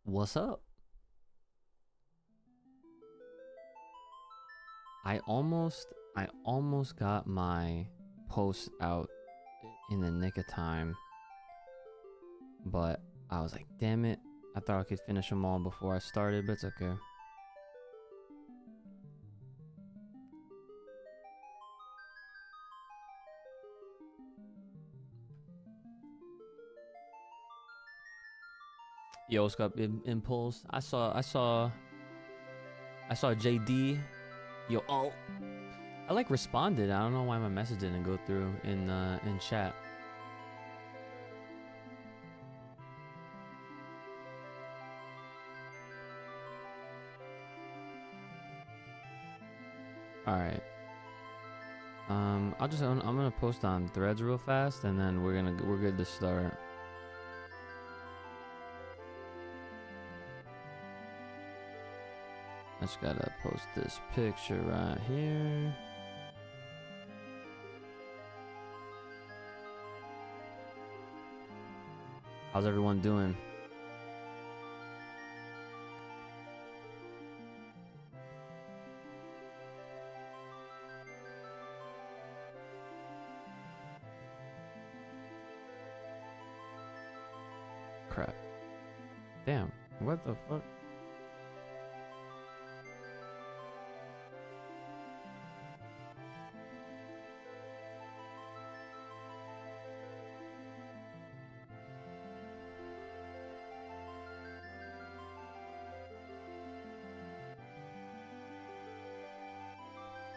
What's up? I almost got my post out in the nick of time, but I was like, damn it. I thought I could finish them all before I started, but it's okay. Yo, what's up, Impulse? I saw JD. Yo, oh, I like responded. I don't know why my message didn't go through in chat. All right. I'm gonna post on Threads real fast, and then we're good to start. I just gotta post this picture right here. How's everyone doing? Crap. Damn, what the fuck?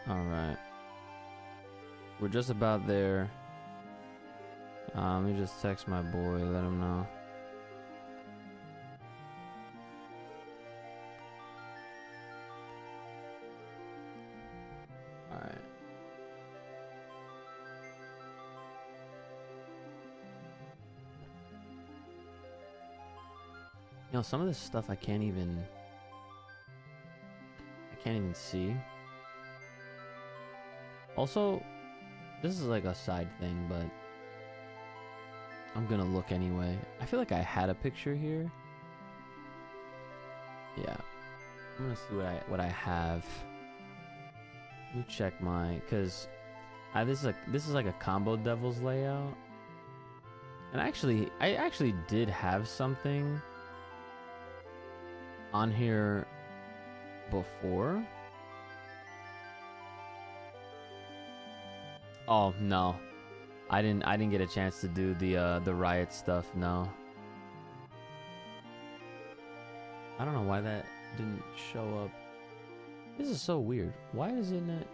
All right, we're just about there. Let me just text my boy, let him know. All right. You know, some of this stuff I can't even see. Also, this is like a side thing, but I'm gonna look anyway. I feel like I had a picture here. Yeah, I'm gonna see what I have. Let me check my, cause this is like a combo devils layout, and I actually did have something on here before. Oh no, I didn't get a chance to do the riot stuff. No, I don't know why that didn't show up. This is so weird. Why isn't it?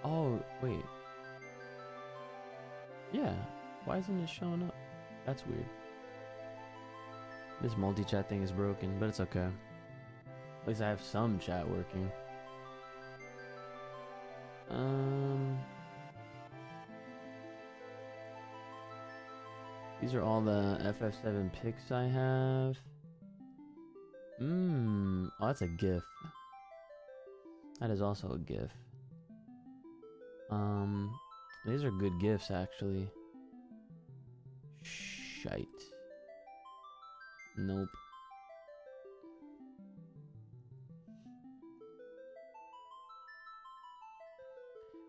Oh wait, yeah. Why isn't it showing up? That's weird. This multi-chat thing is broken, but it's okay. At least I have some chat working. These are all the FF7 pics I have. Oh, that's a GIF. That is also a GIF. These are good GIFs, actually. Shite. Nope.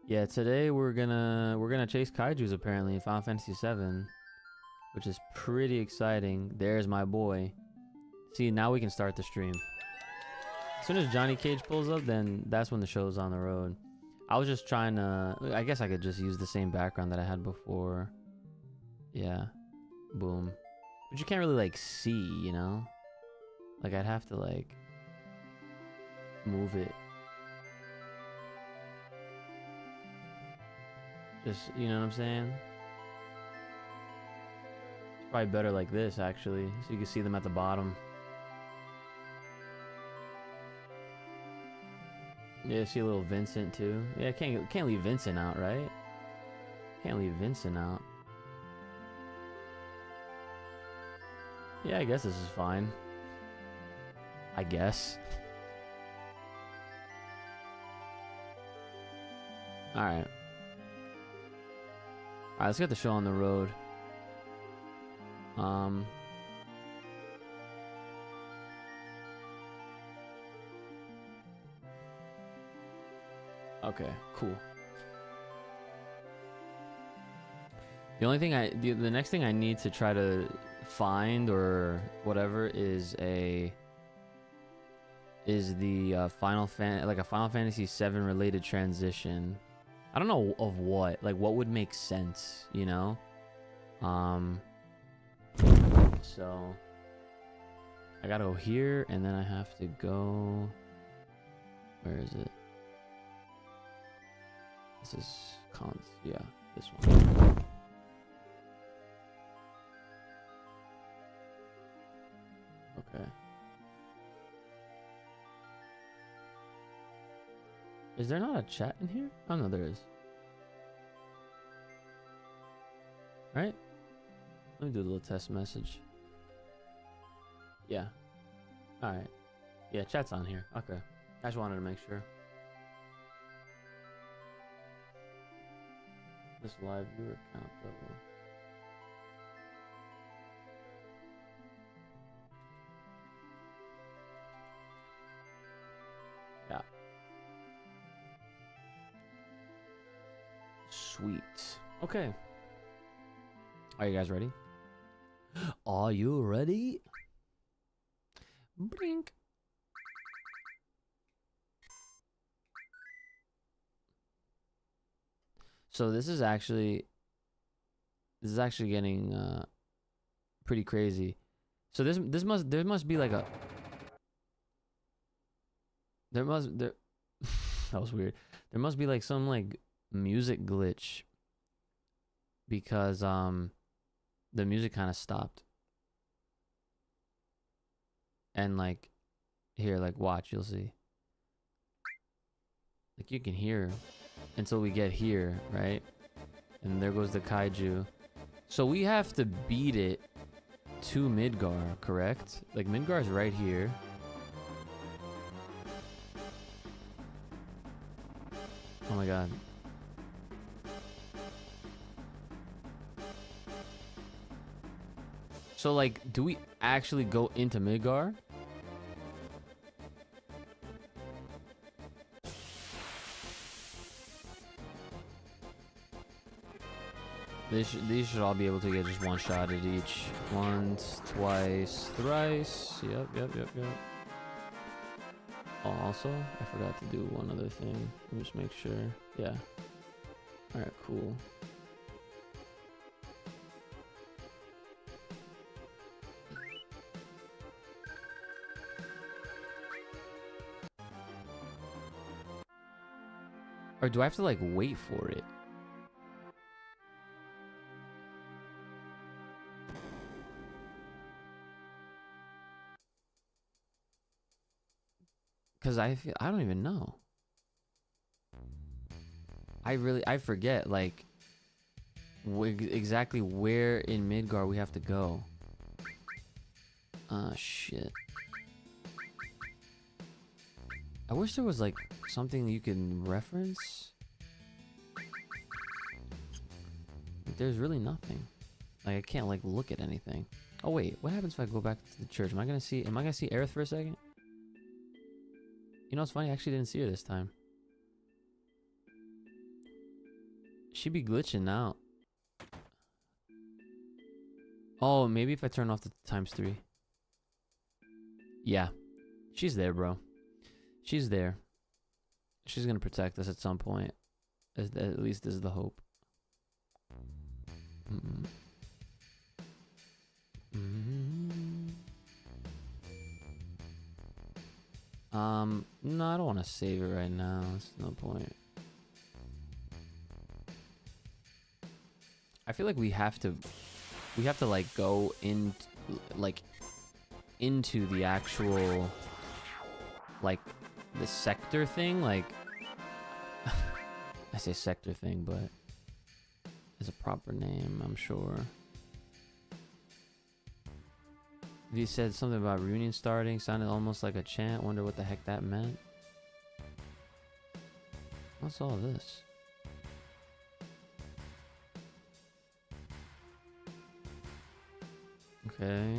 Yeah, today we're gonna chase KAIJU'S apparently in Final Fantasy 7. Which is pretty exciting. There's my boy. See, now we can start the stream. As soon as Johnny Cage pulls up, then that's when the show's on the road. I was just trying to... I guess I could just use the same background that I had before. Yeah. Boom. But you can't really, like, see, you know? Like, I'd have to, like... move it. Just, you know what I'm saying? Probably better like this, actually, so you can see them at the bottom. Yeah, see a little Vincent too. Yeah, can't leave Vincent out, right? Can't leave Vincent out. Yeah, I guess this is fine. I guess. Alright. Alright, let's get the show on the road. Okay, cool. The only thing the next thing I need to try to find or whatever is the Final Fantasy 7 related transition. I don't know of what, like what would make sense, you know? So I gotta go here and then I have to go, where is it? This is yeah, this one. Okay. Is there not a chat in here? Oh no, there is. Right? Let me do a little test message. Yeah. Alright. Yeah, chat's on here. Okay. I just wanted to make sure. This live viewer count though. Yeah. Sweet. Okay. Are you guys ready? Are you ready? Blink. So this is actually getting pretty crazy. So there must be like a that was weird. There must be like some like music glitch because the music kind of stopped. And like here, like watch, you'll see. Like you can hear until we get here, right? And there goes the kaiju. So we have to beat it to Midgar, correct? Like Midgar's right here. Oh my god. So like, do we actually go into Midgar? These should all be able to get just one shot at each. Once, twice, thrice. Yep. Oh, also, I forgot to do one other thing. Let me just make sure. Yeah. Alright, cool. Or do I have to like wait for it? Cause I don't even know. I forget like exactly where in Midgar we have to go. Shit. I wish there was like something you can reference. There's really nothing. Like I can't like look at anything. Oh wait, what happens if I go back to the church? Am I gonna see Aerith for a second? You know what's funny? I actually didn't see her this time. She be glitching out. Oh, maybe if I turn off the ×3. Yeah. She's there, bro. She's there. She's gonna protect us at some point. At least is the hope. No, I don't want to save it right now. There's no point. I feel like we have to like go in, like into the actual, like the sector thing. Like I say sector thing, but there's a proper name, I'm sure. He said something about reunion starting, sounded almost like a chant. Wonder what the heck that meant. What's all this? Okay.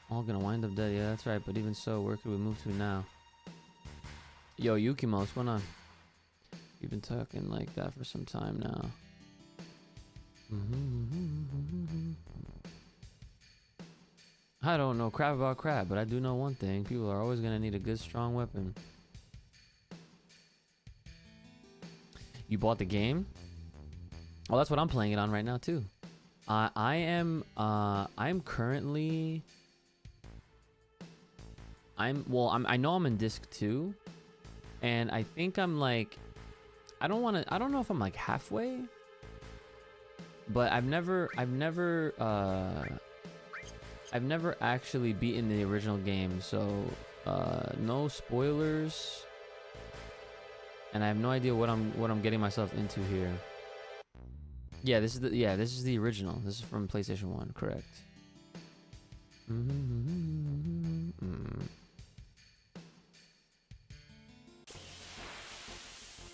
All gonna wind up dead. Yeah, that's right. But even so, where could we move to now? Yo, Yukimo, what's going on? You've been talking like that for some time now. I don't know crap about crap, but I do know one thing. People are always gonna need a good, strong weapon. You bought the game? Oh, that's what I'm playing it on right now too. I'm currently... I know I'm in disc 2, and I think I'm like, I don't know if I'm like halfway, but I've never actually beaten the original game, so no spoilers, and I have no idea what I'm getting myself into here. Yeah, this is the original. This is from PlayStation 1, correct?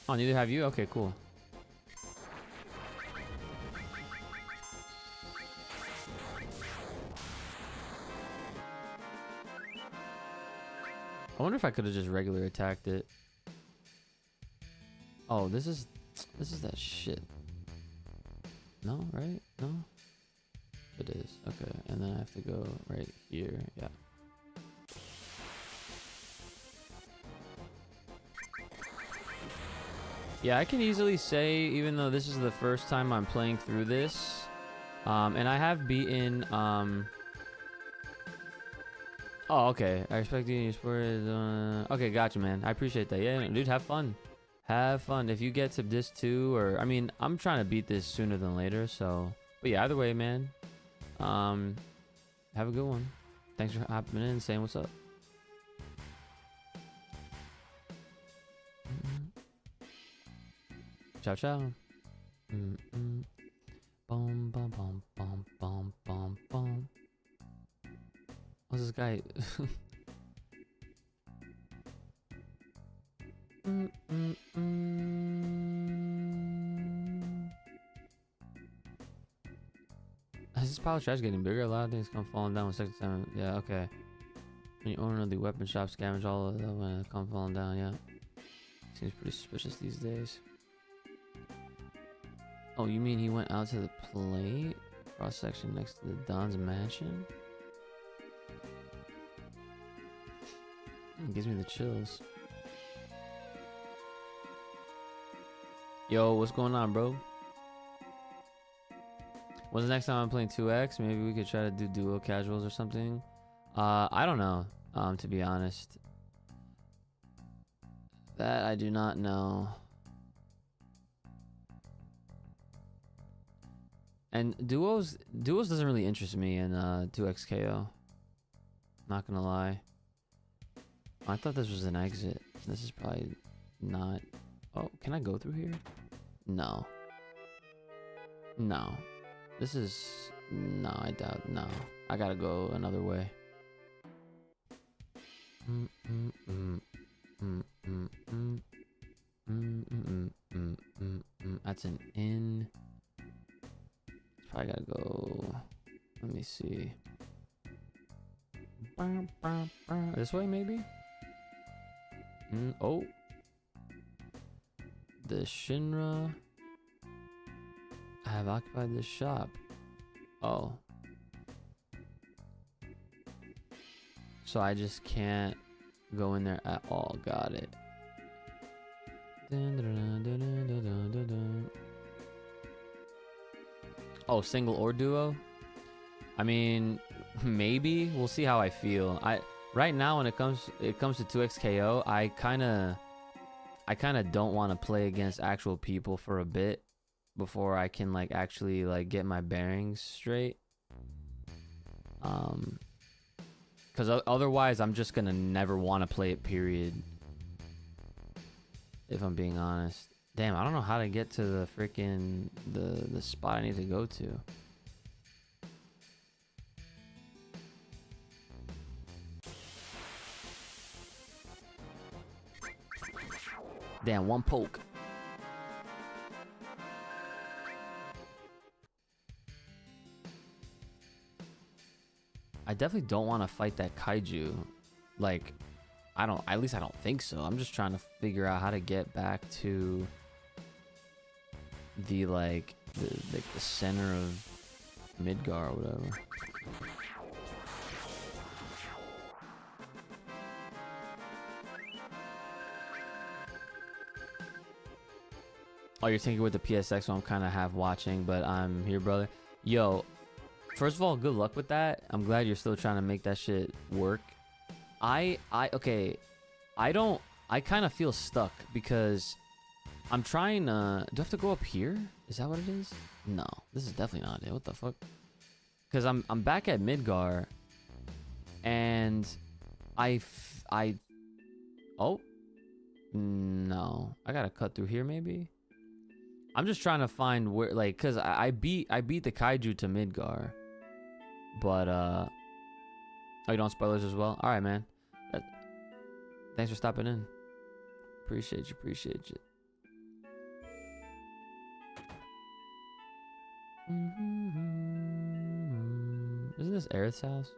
Oh, neither have you? Okay, cool. I wonder if I could have just regular attacked it. Oh, this is that shit. No, right? No? It is. Okay, and then I have to go right here. Yeah. Yeah, I can easily say, even though this is the first time I'm playing through this, and I have beaten, oh, okay. I respect you and your sport. Okay, gotcha, man. I appreciate that. Yeah, dude, have fun. Have fun. If you get to this 2, or, I mean, I'm trying to beat this sooner than later, so. But yeah, either way, man. Have a good one. Thanks for hopping in and saying what's up. Ciao, ciao. Bum, bum, bum, bum, bum, bum, bum. What's this guy? Is this pile of trash getting bigger? A lot of things come falling down with second time. Yeah, okay. When you owner of the weapon shop scavenge all of them when it come falling down, yeah. Seems pretty suspicious these days. Oh, you mean he went out to the plate? Cross section next to the Don's mansion? It gives me the chills. Yo, what's going on, bro? When's the next time I'm playing 2X? Maybe we could try to do duo casuals or something. I don't know, to be honest. That I do not know. And duos doesn't really interest me in 2XKO. Not gonna lie. I thought this was an exit. This is probably not. Oh, can I go through here? No. No. This is... No, I doubt. No. I gotta go another way. That's an inn. Probably gotta go... Let me see. This way, maybe? Oh. The Shinra have occupied this shop. Oh. So I just can't go in there at all. Got it. Oh, single or duo? I mean, maybe. We'll see how I feel. Right now when it comes to 2XKO, I kind of don't want to play against actual people for a bit before I can like actually like get my bearings straight. Cuz otherwise I'm just going to never want to play it, period. If I'm being honest. Damn, I don't know how to get to the freaking the spot I need to go to. Damn, one poke. I definitely don't want to fight that kaiju. Like, at least I don't think so. I'm just trying to figure out how to get back to the like the center of Midgar or whatever. Oh, you're thinking with the PSX, so I'm kind of half watching, but I'm here, brother. Yo, first of all, good luck with that. I'm glad you're still trying to make that shit work. Okay, I kind of feel stuck because I'm trying to, do I have to go up here? Is that what it is? No, this is definitely not it. What the fuck? Because I'm back at Midgar, and oh, no, I gotta cut through here maybe. I'm just trying to find where, like, cause I beat the kaiju to Midgar, but oh, you don't spoilers as well. All right, man. Thanks for stopping in. Appreciate you. Isn't this Aerith's house?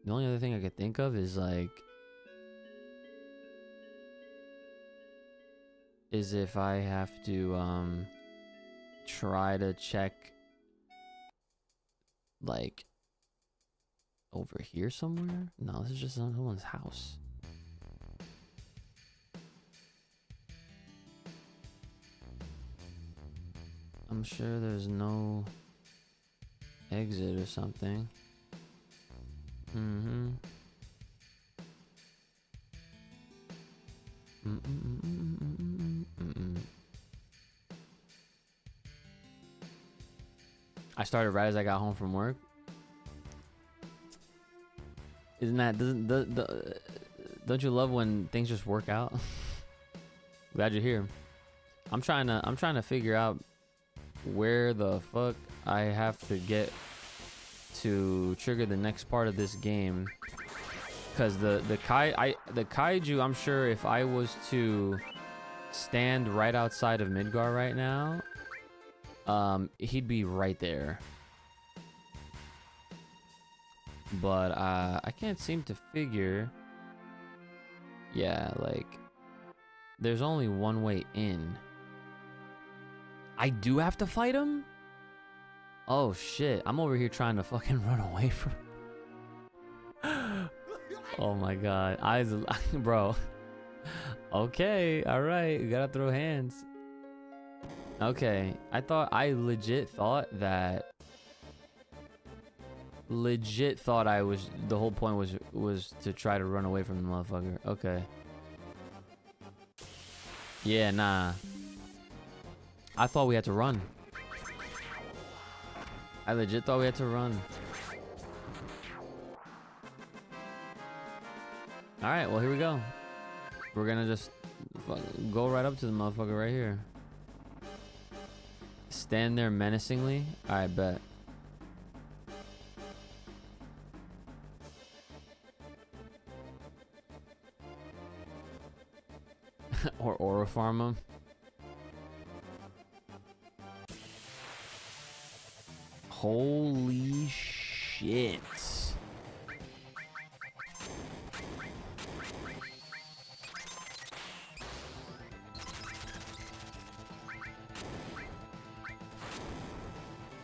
The only other thing I could think of is like, is if I have to try to check like over here somewhere. No, this is just someone's house. I'm sure there's no exit or something. I started right as I got home from work. Isn't that, don't you love when things just work out? Glad you're here. I'm trying to figure out where the fuck I have to get to trigger the next part of this game, because the kaiju, I'm sure if I was to stand right outside of Midgar right now, he'd be right there, but I can't seem to figure. Yeah, like there's only one way in. I do have to fight him? Oh shit, I'm over here trying to fucking run away from oh my god, eyes, bro. Okay, all right, you gotta throw hands. Okay, I legit thought I was, the whole point was to try to run away from the motherfucker. Okay. Yeah, nah. I thought we had to run. I legit thought we had to run. Alright, well, here we go. We're gonna just go right up to the motherfucker right here. Stand there menacingly. Alright, bet. Or aura farm him. Holy shit.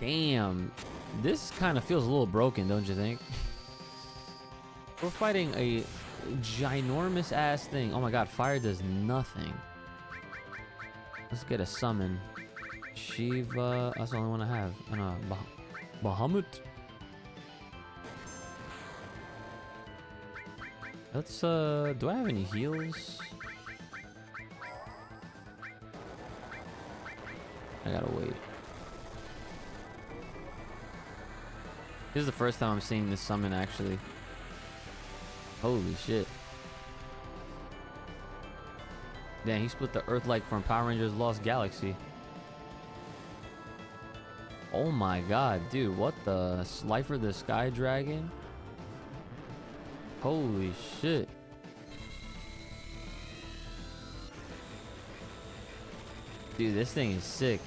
Damn. This kind of feels a little broken, don't you think? We're fighting a ginormous ass thing. Oh my god, fire does nothing. Let's get a summon. Shiva, that's the only one I have. Bahamut. Let's do I have any heals? I gotta wait. This is the first time I'm seeing this summon actually. Holy shit. Damn, he split the Earth like from Power Rangers Lost Galaxy. Oh my god, dude, what the? Slifer the Sky Dragon? Holy shit. Dude, this thing is sick.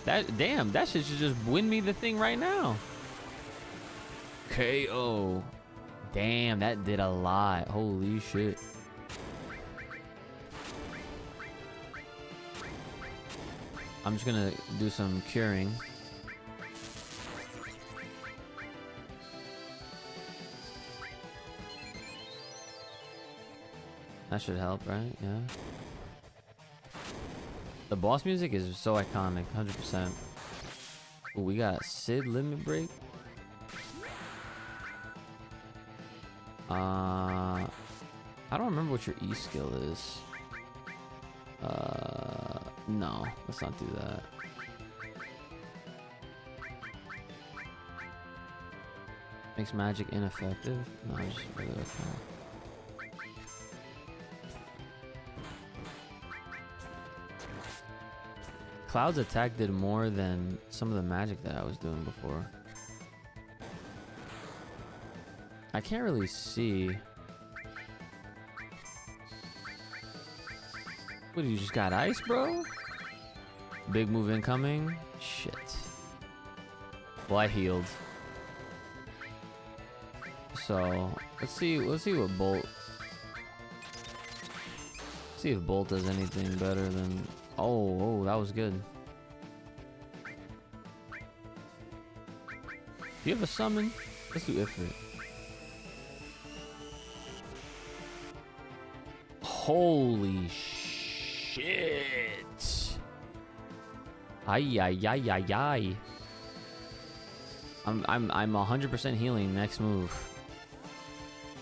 Damn, that shit should just win me the thing right now. KO. Damn, that did a lot. Holy shit. I'm just gonna do some curing. That should help, right? Yeah. The boss music is so iconic, 100%. Ooh, we got Sid Limit Break. I don't remember what your E skill is. No, let's not do that. Makes magic ineffective. No, just regular attack. Cloud's attack did more than some of the magic that I was doing before. I can't really see. What, you just got ice, bro? Big move incoming. Shit. Well, I healed. So let's see what Bolt. See if Bolt does anything better than. Oh, that was good. Do you have a summon? Let's do Ifrit. Holy shit! Ay ay ay ay ay. I'm 100% healing next move.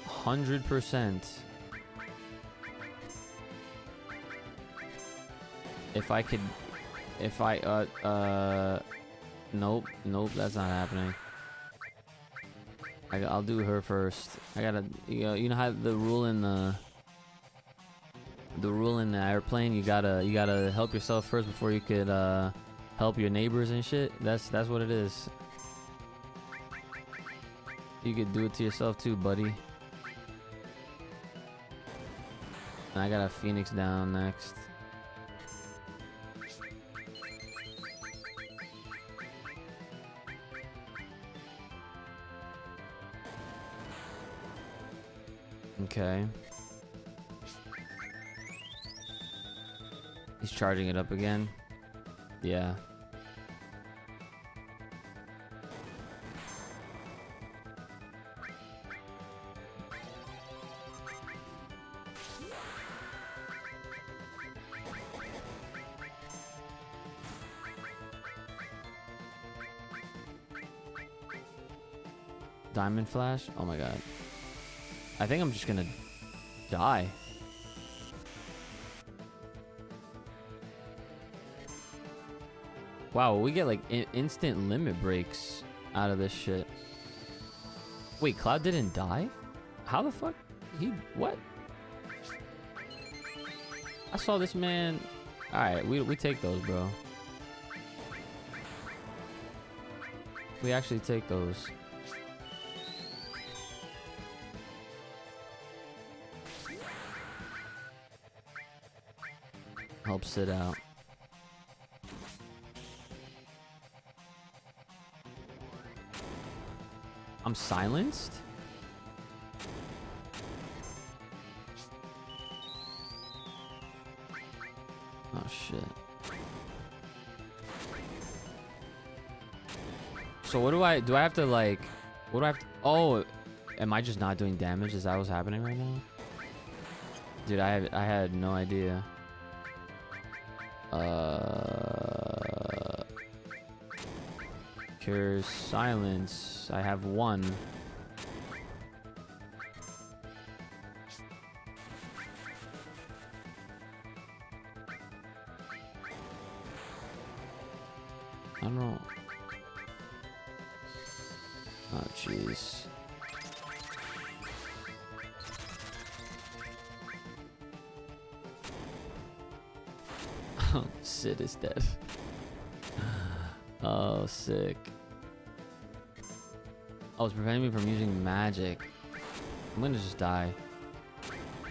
100%. Nope, that's not happening. I'll do her first. I gotta, you know how the rule in the airplane, you gotta help yourself first before you could help your neighbors and shit. That's what it is. You could do it to yourself too, buddy. And I got a Phoenix down next. Okay. He's charging it up again. Yeah. Diamond Flash? Oh my god. I think I'm just gonna die. Wow, we get like instant limit breaks out of this shit. Wait, Cloud didn't die? How the fuck? What? I saw this man. Alright, we take those, bro. We actually take those. Help sit out. I'm silenced? Oh shit. So what do I have to like, what do I have to, oh, am I just not doing damage? Is that what's happening right now? Dude, I had no idea. Cures silence. I have one. I don't know. Oh jeez. Sid is dead. Oh, sick. Oh, it's preventing me from using magic. I'm gonna just die.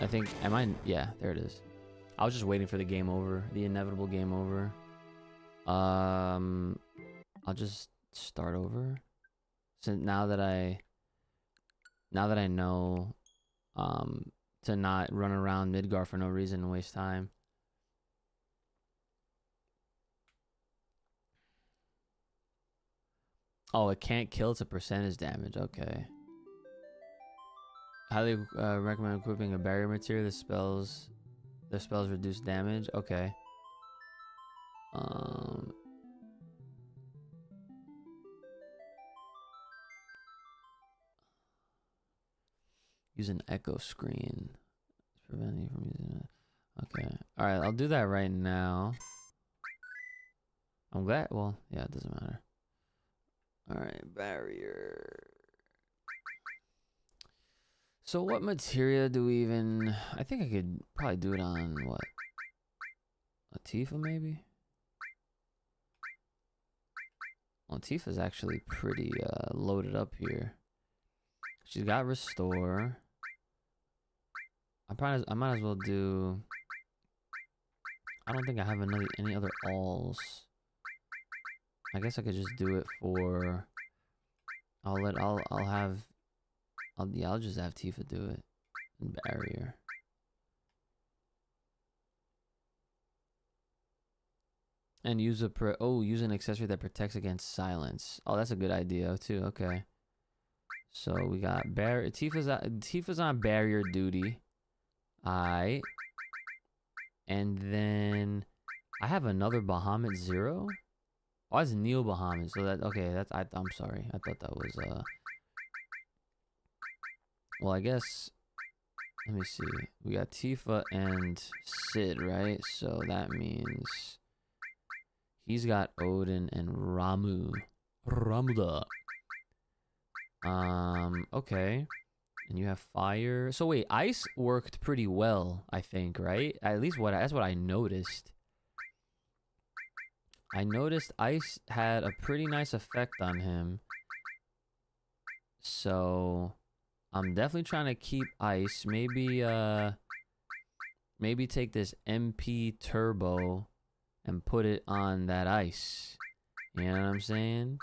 I think, am I? Yeah, there it is. I was just waiting for the game over, the inevitable game over. I'll just start over. So now that I know, to not run around Midgar for no reason and waste time. Oh, it can't kill. It's a percentage damage. Okay. Highly recommend equipping a barrier material. The spells reduce damage. Okay. Use an echo screen. It's preventing you from using it. Okay. All right. I'll do that right now. I'm glad. Well, yeah, it doesn't matter. All right, barrier. So what materia do we even... I think I could probably do it on, what? A Tifa, maybe? Well, Tifa's actually pretty loaded up here. She's got restore. I might as well do... I don't think I have any other alls. I guess I could just do it for... I'll just have Tifa do it. And barrier. And use use an accessory that protects against silence. Oh, that's a good idea too. Okay. So we got Tifa's on barrier duty. And then I have another Bahamut 0. Oh, that's Neo Bahamut. So that I'm sorry. I thought that was well, I guess, let me see. We got Tifa and Sid, right? So that means he's got Odin and Ramuda. Okay. And you have fire. So wait, ice worked pretty well, I think, right? At least that's what I noticed. I noticed ice had a pretty nice effect on him. So I'm definitely trying to keep ice. Maybe take this MP turbo and put it on that ice. You know what I'm saying?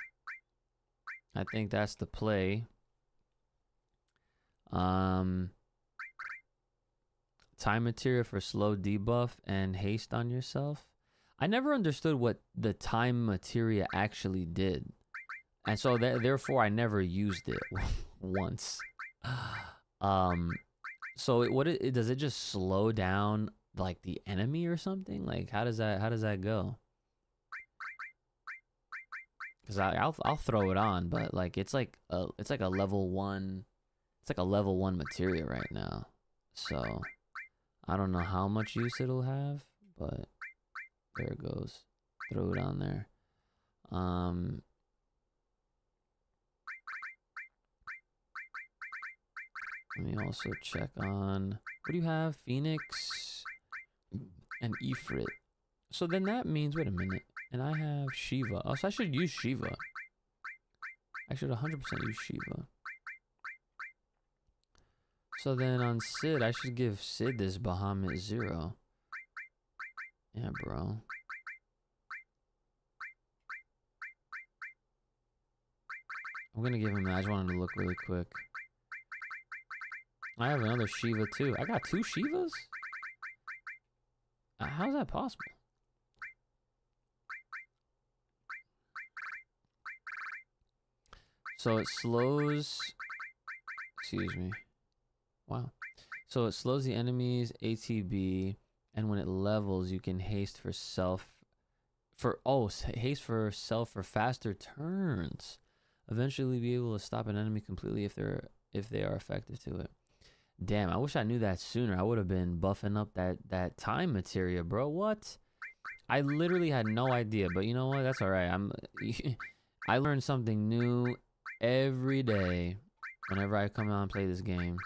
I think that's the play. Time materia for slow debuff and haste on yourself. I never understood what the time materia actually did. And so therefore I never used it once. So does it just slow down like the enemy or something? Like how does that go? Because I'll throw it on, but like it's like a level 1. It's like a level 1 materia right now. So I don't know how much use it'll have, but there it goes. Throw it on there. Let me also check on, what do you have? Phoenix and Ifrit. So then that means, wait a minute. And I have Shiva. Oh, so I should use Shiva. I should 100% use Shiva. So then on Sid, I should give Sid this Bahamut 0. Yeah, bro. I'm gonna give him that. I just wanted to look really quick. I have another Shiva too. I got 2 Shivas? How's that possible? So it slows... Excuse me. Wow. So it slows the enemy's ATB, and when it levels, you can haste for self for faster turns. Eventually be able to stop an enemy completely if they are effective to it. Damn, I wish I knew that sooner. I would have been buffing up that time materia, bro. What? I literally had no idea, but you know what? That's all right. I learn something new every day whenever I come out and play this game.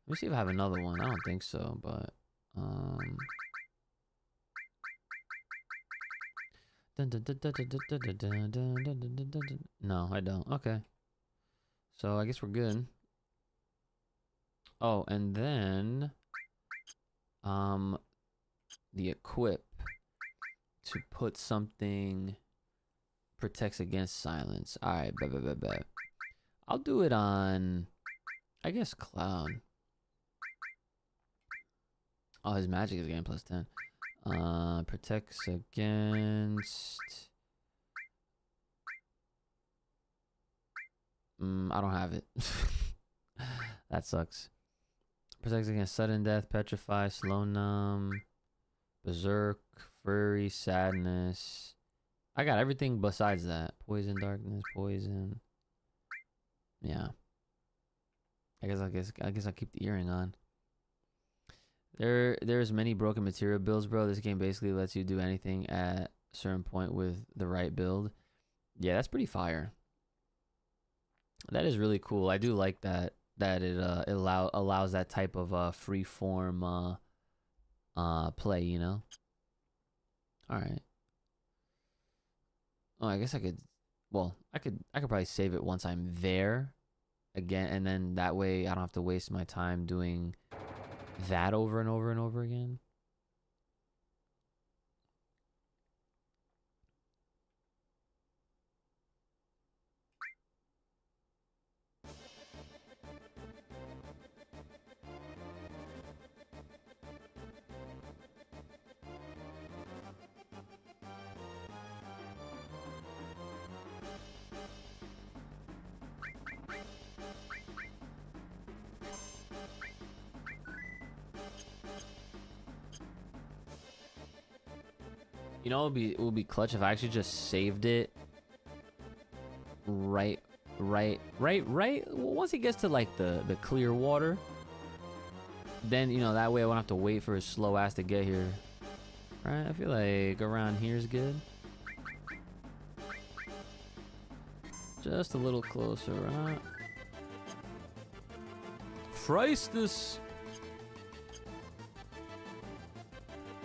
Let me see if I have another one. I don't think so, but No, I don't. Okay. So I guess we're good. Oh, and then the equip to put something protects against silence. All right, bet. I'll do it on, I guess, Cloud. Oh, his magic is getting +10. Protects against. I don't have it. That sucks. Protects against sudden death, petrify, slow numb, berserk, fury, sadness. I got everything besides that. Poison, darkness, poison. Yeah. I guess I'll keep the earring on. There's many broken material builds, bro. This game basically lets you do anything at a certain point with the right build. Yeah, that's pretty fire. That is really cool. I do like that it allows that type of free form play, you know. All right. Oh, I guess I could. Well, I could probably save it once I'm there again, and then that way I don't have to waste my time doing that over and over and over again. You know, it would be clutch if I actually just saved it right. Once he gets to like the clear water, then you know that way I won't have to wait for his slow ass to get here. Right? I feel like around here is good. Just a little closer, right? Freistus!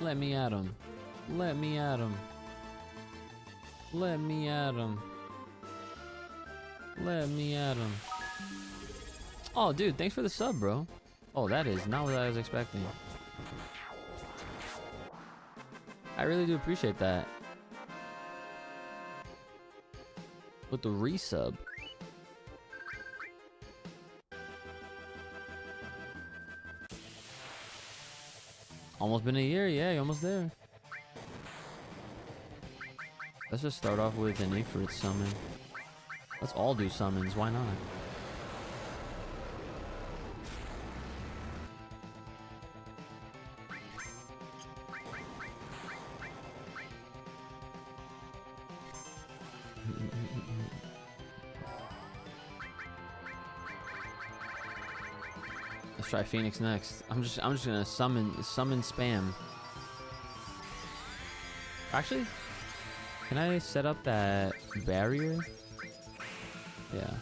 Let me at him. Let me at him. Let me at him. Let me at him. Oh, dude, thanks for the sub, bro. Oh, that is not what I was expecting. I really do appreciate that. With the resub. Almost been a year, yeah, you're almost there. Let's just start off with an Ifrit summon. Let's all do summons, why not? Let's try Phoenix next. I'm just gonna summon spam. Actually, can I set up that barrier? Yeah.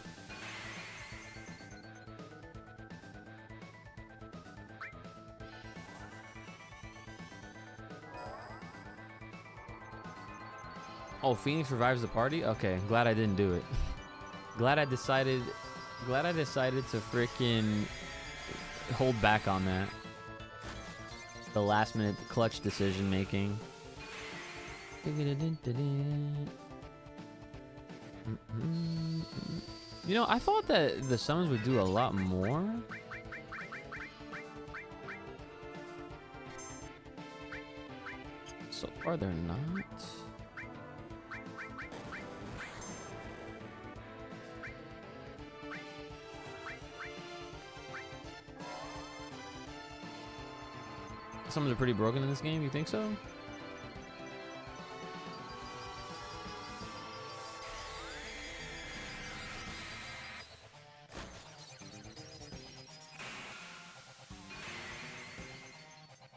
Oh, Phoenix revives the party? Okay, glad I didn't do it. glad I decided to freaking hold back on that. The last minute clutch decision making. You know, I thought that the summons would do a lot more. So far, they're not. Summons are pretty broken in this game, you think so?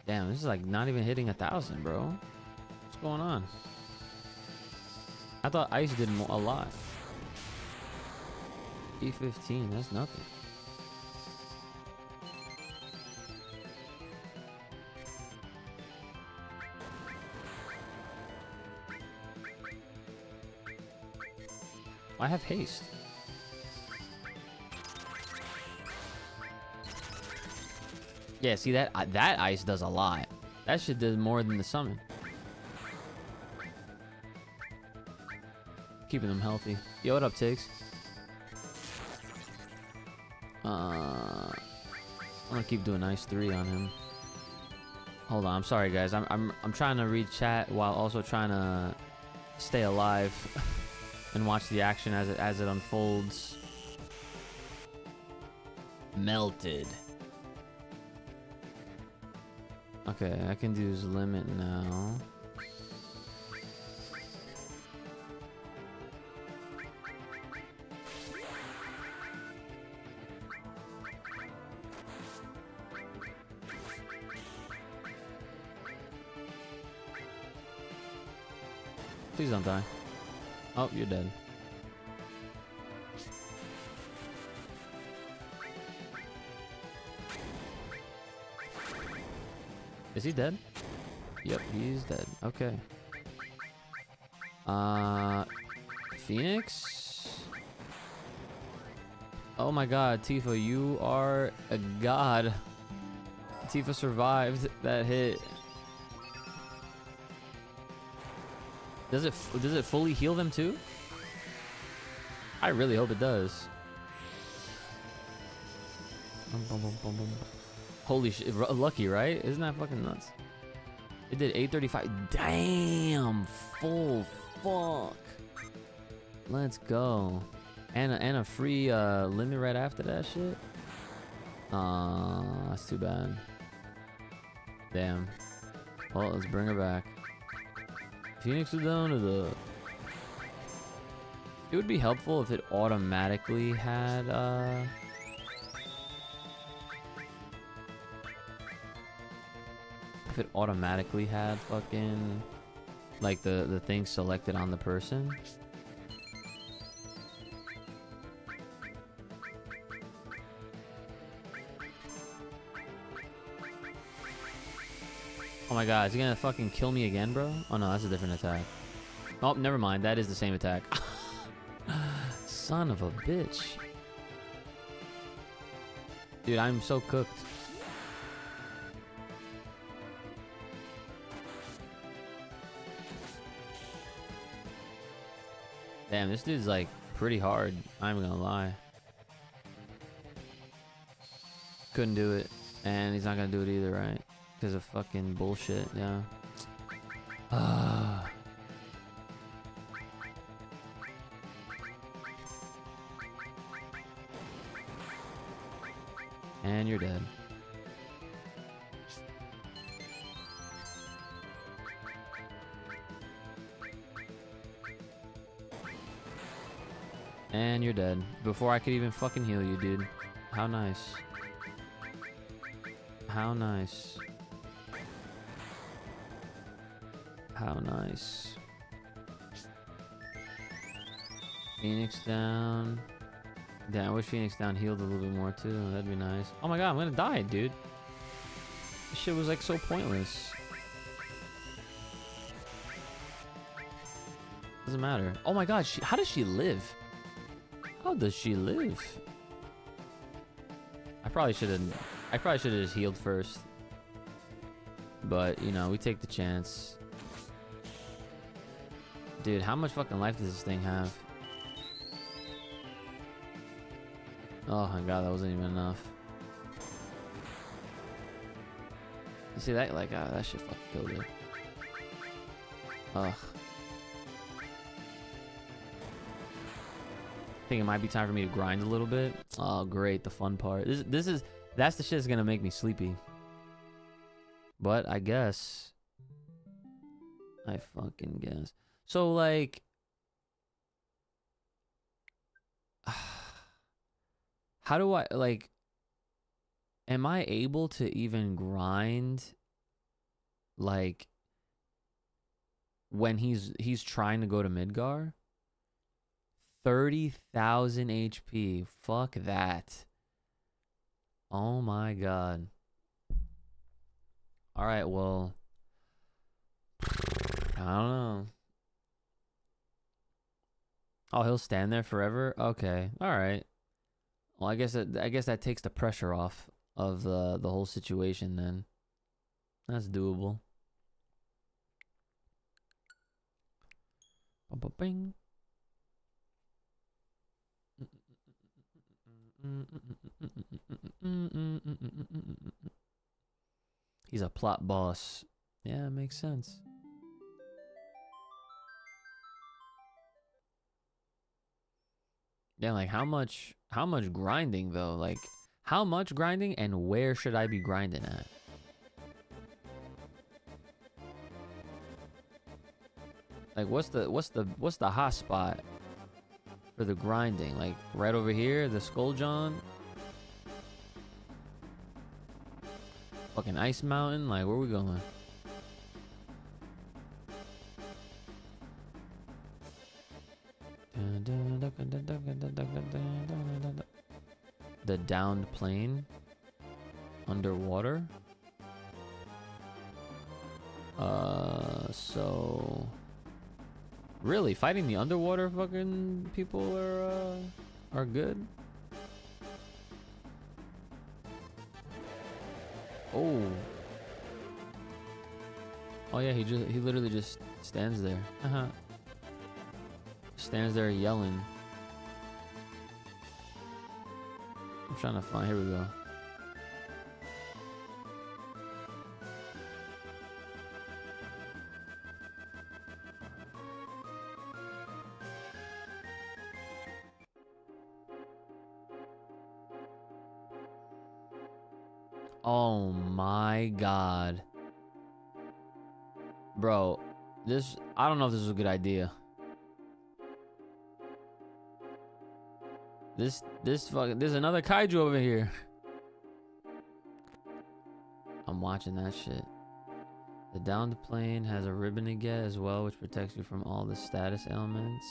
Damn, this is like not even hitting 1,000, bro. What's going on? I thought Ice did a lot. E15, that's nothing. I have haste. Yeah, see that that ice does a lot. That shit does more than the summon. Keeping them healthy. Yo, what up, Tiggs? I'm gonna keep doing ice 3 on him. Hold on, I'm sorry guys. I'm trying to read chat while also trying to stay alive and watch the action as it unfolds. Melted. Okay, I can do his limit now. Please don't die. Oh, you're dead. Is he dead? Yep, he's dead. Okay. Phoenix? Oh my god, Tifa, you are a god. Tifa survived that hit. Does it fully heal them too? I really hope it does. Holy shit, lucky, right? Isn't that fucking nuts? It did 835. Damn, full fuck. Let's go. And a free limit right after that shit. That's too bad. Damn. Well, let's bring her back. Phoenix is down to the... It would be helpful if it automatically had if it automatically had fucking like the thing selected on the person. Oh my god, is he gonna fucking kill me again, bro? Oh no, that's a different attack. Oh, never mind. That is the same attack. Son of a bitch. Dude, I'm so cooked. Damn, this dude's like pretty hard. I'm gonna lie. Couldn't do it. And he's not gonna do it either, right? Because of fucking bullshit, yeah. And you're dead. And you're dead. Before I could even fucking heal you, dude. How nice. How nice. How nice. Phoenix down. Damn, I wish Phoenix down healed a little bit more too. That'd be nice. Oh my god, I'm gonna die, dude. This shit was like so pointless. Doesn't matter. Oh my god, how does she live? How does she live? I probably should have just healed first. But, you know, we take the chance. Dude, how much fucking life does this thing have? Oh my god, that wasn't even enough. You see that? Like, that shit fucking killed it. Ugh. I think it might be time for me to grind a little bit. Oh, great, the fun part. That's the shit that's gonna make me sleepy. But I guess. I fucking guess. So, like. How do I, like. Am I able to even grind? Like. When he's trying to go to Midgar? 30,000 HP. Fuck that. Oh my god. Alright, well. I don't know. Oh, he'll stand there forever? Okay. All right. Well, I guess that takes the pressure off of the whole situation then. That's doable. Bing. He's a plot boss. Yeah, it makes sense. Yeah, like how much grinding though? Like how much grinding and where should I be grinding at? Like what's the hot spot for the grinding? Like right over here, the Skull John? Fucking Ice Mountain? Like where we going? The downed plane? Underwater? So really fighting the underwater fucking people are good? Oh. Oh yeah, he literally just stands there. Stands there yelling. I'm trying to find, here we go. Oh my god. Bro, I don't know if this is a good idea. There's another kaiju over here. I'm watching that shit. The downed plane has a ribbon to get as well, which protects you from all the status elements.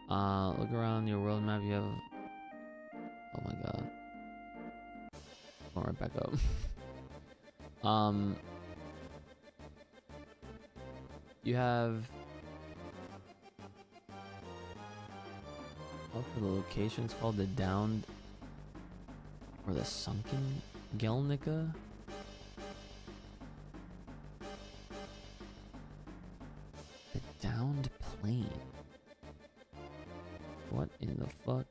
Look around your world map. You have... Oh my god. Going right back up. You have... Oh, for the location's called the downed... Or the sunken Gelnica? The downed plane. What in the fuck?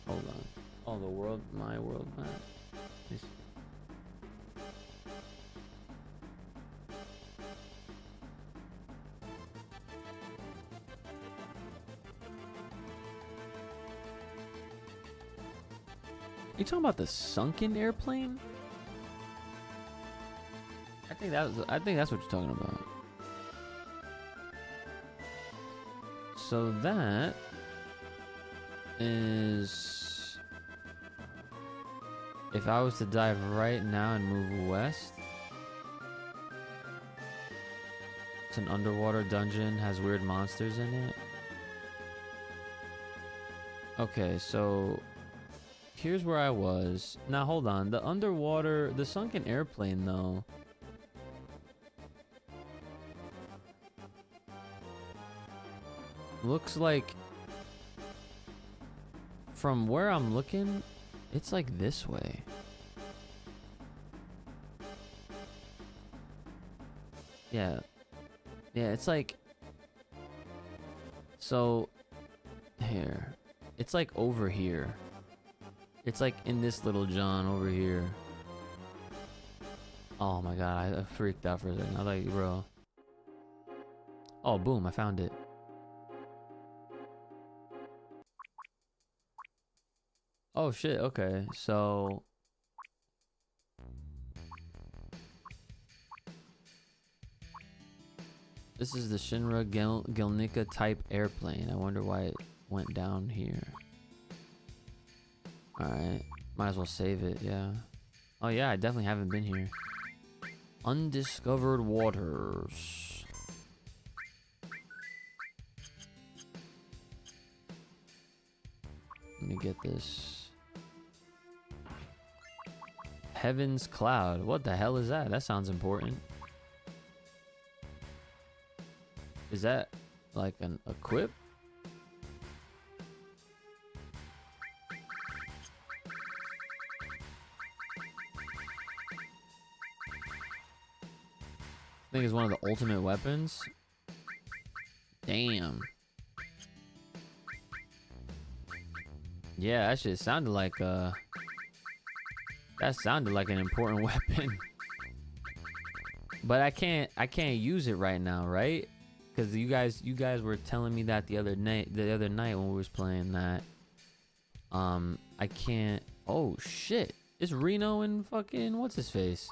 Hold on. Oh, the world, my world map. You talking about the sunken airplane? I think that's what you're talking about. So that is, if I was to dive right now and move west, it's an underwater dungeon, has weird monsters in it. Okay, so here's where I was. Now hold on, the sunken airplane though. Looks like, from where I'm looking, it's like this way. Yeah. Yeah, it's like, so here. It's like over here. It's like in this little John over here. Oh my god, I freaked out for a second. I was like, bro. Oh, boom, I found it. Oh shit, okay, so... This is the Shinra Gelnica type airplane. I wonder why it went down here. Alright, might as well save it, yeah. Oh yeah, I definitely haven't been here. Undiscovered waters. Let me get this. Heaven's Cloud. What the hell is that? That sounds important. Is that like an equip? I think it's one of the ultimate weapons. Damn. Yeah, that shit sounded like that sounded like an important weapon. But I can't use it right now, right? Because you guys were telling me that the other night when we was playing that. I can't. Oh shit! It's Reno and fucking what's his face.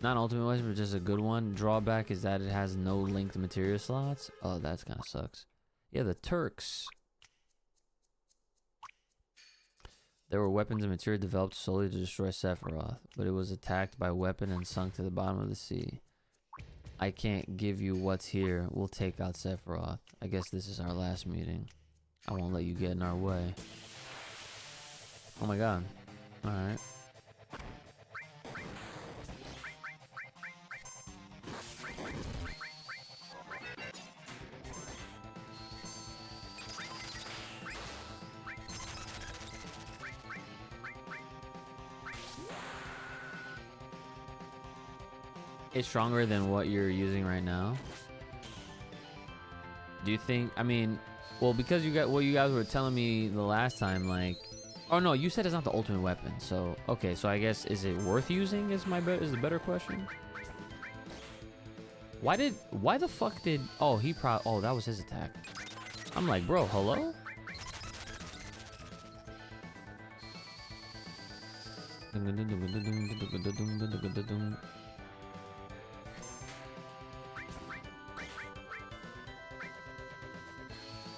Not ultimate weapon, but just a good one. Drawback is that it has no linked material slots. Oh, that's kind of sucks. Yeah, the Turks. There were weapons and material developed solely to destroy Sephiroth, but it was attacked by weapon and sunk to the bottom of the sea. I can't give you what's here. We'll take out Sephiroth. I guess this is our last meeting. I won't let you get in our way. Oh my god. Alright. It's stronger than what you're using right now. Do you think? I mean, well, because you got what you guys were telling me the last time, like, oh no, you said it's not the ultimate weapon. So okay, so I guess is it worth using? Is the better question. Why the fuck did? Oh, oh, that was his attack. I'm like, bro, hello.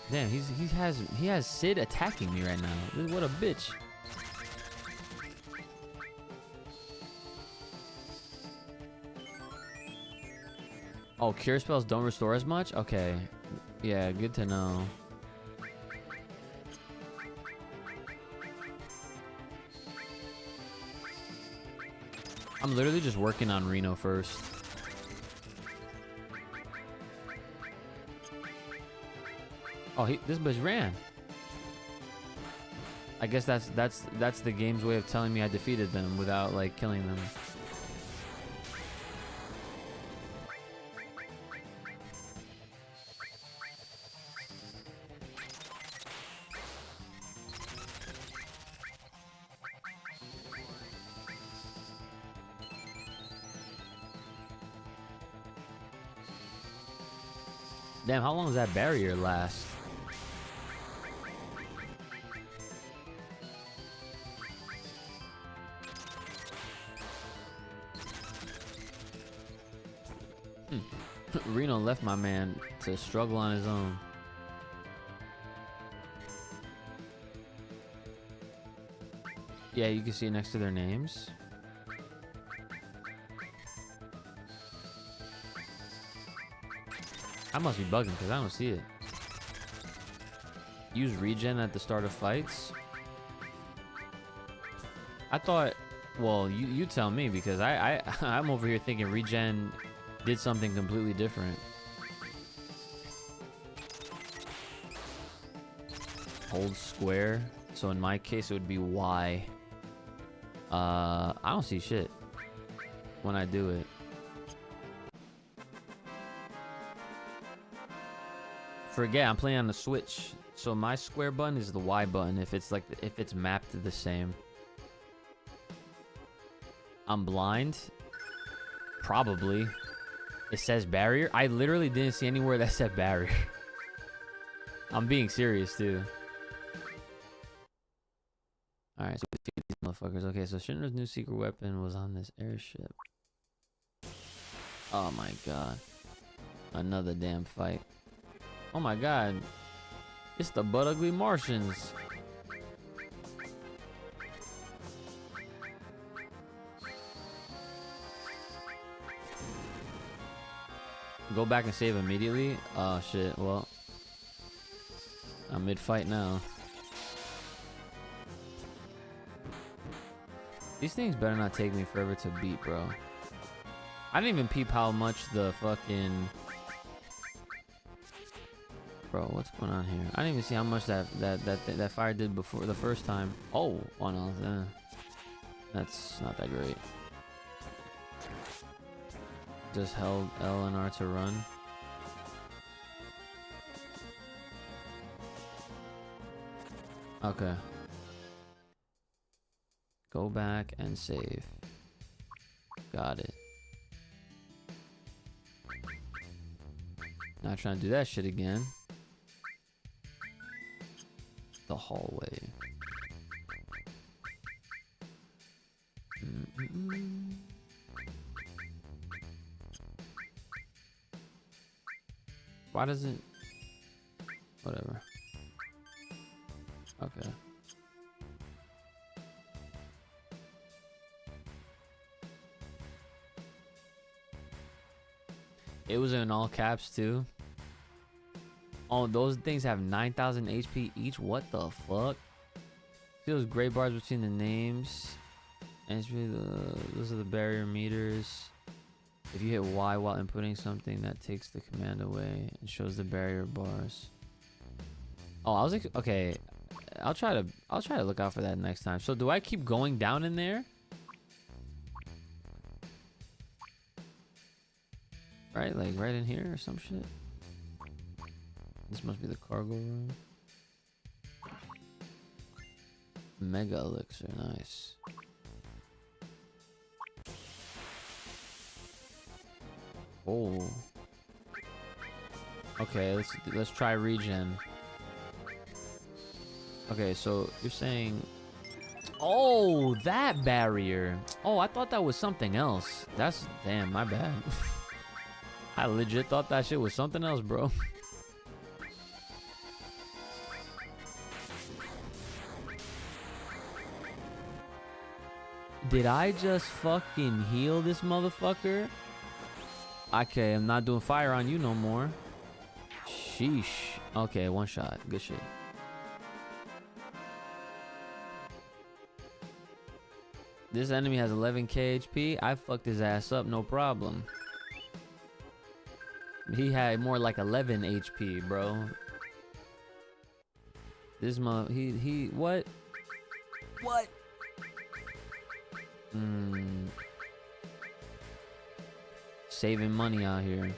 Damn, he has Sid attacking me right now. What a bitch. Oh, cure spells don't restore as much? Okay. Yeah, good to know. I'm literally just working on Reno first. Oh, this bitch ran. I guess that's the game's way of telling me I defeated them without like killing them. Damn, how long does that barrier last? Reno left my man to struggle on his own. Yeah, you can see it next to their names. I must be bugging because I don't see it. Use regen at the start of fights. I thought, well, you tell me because I'm over here thinking regen did something completely different. Hold square. So in my case, it would be Y. I don't see shit when I do it. Forget, I'm playing on the Switch. So my square button is the Y button if it's mapped to the same. I'm blind. Probably. It says barrier. I literally didn't see anywhere that said barrier. I'm being serious too. Alright, so we defeat these motherfuckers. Okay, so Shinra's new secret weapon was on this airship. Oh my god. Another damn fight. Oh my god. It's the butt ugly Martians. Go back and save immediately? Oh shit, well. I'm mid-fight now. These things better not take me forever to beat, bro. I didn't even peep how much the fucking... Bro, what's going on here? I didn't even see how much that fire did before the first time. Oh, no, that's not that great. Just held L and R to run. Okay. Go back and save. Got it. Not trying to do that shit again. The hallway. Why doesn't... Whatever. Okay. It was in all caps too. Oh, those things have 9,000 HP each. What the fuck? See those gray bars between the names? And it's really those are the barrier meters. If you hit Y while inputting something, that takes the command away and shows the barrier bars. Oh, I was like, okay. I'll try to look out for that next time. So do I keep going down in there? Right, like right in here or some shit. This must be the cargo room. Mega elixir, nice. Oh. Okay, let's try regen. Okay, so you're saying, oh, that barrier. Oh, I thought that was something else. That's, damn, my bad. I legit thought that shit was something else, bro. Did I just fucking heal this motherfucker? Okay, I'm not doing fire on you no more. Sheesh. Okay, one shot. Good shit. This enemy has 11k HP. I fucked his ass up, no problem. He had more like 11 HP, bro. This he what? What? Saving money out here.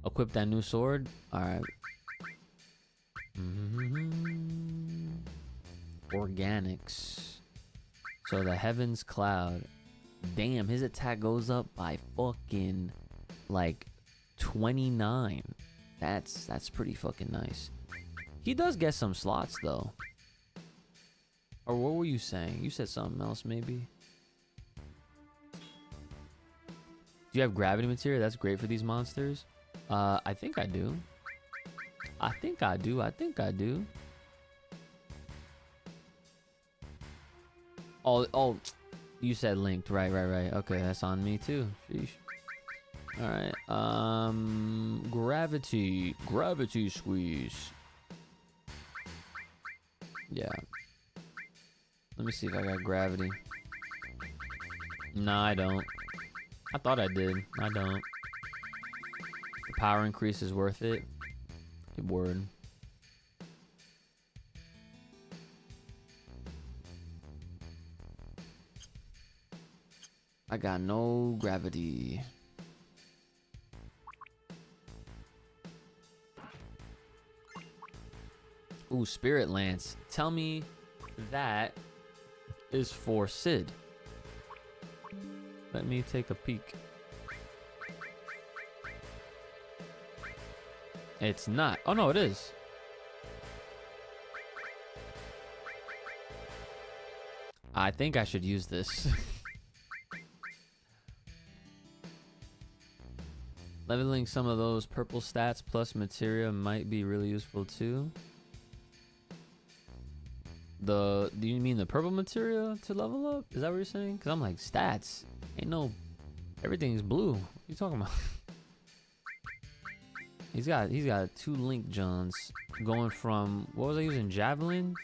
Equip that new sword. All right. Organics. So the heavens cloud. Damn, his attack goes up by fucking like 29. That's pretty fucking nice. He does get some slots though. Or what were you saying? You said something else maybe. Do you have gravity material? That's great for these monsters. I think I do. I think I do. Oh, you said linked. Right. Okay, that's on me too. Sheesh. All right. Gravity squeeze. Yeah. Let me see if I got gravity. Nah, I don't. I thought I did. I don't. The power increase is worth it. Good word. I got no gravity. Ooh, Spirit Lance. Tell me that is for Sid. Let me take a peek. It's not. Oh no, it is. I think I should use this. Leveling some of those purple stats plus materia might be really useful too. Do you mean the purple materia to level up? Is that what you're saying? Because I'm like, stats. Ain't no... Everything's blue. What are you talking about? He's got 2 link Johns going from, what was I using? Javelin?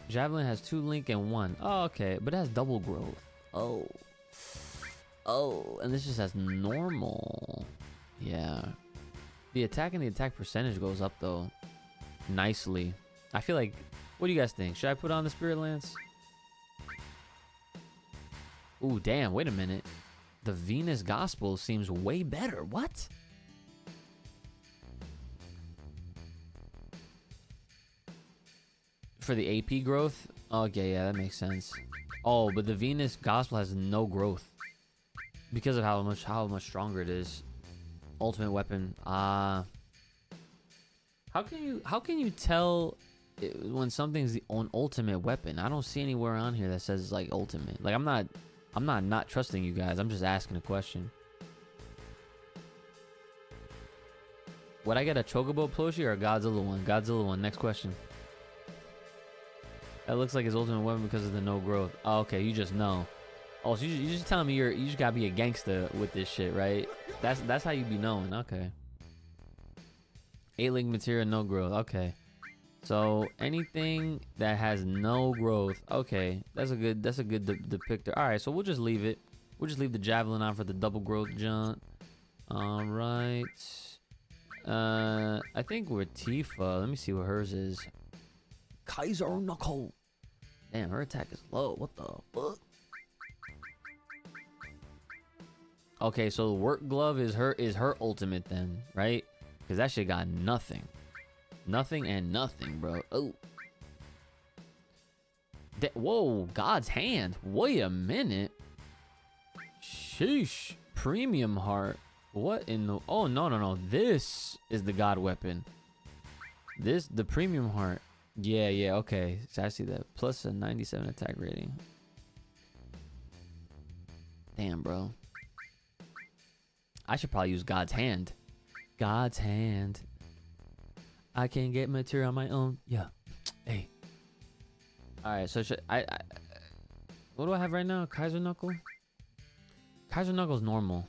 Javelin has 2 link and 1. Oh, okay. But it has double growth. Oh. Oh, and this just has normal. Yeah. The attack and the attack percentage goes up though. Nicely. I feel like, what do you guys think? Should I put on the Spirit Lance? Ooh, damn, wait a minute. The Venus Gospel seems way better. What? For the AP growth? Okay, yeah, that makes sense. Oh, but the Venus Gospel has no growth because of how much stronger it is. Ultimate weapon. How can you tell when something's the ultimate weapon? I don't see anywhere on here that says like ultimate. Like I'm not trusting you guys. I'm just asking a question. Would I get a Chocobo plushie or a Godzilla one? Godzilla one. Next question. That looks like his ultimate weapon because of the no growth. Oh, okay, you just know. Oh, so you just telling me you just gotta be a gangster with this shit, right? That's how you be knowing. Okay. 8-link material, no growth. Okay. So anything that has no growth, okay, that's a good depictor. All right, so we'll just leave it. We'll just leave the javelin on for the double growth jaunt. All right. I think with Tifa, let me see what hers is. Kaiser Knuckle. Damn, her attack is low. What the fuck? Okay, so the work glove is her ultimate then, right? Because that shit got nothing. Nothing and nothing, bro. Oh. Whoa, God's hand. Wait a minute. Sheesh. Premium heart. What in the... Oh, no. This is the God weapon. The premium heart. Yeah, okay. So I see that. Plus a 97 attack rating. Damn, bro. I should probably use God's hand. God's hand. I can get material on my own. Yeah. Hey. Alright, so should I what do I have right now? Kaiser Knuckle? Kaiser Knuckle's normal.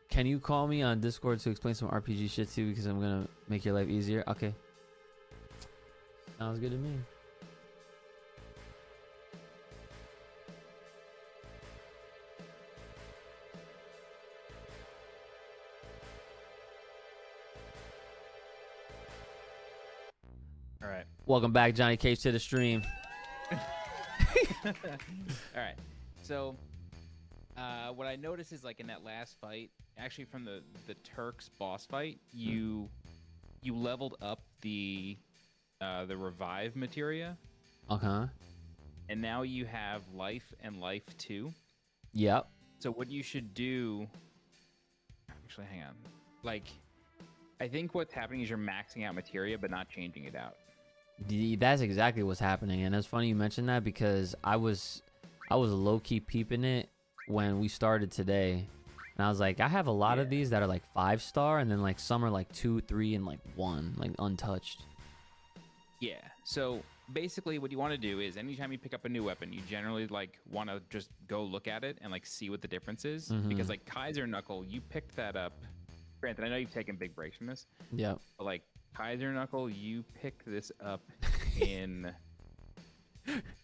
Can you call me on Discord to explain some RPG shit too? Because I'm gonna make your life easier. Okay. Sounds good to me. All right. Welcome back, Johnny Cage, to the stream. All right. So, what I noticed is like in that last fight, actually from the Turks boss fight, you leveled up the revive materia. Okay. And now you have life and life 2. Yep. So what you should do, actually, hang on. Like, I think what's happening is you're maxing out materia, but not changing it out. That's exactly what's happening, and it's funny you mentioned that because I was low-key peeping it when we started today, and I was like, I have a lot of these that are like 5-star, and then like some are like 2, 3, and like 1, like untouched. Yeah. So basically, what you want to do is anytime you pick up a new weapon, you generally like want to just go look at it and like see what the difference is, because like Kaiser Knuckle, you picked that up. Granted, I know you've taken big breaks from this. Yeah. But like Kaiser Knuckle, you picked this up in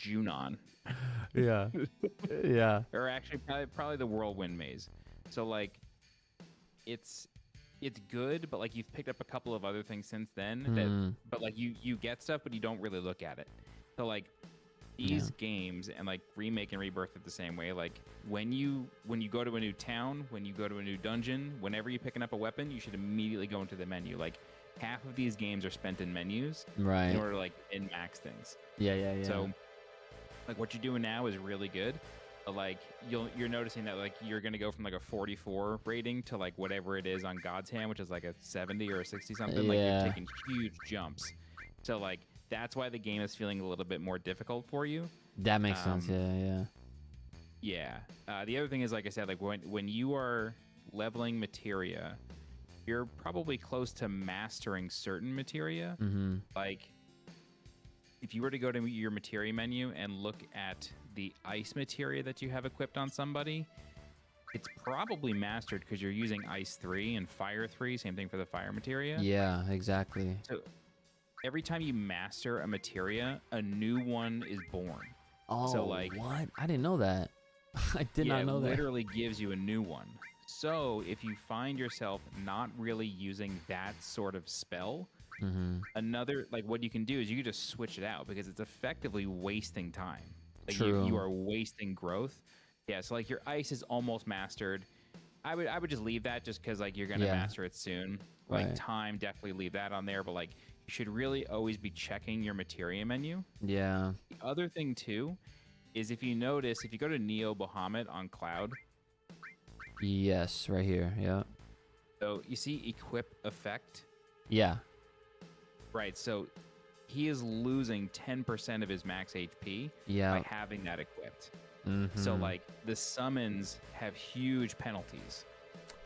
Junon. Yeah. Yeah. Or actually probably the Whirlwind Maze. So like it's good, but like you've picked up a couple of other things since then but like you get stuff but you don't really look at it. So like these games and like Remake and Rebirth are the same way. Like when you go to a new town, when you go to a new dungeon, whenever you're picking up a weapon, you should immediately go into the menu. Like half of these games are spent in menus right in order to like min-max things. Yeah. So like what you're doing now is really good. But like you're noticing that like you're gonna go from like a 44 rating to like whatever it is on God's Hand, which is like a 70 or a 60 something. Yeah. Like you're taking huge jumps. So like that's why the game is feeling a little bit more difficult for you. That makes sense. Yeah. The other thing is, like I said, like when you are leveling materia, you're probably close to mastering certain materia. Like if you were to go to your materia menu and look at the ice materia that you have equipped on somebody, it's probably mastered because you're using ice 3 and fire 3. Same thing for the fire materia. Yeah, exactly. So every time you master a materia, a new one is born. Oh, so like, what? I didn't know that. I did not know it that. literally gives you a new one. So if you find yourself not really using that sort of spell, another, like what you can do is you can just switch it out because it's effectively wasting time. Like True. You are wasting growth. Yeah, so like your ice is almost mastered. I would just leave that just because like you're gonna master it soon. Like time, definitely leave that on there. But like you should really always be checking your materia menu. Yeah. The other thing too is if you notice, if you go to Neo Bahamut on Cloud. Yes, right here. Yeah. So you see equip effect. Yeah. Right. So he is losing 10% of his max HP by having that equipped. So like the summons have huge penalties.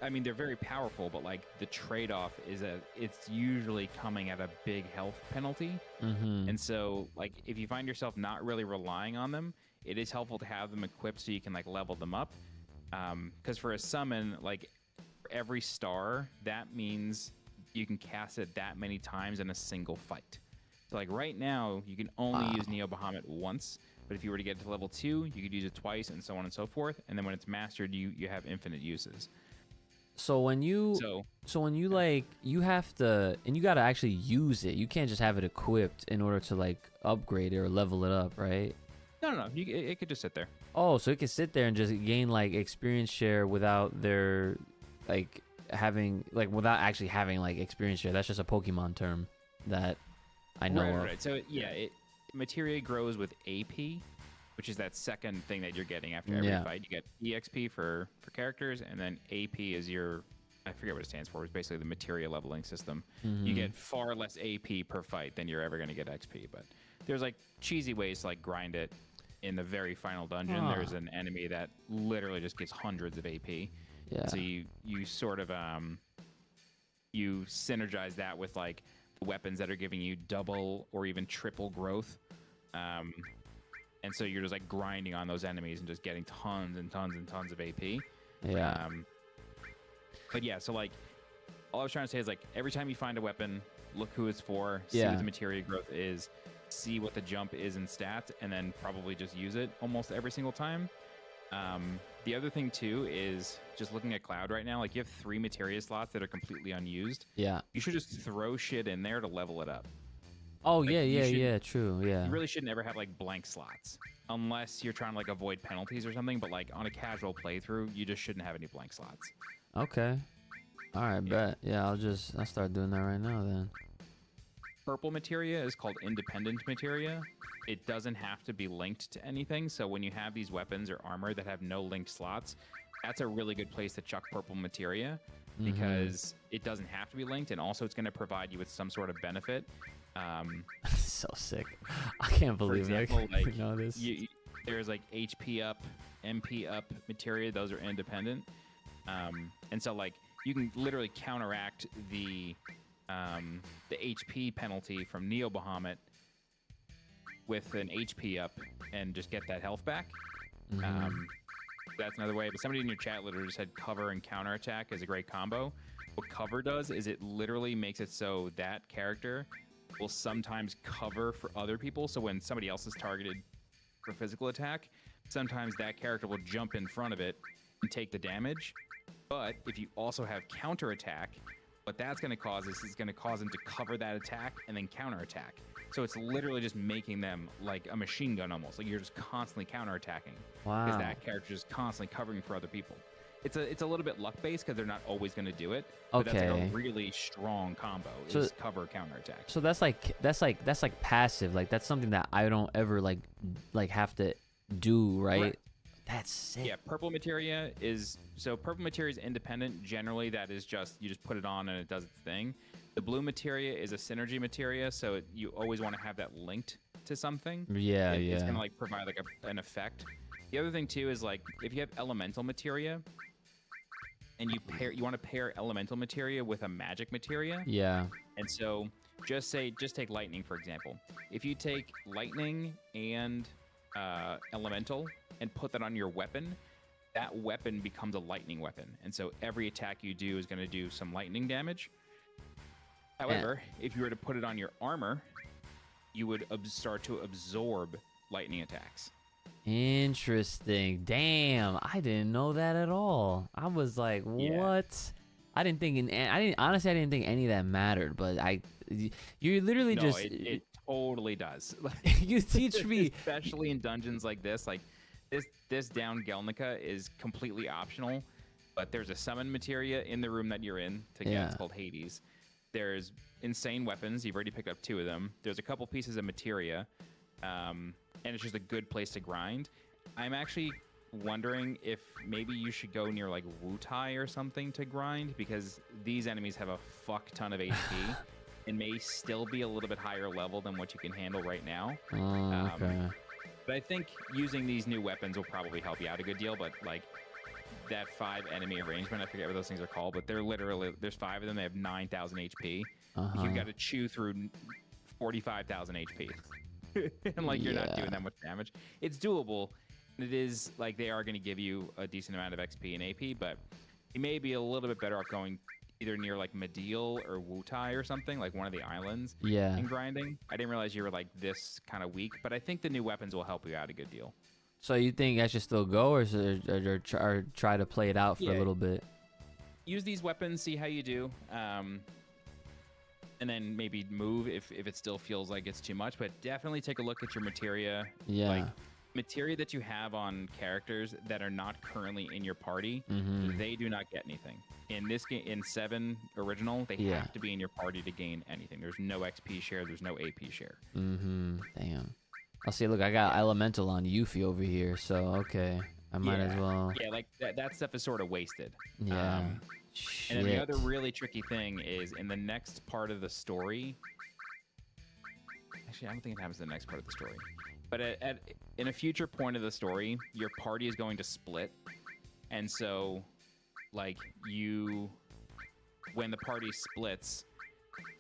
I mean, they're very powerful, but like the trade-off is it's usually coming at a big health penalty. And so like if you find yourself not really relying on them, it is helpful to have them equipped so you can like level them up. Because for a summon, like for every star, that means you can cast it that many times in a single fight. So like right now, you can only use Neo Bahamut once. But if you were to get to level 2, you could use it twice and so on and so forth. And then when it's mastered, you have infinite uses. So when you like you have to, and you got to actually use it. You can't just have it equipped in order to like upgrade it or level it up, right? No. It could just sit there. Oh, so it can sit there and just gain like experience share without their like having like without actually having like experience share. That's just a Pokemon term that I know of. Right. So yeah, materia grows with AP, which is that second thing that you're getting after every fight. You get EXP for characters, and then AP is your, I forget what it stands for. It's basically the materia leveling system. You get far less AP per fight than you're ever going to get XP. But there's like cheesy ways to like grind it. In the very final dungeon, there's an enemy that literally just gets hundreds of AP. Yeah. So you sort of you synergize that with like weapons that are giving you double or even triple growth. And so you're just like grinding on those enemies and just getting tons and tons and tons of AP. Yeah. But yeah, so like all I was trying to say is like every time you find a weapon, look who it's for, see what the materia growth is, see what the jump is in stats, and then probably just use it almost every single time. The other thing too is just looking at Cloud right now, like you have 3 materia slots that are completely unused. Yeah. You should just throw shit in there to level it up. Oh, like, true, yeah. You really shouldn't ever have like blank slots unless you're trying to like avoid penalties or something, but like on a casual playthrough, you just shouldn't have any blank slots. Okay. All right, bet. Yeah, I'll start doing that right now then. Purple materia is called independent materia. It doesn't have to be linked to anything. So when you have these weapons or armor that have no linked slots, that's a really good place to chuck purple materia because it doesn't have to be linked, and also it's going to provide you with some sort of benefit. So sick. I can't believe for example, I like, know this. There's like HP up, MP up materia. Those are independent. And so like you can literally counteract the HP penalty from Neo Bahamut with an HP up and just get that health back. That's another way. But somebody in your chat literally just said cover and counterattack is a great combo. What cover does is it literally makes it so that character will sometimes cover for other people. So when somebody else is targeted for physical attack, sometimes that character will jump in front of it and take the damage. But if you also have counterattack, what that's going to cause is it's going to cause them to cover that attack and then counterattack. So it's literally just making them like a machine gun almost. Like you're just constantly counterattacking. Wow. Because that character is constantly covering for other people. It's a little bit luck based because they're not always going to do it. But that's like a really strong combo is cover counterattack. So that's like passive. Like that's something that I don't ever like have to do, right? Correct. That's sick. Yeah, purple materia is independent. Generally, that is just you just put it on and it does its thing. The blue materia is a synergy materia, so you always want to have that linked to something. Yeah, It's gonna like provide like an effect. The other thing too is like if you have elemental materia, and you want to pair elemental materia with a magic materia. Yeah. And so just take lightning, for example. If you take lightning and elemental and put that on your weapon, that weapon becomes a lightning weapon. And so every attack you do is going to do some lightning damage. However, if you were to put it on your armor, you would start to absorb lightning attacks. Interesting. Damn, I didn't know that at all. I was like, what? I didn't think honestly, I didn't think any of that mattered, but you literally no, just it totally does. you teach me, especially in dungeons like this. Like this down Gelnica is completely optional, but there's a summon materia in the room that you're in to get. It's called Hades. There's insane weapons. You've already picked up 2 of them. There's a couple pieces of materia, and it's just a good place to grind. I'm actually wondering if maybe you should go near like Wutai or something to grind, because these enemies have a fuck ton of HP and may still be a little bit higher level than what you can handle right now. Okay. But I think using these new weapons will probably help you out a good deal. But like that 5 enemy arrangement, I forget what those things are called, but they're literally, there's 5 of them. They have 9,000 HP. You got to chew through 45,000 HP. And like you're not doing that much damage. It's doable. It is like they are going to give you a decent amount of XP and AP, but you may be a little bit better off going either near like Mediel or Wutai or something, like one of the islands. And grinding. I didn't realize you were like this kind of weak, but I think the new weapons will help you out a good deal. So you think I should still go, or try to play it out for a little bit? Use these weapons, see how you do, and then maybe move if it still feels like it's too much. But definitely take a look at your materia. Like materia that you have on characters that are not currently in your party, they do not get anything. In this game, in 7 original, they have to be in your party to gain anything. There's no XP share. There's no AP share. Damn. I'll see. Look, I got elemental on Yuffie over here, so okay, I might as well. Yeah, like that stuff is sort of wasted. Yeah. And then the other really tricky thing is in the next part of the story. Actually, I don't think it happens in the next part of the story. But in a future point of the story, your party is going to split, and so like when the party splits,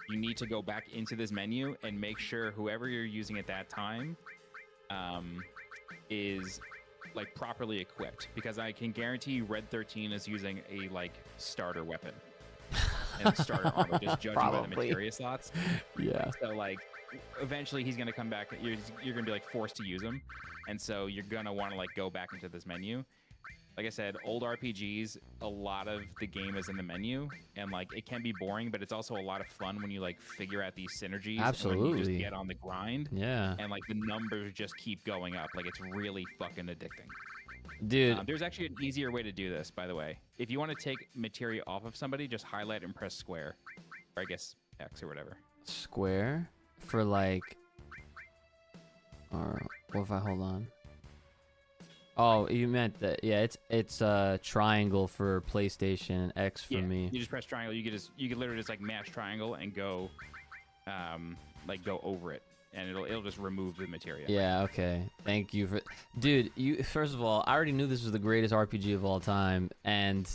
you need to go back into this menu and make sure whoever you're using at that time is like properly equipped, because I can guarantee you Red 13 is using a like starter weapon and starter armor, just judging by the materia slots. So like eventually he's gonna come back. You're gonna be like forced to use him, and so you're gonna want to like go back into this menu. Like I said, old RPGs, a lot of the game is in the menu, and like it can be boring, but it's also a lot of fun when you like figure out these synergies. Absolutely. And when you just get on the grind. Yeah. And like the numbers just keep going up. Like it's really fucking addicting. Dude. There's actually an easier way to do this, by the way. If you want to take materia off of somebody, just highlight and press square. Or I guess X or whatever. Square? For like... Or what if I hold on? Oh, you meant that? Yeah, it's triangle for PlayStation, X for me. You just press triangle. You could literally just like mash triangle and go, like go over it, and it'll just remove the materia. Yeah. Okay. Thank you for, dude. First of all, I already knew this was the greatest RPG of all time, and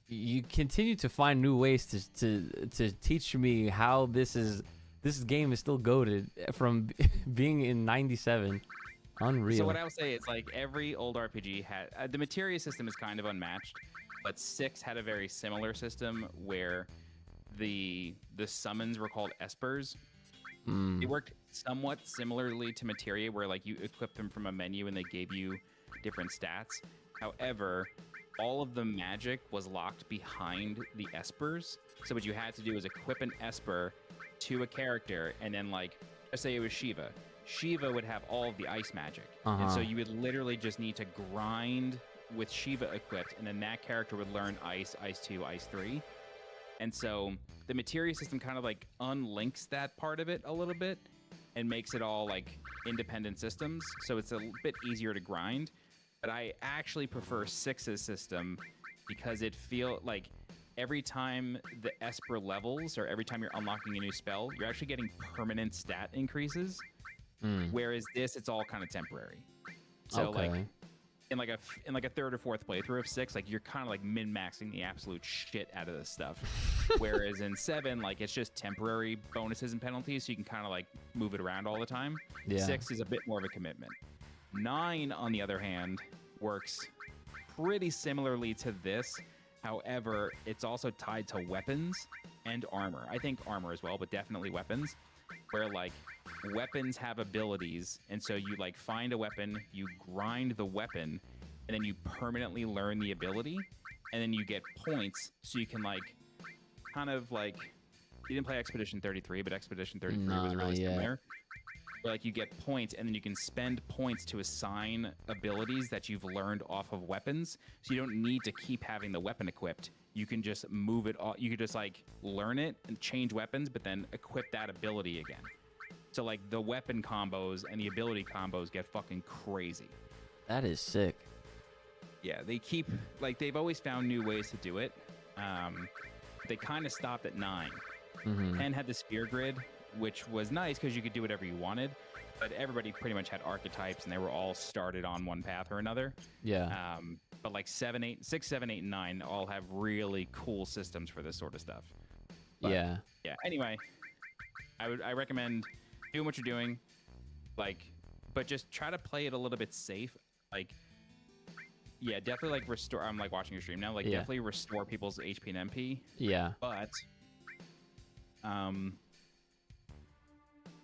you continue to find new ways to teach me how this game is still goated from being in '97. Unreal. So what I would say is like every old RPG had the materia system is kind of unmatched, but 6 had a very similar system where the summons were called espers. It worked somewhat similarly to materia, where like you equip them from a menu and they gave you different stats. However, all of the magic was locked behind the espers. So what you had to do was equip an esper to a character, and then like let's say it was Shiva. Shiva would have all of the ice magic. And so you would literally just need to grind with Shiva equipped, and then that character would learn Ice, Ice 2, Ice 3. And so the materia system kind of like unlinks that part of it a little bit and makes it all like independent systems. So it's a bit easier to grind. But I actually prefer 6's system because it feels like every time the Esper levels or every time you're unlocking a new spell, you're actually getting permanent stat increases. Whereas this, it's all kind of temporary. So like in like a third or fourth playthrough of 6, like you're kind of like min-maxing the absolute shit out of this stuff. Whereas in 7, like it's just temporary bonuses and penalties, so you can kind of like move it around all the time. Yeah. 6 is a bit more of a commitment. 9, on the other hand, works pretty similarly to this. However, it's also tied to weapons and armor. I think armor as well, but definitely weapons. Where like weapons have abilities, and so you like find a weapon, you grind the weapon, and then you permanently learn the ability, and then you get points, so you can like kind of like, you didn't play Expedition 33, but Expedition 33 was really similar. Where like you get points, and then you can spend points to assign abilities that you've learned off of weapons, so you don't need to keep having the weapon equipped. You can just move it all. You could just like learn it and change weapons, but then equip that ability again. So like the weapon combos and the ability combos get fucking crazy. That is sick. Yeah, they keep like they've always found new ways to do it. They kind of stopped at 9. 10 had the sphere grid, which was nice because you could do whatever you wanted, but everybody pretty much had archetypes and they were all started on one path or another. Yeah. But like 6, 7, 8, and 9 all have really cool systems for this sort of stuff. But, yeah. Yeah. Anyway, I recommend doing what you're doing, like, but just try to play it a little bit safe. Like, yeah, definitely like restore. I'm like watching your stream now. Like, definitely restore people's HP and MP. Yeah. But,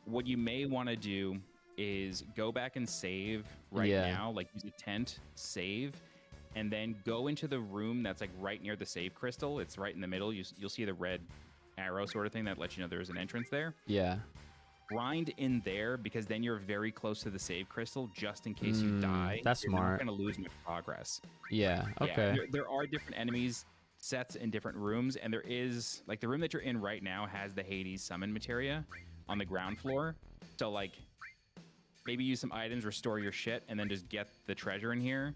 what you may want to do is go back and save right now. Like, use a tent, save. And then go into the room that's like right near the save crystal. It's right in the middle. You'll see the red arrow sort of thing that lets you know there's an entrance there. Yeah. Grind in there because then you're very close to the save crystal just in case you die. That's smart. You're not going to lose much progress. Yeah. Okay. Yeah, there are different enemies sets in different rooms, and there is like the room that you're in right now has the Hades summon materia on the ground floor. So like maybe use some items, restore your shit, and then just get the treasure in here.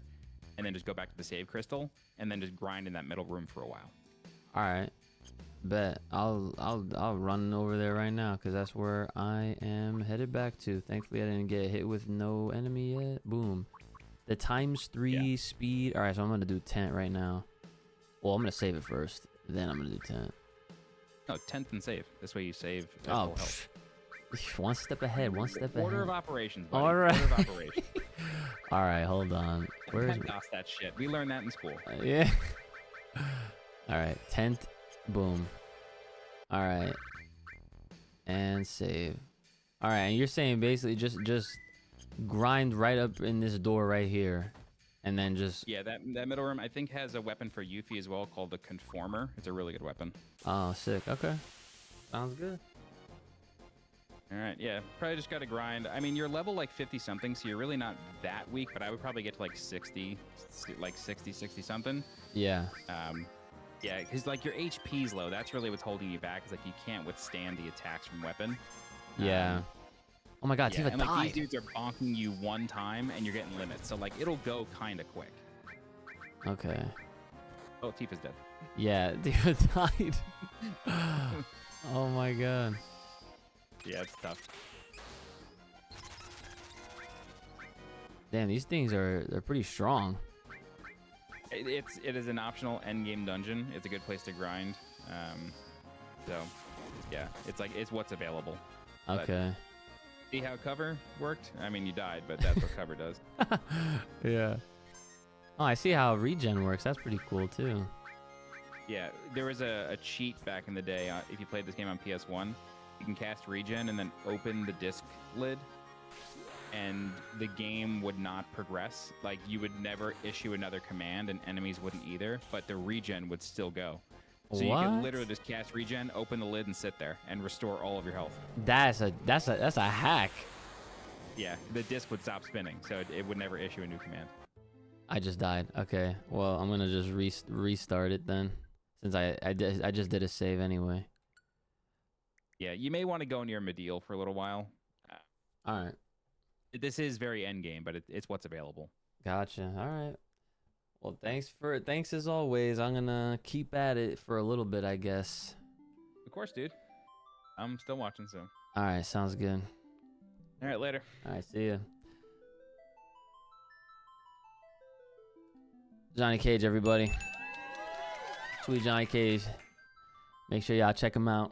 And then just go back to the save crystal, and then just grind in that middle room for a while. All right, bet I'll run over there right now because that's where I am headed back to. Thankfully, I didn't get hit with no enemy yet. Boom, the ×3 speed. All right, so I'm gonna do tent right now. Well, I'm gonna save it first, then I'm gonna do tent. No, 10th and save. This way you save. Oh, one step ahead. One step ahead. Order of operations. Buddy. All right. Order of operations. All right, hold on. Where's DOS that shit? We learned that in school. Yeah. All right, tent, boom. All right, and save. All right, and you're saying basically just grind right up in this door right here, and then just that middle room I think has a weapon for Yuffie as well called the Conformer. It's a really good weapon. Oh, sick. Okay, sounds good. All right, yeah, probably just got to grind. I mean, you're level like 50 something, so you're really not that weak, but I would probably get to like 60 something. Yeah. Yeah, because like your HP's low. That's really what's holding you back. Is like you can't withstand the attacks from weapon. Yeah. Oh my God, yeah, Tifa and like died. these dudes are bonking you one time, and you're getting limits. So like it'll go kind of quick. Okay. Oh, Tifa's dead. Yeah, Tifa died. Oh my God. Yeah, it's tough. Damn, these things they're pretty strong. It is an optional end game dungeon. It's a good place to grind. So yeah, it's what's available. Okay. But see how cover worked? I mean, you died, but that's what cover does. Yeah. Oh, I see how regen works. That's pretty cool too. Yeah, there was a cheat back in the day. If you played this game on PS1, you can cast regen and then open the disc lid, and the game would not progress. Like, you would never issue another command, and enemies wouldn't either, but the regen would still go. So you can literally just cast regen, open the lid, and sit there and restore all of your health. That's a hack. Yeah, the disc would stop spinning, so it would never issue a new command. I just died. Okay, well, I'm gonna just restart it then, since I just did a save anyway. Yeah, you may want to go near Medial for a little while. All right. This is very end game, but it's what's available. Gotcha. All right. Well, thanks as always. I'm gonna keep at it for a little bit, I guess. Of course, dude. I'm still watching, so. All right, sounds good. All right, later. All right, see ya. Johnny Cage, everybody. Sweet Johnny Cage. Make sure y'all check him out.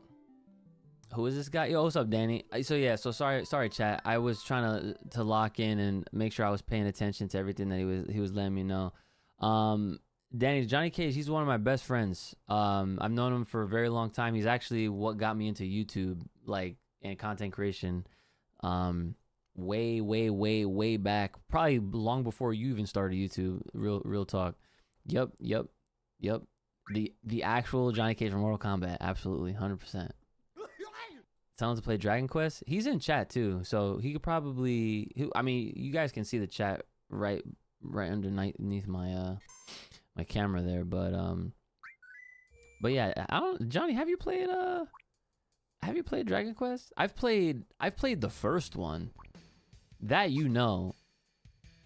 Who is this guy? Yo, what's up, Danny? So sorry, chat. I was trying to lock in and make sure I was paying attention to everything that he was letting me know. Danny, Johnny Cage, he's one of my best friends. I've known him for a very long time. He's actually what got me into YouTube, like, and content creation. Way back, probably long before you even started YouTube. Real talk. Yep. The actual Johnny Cage from Mortal Kombat, absolutely, 100%. Tell him to play Dragon Quest. He's in chat too, so he could probably. I mean, you guys can see the chat right underneath my my camera there, but yeah, Johnny, have you played Dragon Quest? I've played the first one. That you know,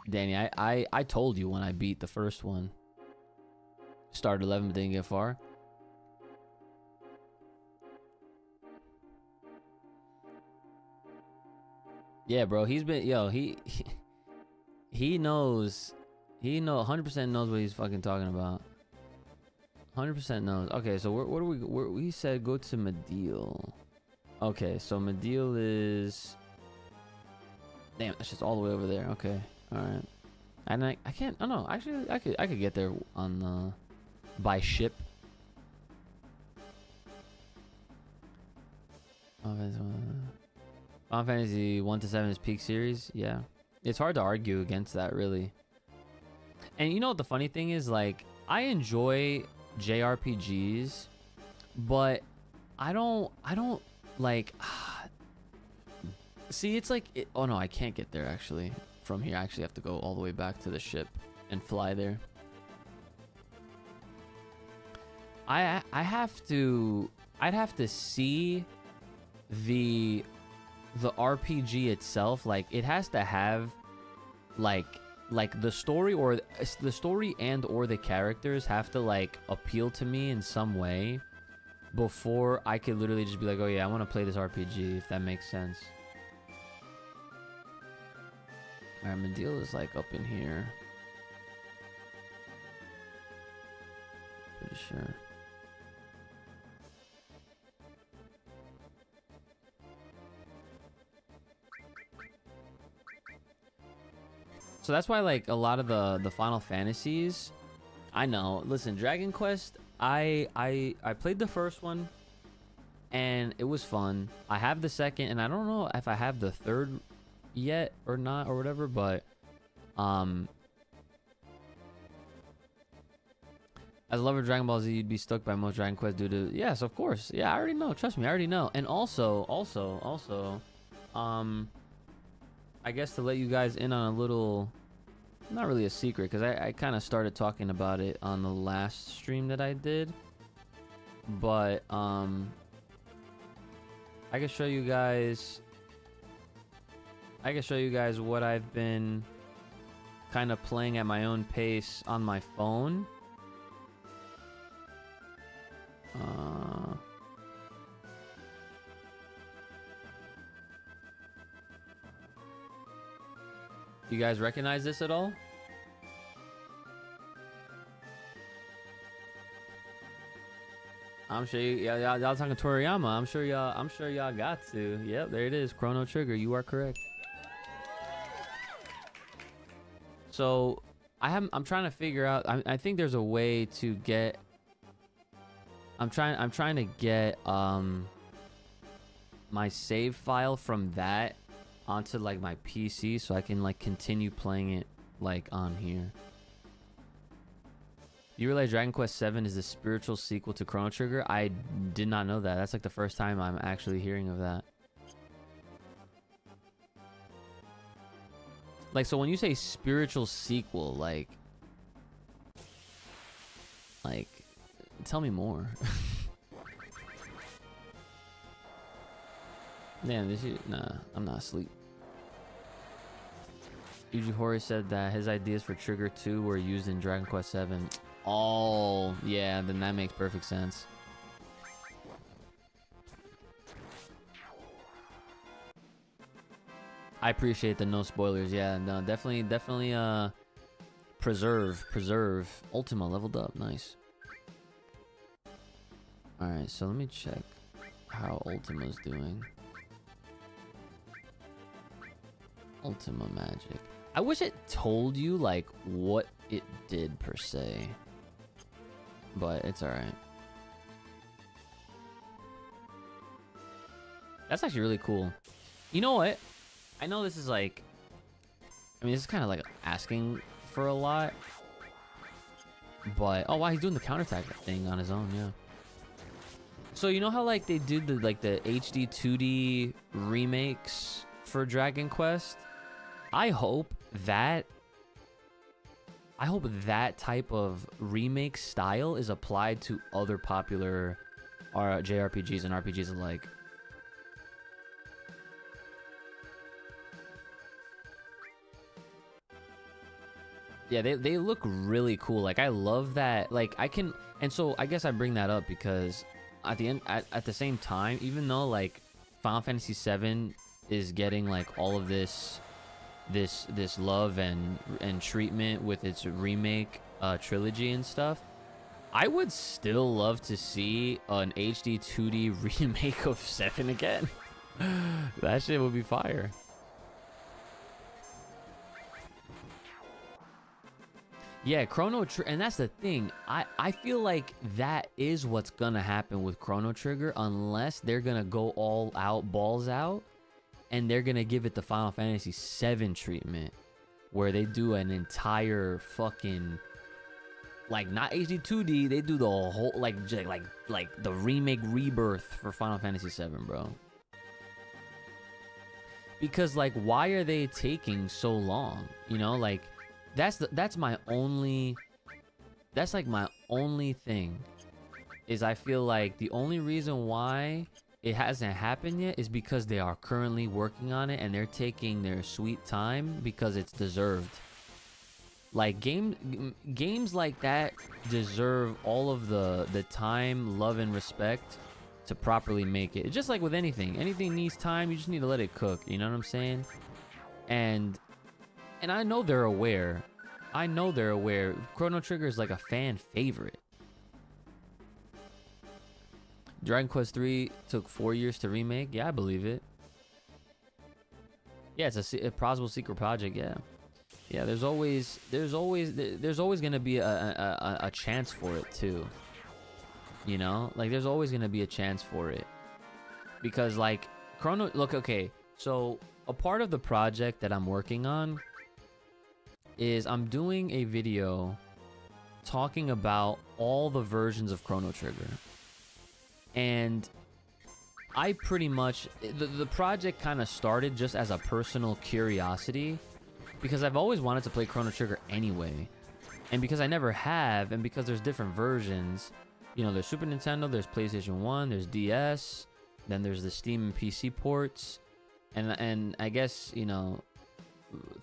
Danny, I told you when I beat the first one. Started 11 but didn't get far. Yeah, bro, he's been he knows 100% knows what he's fucking talking about. 100% knows. Okay, so what do we said go to Medeal. Okay, so Medeal is, damn, that's just all the way over there. Okay, all right. And I can't. Oh no, actually, I could get there on by ship. Final Fantasy 1 to 7 is peak series. Yeah, it's hard to argue against that, really. And you know what the funny thing is? Like, I enjoy JRPGs, but I don't like. See, it's like oh no, I can't get there actually from here. I actually have to go all the way back to the ship and fly there. I'd have to see the RPG itself. Like, it has to have like the story, or the story and or the characters have to like appeal to me in some way before I could literally just be like, oh yeah, I want to play this RPG, if that makes sense. Alright, Medeal is like up in here. Pretty sure. So that's why, like, a lot of the Final Fantasies, I know. Listen, Dragon Quest, I played the first one, and it was fun. I have the second, and I don't know if I have the third yet or not or whatever, but as a lover of Dragon Ball Z, you'd be stuck by most Dragon Quest due to, yes, of course. Yeah, I already know. Trust me, I already know. And also, I guess to let you guys in on a little, not really a secret, because I kind of started talking about it on the last stream that I did, but I can show you guys what I've been kind of playing at my own pace on my phone. You guys recognize this at all? I'm sure y'all talking Toriyama. I'm sure y'all got to. Yep, there it is. Chrono Trigger. You are correct. So I'm trying to figure out. I think there's a way to get. I'm trying to get my save file from that onto like my PC so I can like continue playing it like on here. You realize Dragon Quest 7 is the spiritual sequel to Chrono Trigger? I did not know that. That's like the first time I'm actually hearing of that. Like, so when you say spiritual sequel, like tell me more. Damn, nah, I'm not asleep. Yuji Horii said that his ideas for Trigger 2 were used in Dragon Quest 7. Oh, yeah, then that makes perfect sense. I appreciate the no spoilers. Yeah, no, definitely Preserve. Ultima leveled up. Nice. Alright, so let me check how Ultima's doing. Ultima Magic. I wish it told you, like, what it did per se. But it's alright. That's actually really cool. You know what? I know this is like... I mean, this is kind of like asking for a lot. But... Oh, wow, he's doing the counterattack thing on his own, yeah. So, you know how, like, they did the HD 2D remakes for Dragon Quest? I hope that type of remake style is applied to other popular JRPGs and RPGs alike. Yeah, they look really cool. Like, I love that. Like, and so I guess I bring that up because at the end, at the same time, even though like Final Fantasy VII is getting like all of this love and treatment with its remake trilogy and stuff, I would still love to see an HD 2D remake of 7 again. That shit would be fire. Yeah, and that's the thing. I feel like that is what's gonna happen with Chrono Trigger, unless they're gonna go all out, balls out, and they're gonna give it the Final Fantasy VII treatment, where they do an entire fucking, like, not HD 2D, they do the whole like the remake rebirth for Final Fantasy VII, bro. Because like, why are they taking so long? You know, like. That's my only thing, is I feel like the only reason why it hasn't happened yet is because they are currently working on it and they're taking their sweet time because it's deserved. Like games like that deserve all of the time, love, and respect to properly make it. It's just like with anything needs time. You just need to let it cook, you know what I'm saying? And I know they're aware. Chrono Trigger is like a fan favorite. Dragon Quest 3 took 4 years to remake. Yeah, I believe it. Yeah, it's a plausible secret project. Yeah, yeah. There's always gonna be a chance for it too. You know, like there's always gonna be a chance for it, because like look, okay, so a part of the project that I'm working on is I'm doing a video talking about all the versions of Chrono Trigger. And I pretty much, the project kind of started just as a personal curiosity, because I've always wanted to play Chrono Trigger anyway. And because I never have, and because there's different versions, you know, there's Super Nintendo, there's PlayStation 1, there's DS, then there's the Steam and PC ports. And I guess, you know,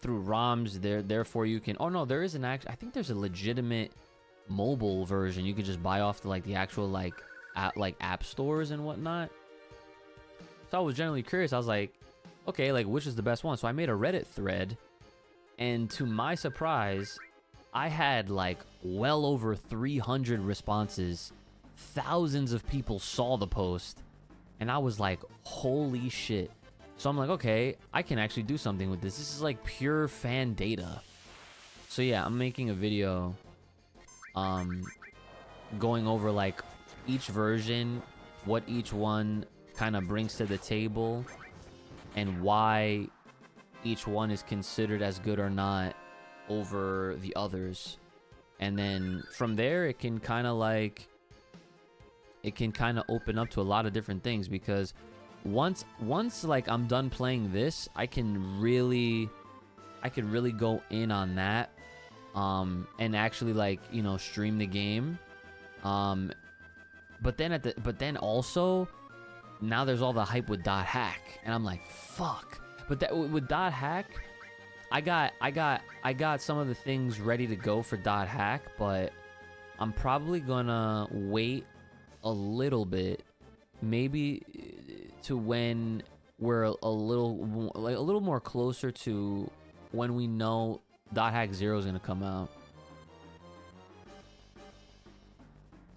through ROMs therefore you can, oh no, there is I think there's a legitimate mobile version you could just buy off the actual like app stores and whatnot. So I was generally curious. I was like, okay, like which is the best one? So I made a Reddit thread, and to my surprise, I had like well over 300 responses. Thousands of people saw the post, and I was like, holy shit. So I'm like, okay, I can actually do something with this. This is like pure fan data. So yeah, I'm making a video going over like each version, what each one kind of brings to the table, and why each one is considered as good or not over the others. And then from there, it can kind of open up to a lot of different things, because once like I'm done playing this, I could really go in on that, and actually like, you know, stream the game, but then also now there's all the hype with dot hack, and I'm like, fuck. But that with dot hack, I got some of the things ready to go for dot hack, but I'm probably gonna wait a little bit, maybe to when we're a little more closer to when we know dot hack 0 is gonna come out.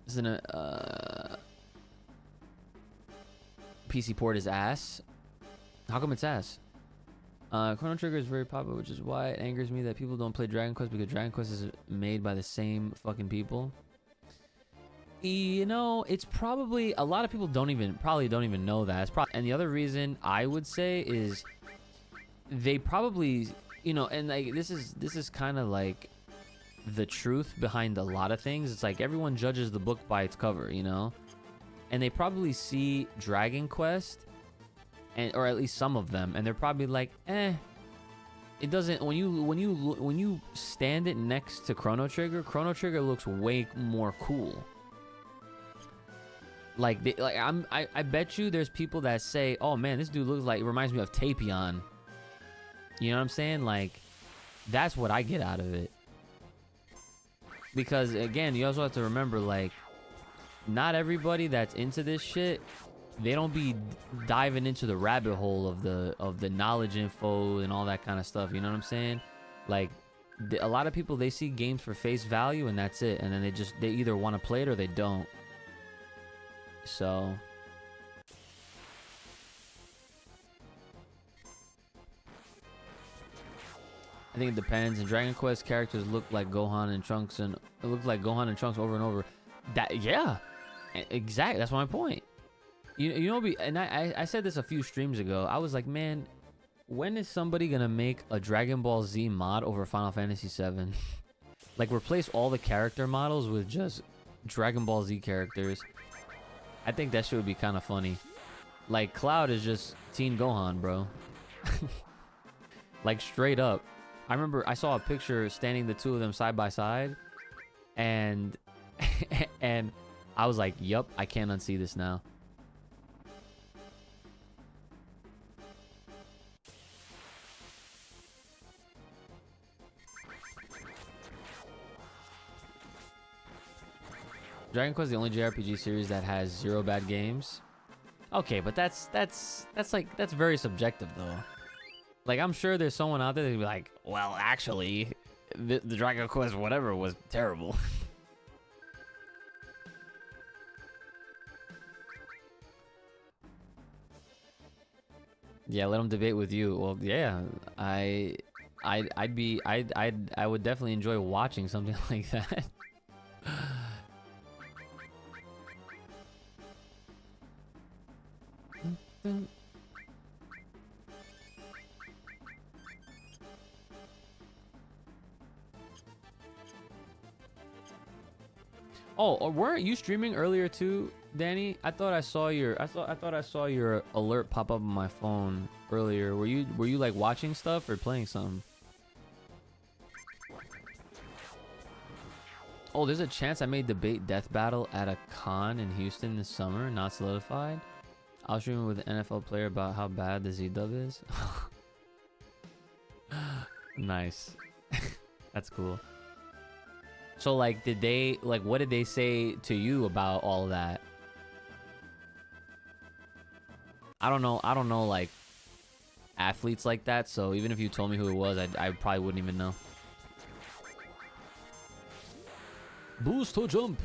Isn't a PC port is ass? How come it's ass? Chrono Trigger is very popular, which is why it angers me that people don't play Dragon Quest, because Dragon Quest is made by the same fucking people. You know, it's probably a lot of people probably don't even know that. And the other reason I would say is they probably, you know, and like this is kind of like the truth behind a lot of things. It's like everyone judges the book by its cover, you know, and they probably see Dragon Quest, or at least some of them, and they're probably like, it doesn't. When you stand it next to Chrono Trigger looks way more cool. Like, I bet you there's people that say, oh man, this dude looks like, reminds me of Tapion. You know what I'm saying? Like, that's what I get out of it. Because again, you also have to remember, like, not everybody that's into this shit, they don't be diving into the rabbit hole of the knowledge info and all that kind of stuff. You know what I'm saying? Like, a lot of people, they see games for face value and that's it. And then they either want to play it or they don't. So I think it depends. And Dragon Quest characters look like Gohan and Trunks, and it looked like Gohan and Trunks over and over. That, yeah, exactly. That's my point. You know, and I said this a few streams ago. I was like, man, when is somebody gonna make a Dragon Ball Z mod over Final Fantasy 7? Like, replace all the character models with just Dragon Ball Z characters. I think that shit would be kind of funny. Like, Cloud is just Teen Gohan, bro. Like, straight up. I remember I saw a picture standing the two of them side by side, and and I was like, yup, I can't unsee this now. Dragon Quest is the only JRPG series that has 0 bad games. Okay, but that's very subjective though. Like, I'm sure there's someone out there that'd be like, well, actually, the Dragon Quest whatever was terrible. Yeah, let them debate with you. Well, yeah, I would definitely enjoy watching something like that. Oh, weren't you streaming earlier too, Danny? I thought I saw your alert pop up on my phone earlier. Were you like watching stuff or playing something? Oh, there's a chance I may debate Death Battle at a con in Houston this summer, not solidified. I was streaming with an NFL player about how bad the Z-dub is. Nice. That's cool. So, like, what did they say to you about all of that? I don't know, like, athletes like that, so even if you told me who it was, I probably wouldn't even know. Boost to jump!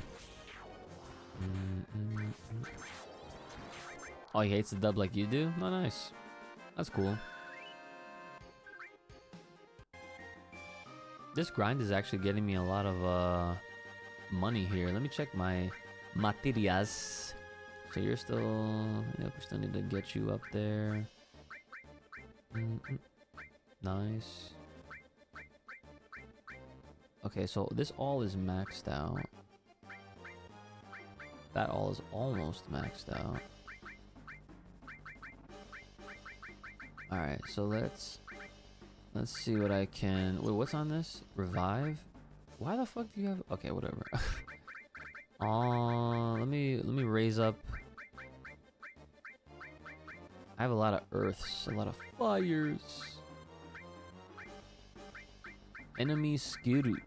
Oh, he hates the dub like you do? Oh, nice. That's cool. This grind is actually getting me a lot of money here. Let me check my materias. So you're still... Yep, we still need to get you up there. Nice. Okay, so this all is maxed out. That all is almost maxed out. Alright, so let's see what I can... Wait, what's on this? Revive? Why the fuck do you have... Okay, whatever. Let me raise up... I have a lot of earths, a lot of fires. Enemy Skiru.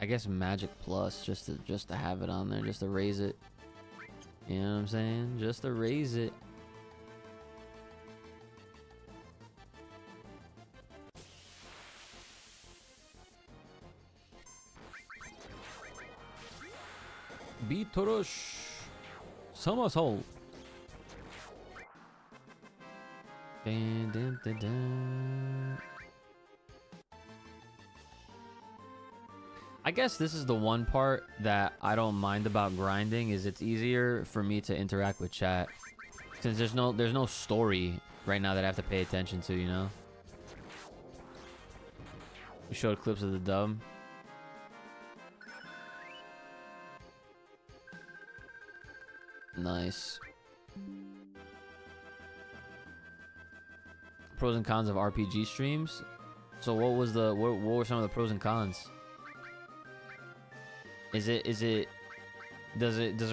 I guess Magic Plus, just to have it on there, just to raise it. You know what I'm saying? Just to raise it. Bitorush. Somersault. Dun, dun, dun, dun. I guess this is the one part that I don't mind about grinding, is it's easier for me to interact with chat. Since there's no story right now that I have to pay attention to, you know? We showed clips of the dub. Nice. Pros and cons of RPG streams. So what were some of the pros and cons? Does it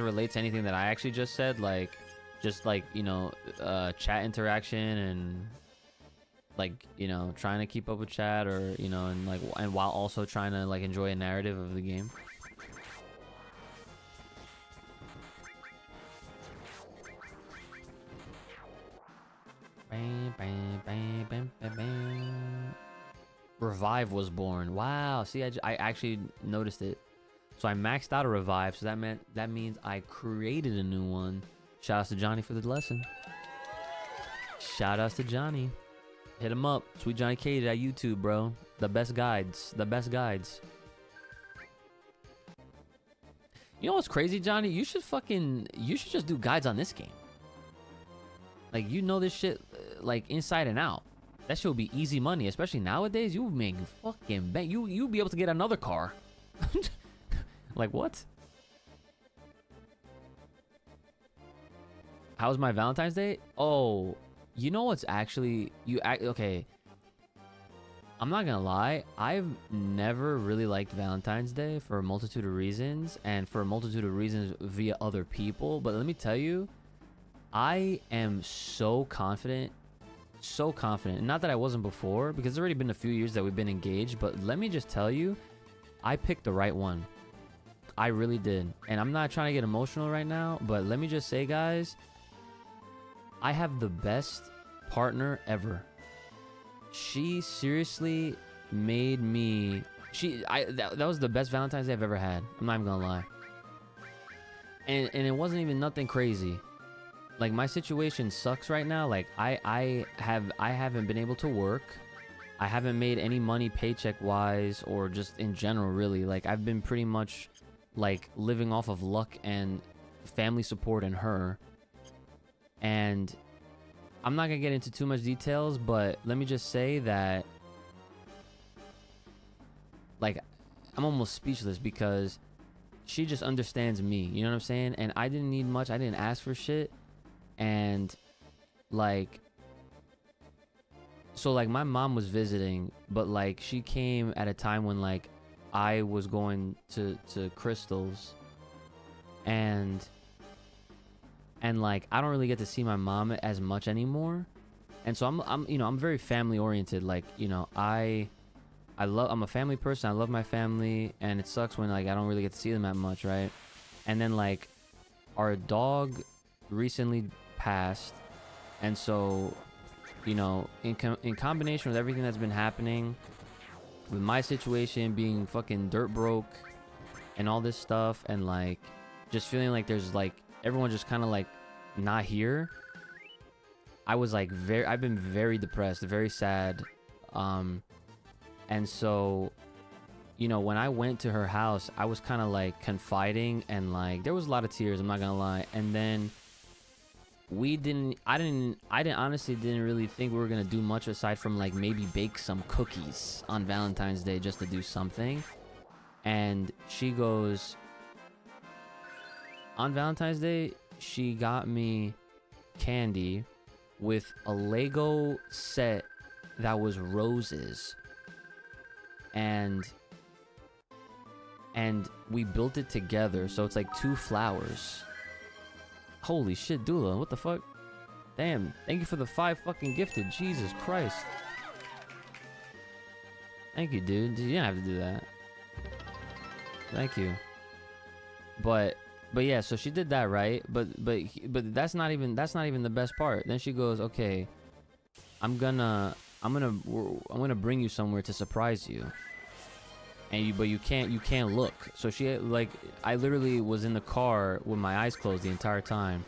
relate to anything that I actually just said, like just like, you know, chat interaction and like, you know, trying to keep up with chat, or, you know, and while also trying to like enjoy a narrative of the game? Revive was born. Wow. See, I actually noticed it. So I maxed out a revive, so that means I created a new one. Shout out to Johnny for the lesson. Shout outs to Johnny. Hit him up. Sweet Johnny Cage at YouTube, bro. The best guides. The best guides. You know what's crazy, Johnny? You should just do guides on this game. Like, you know this shit like inside and out. That shit would be easy money, especially nowadays. You would make fucking bank. You'd be able to get another car. Like, what? How was my Valentine's Day? Oh, you know what's actually okay. I'm not gonna lie, I've never really liked Valentine's Day for a multitude of reasons, and for a multitude of reasons via other people. But let me tell you, I am so confident. So confident. Not that I wasn't before, because it's already been a few years that we've been engaged, but let me just tell you, I picked the right one. I really did. And I'm not trying to get emotional right now, but let me just say, guys, I have the best partner ever. She seriously made me... That was the best Valentine's Day I've ever had. I'm not even gonna lie. And it wasn't even nothing crazy. Like, my situation sucks right now. Like, I haven't been able to work. I haven't made any money paycheck wise, or just in general, really. Like, I've been pretty much like living off of luck and family support and her. And I'm not gonna get into too much details, but let me just say that, like, I'm almost speechless because she just understands me, you know what I'm saying? And I didn't need much. I didn't ask for shit. And like, so like my mom was visiting, but like she came at a time when like I was going to Crystal's, and like I don't really get to see my mom as much anymore. And so I'm very family oriented. Like, you know, I'm a family person. I love my family, and it sucks when like I don't really get to see them that much, right? And then like our dog recently passed, and so, you know, in combination with everything that's been happening, with my situation being fucking dirt broke and all this stuff, and like just feeling like there's like everyone just kind of like not here, I was like I've been very depressed, very sad. And so, you know, when I went to her house, I was kind of like confiding, and like there was a lot of tears, I'm not gonna lie. And then I honestly didn't really think we were gonna do much aside from like maybe bake some cookies on Valentine's Day just to do something. And she goes, on Valentine's Day, she got me candy with a Lego set that was roses, and we built it together, so it's like 2 flowers. Holy shit, Dula, what the fuck? Damn, thank you for the 5 fucking gifted. Jesus Christ. Thank you, dude. You didn't have to do that. Thank you. But yeah, so she did that, right? But that's not even the best part. Then she goes, "Okay, I'm gonna bring you somewhere to surprise you." and but you can't look. So she like, I literally was in the car with my eyes closed the entire time,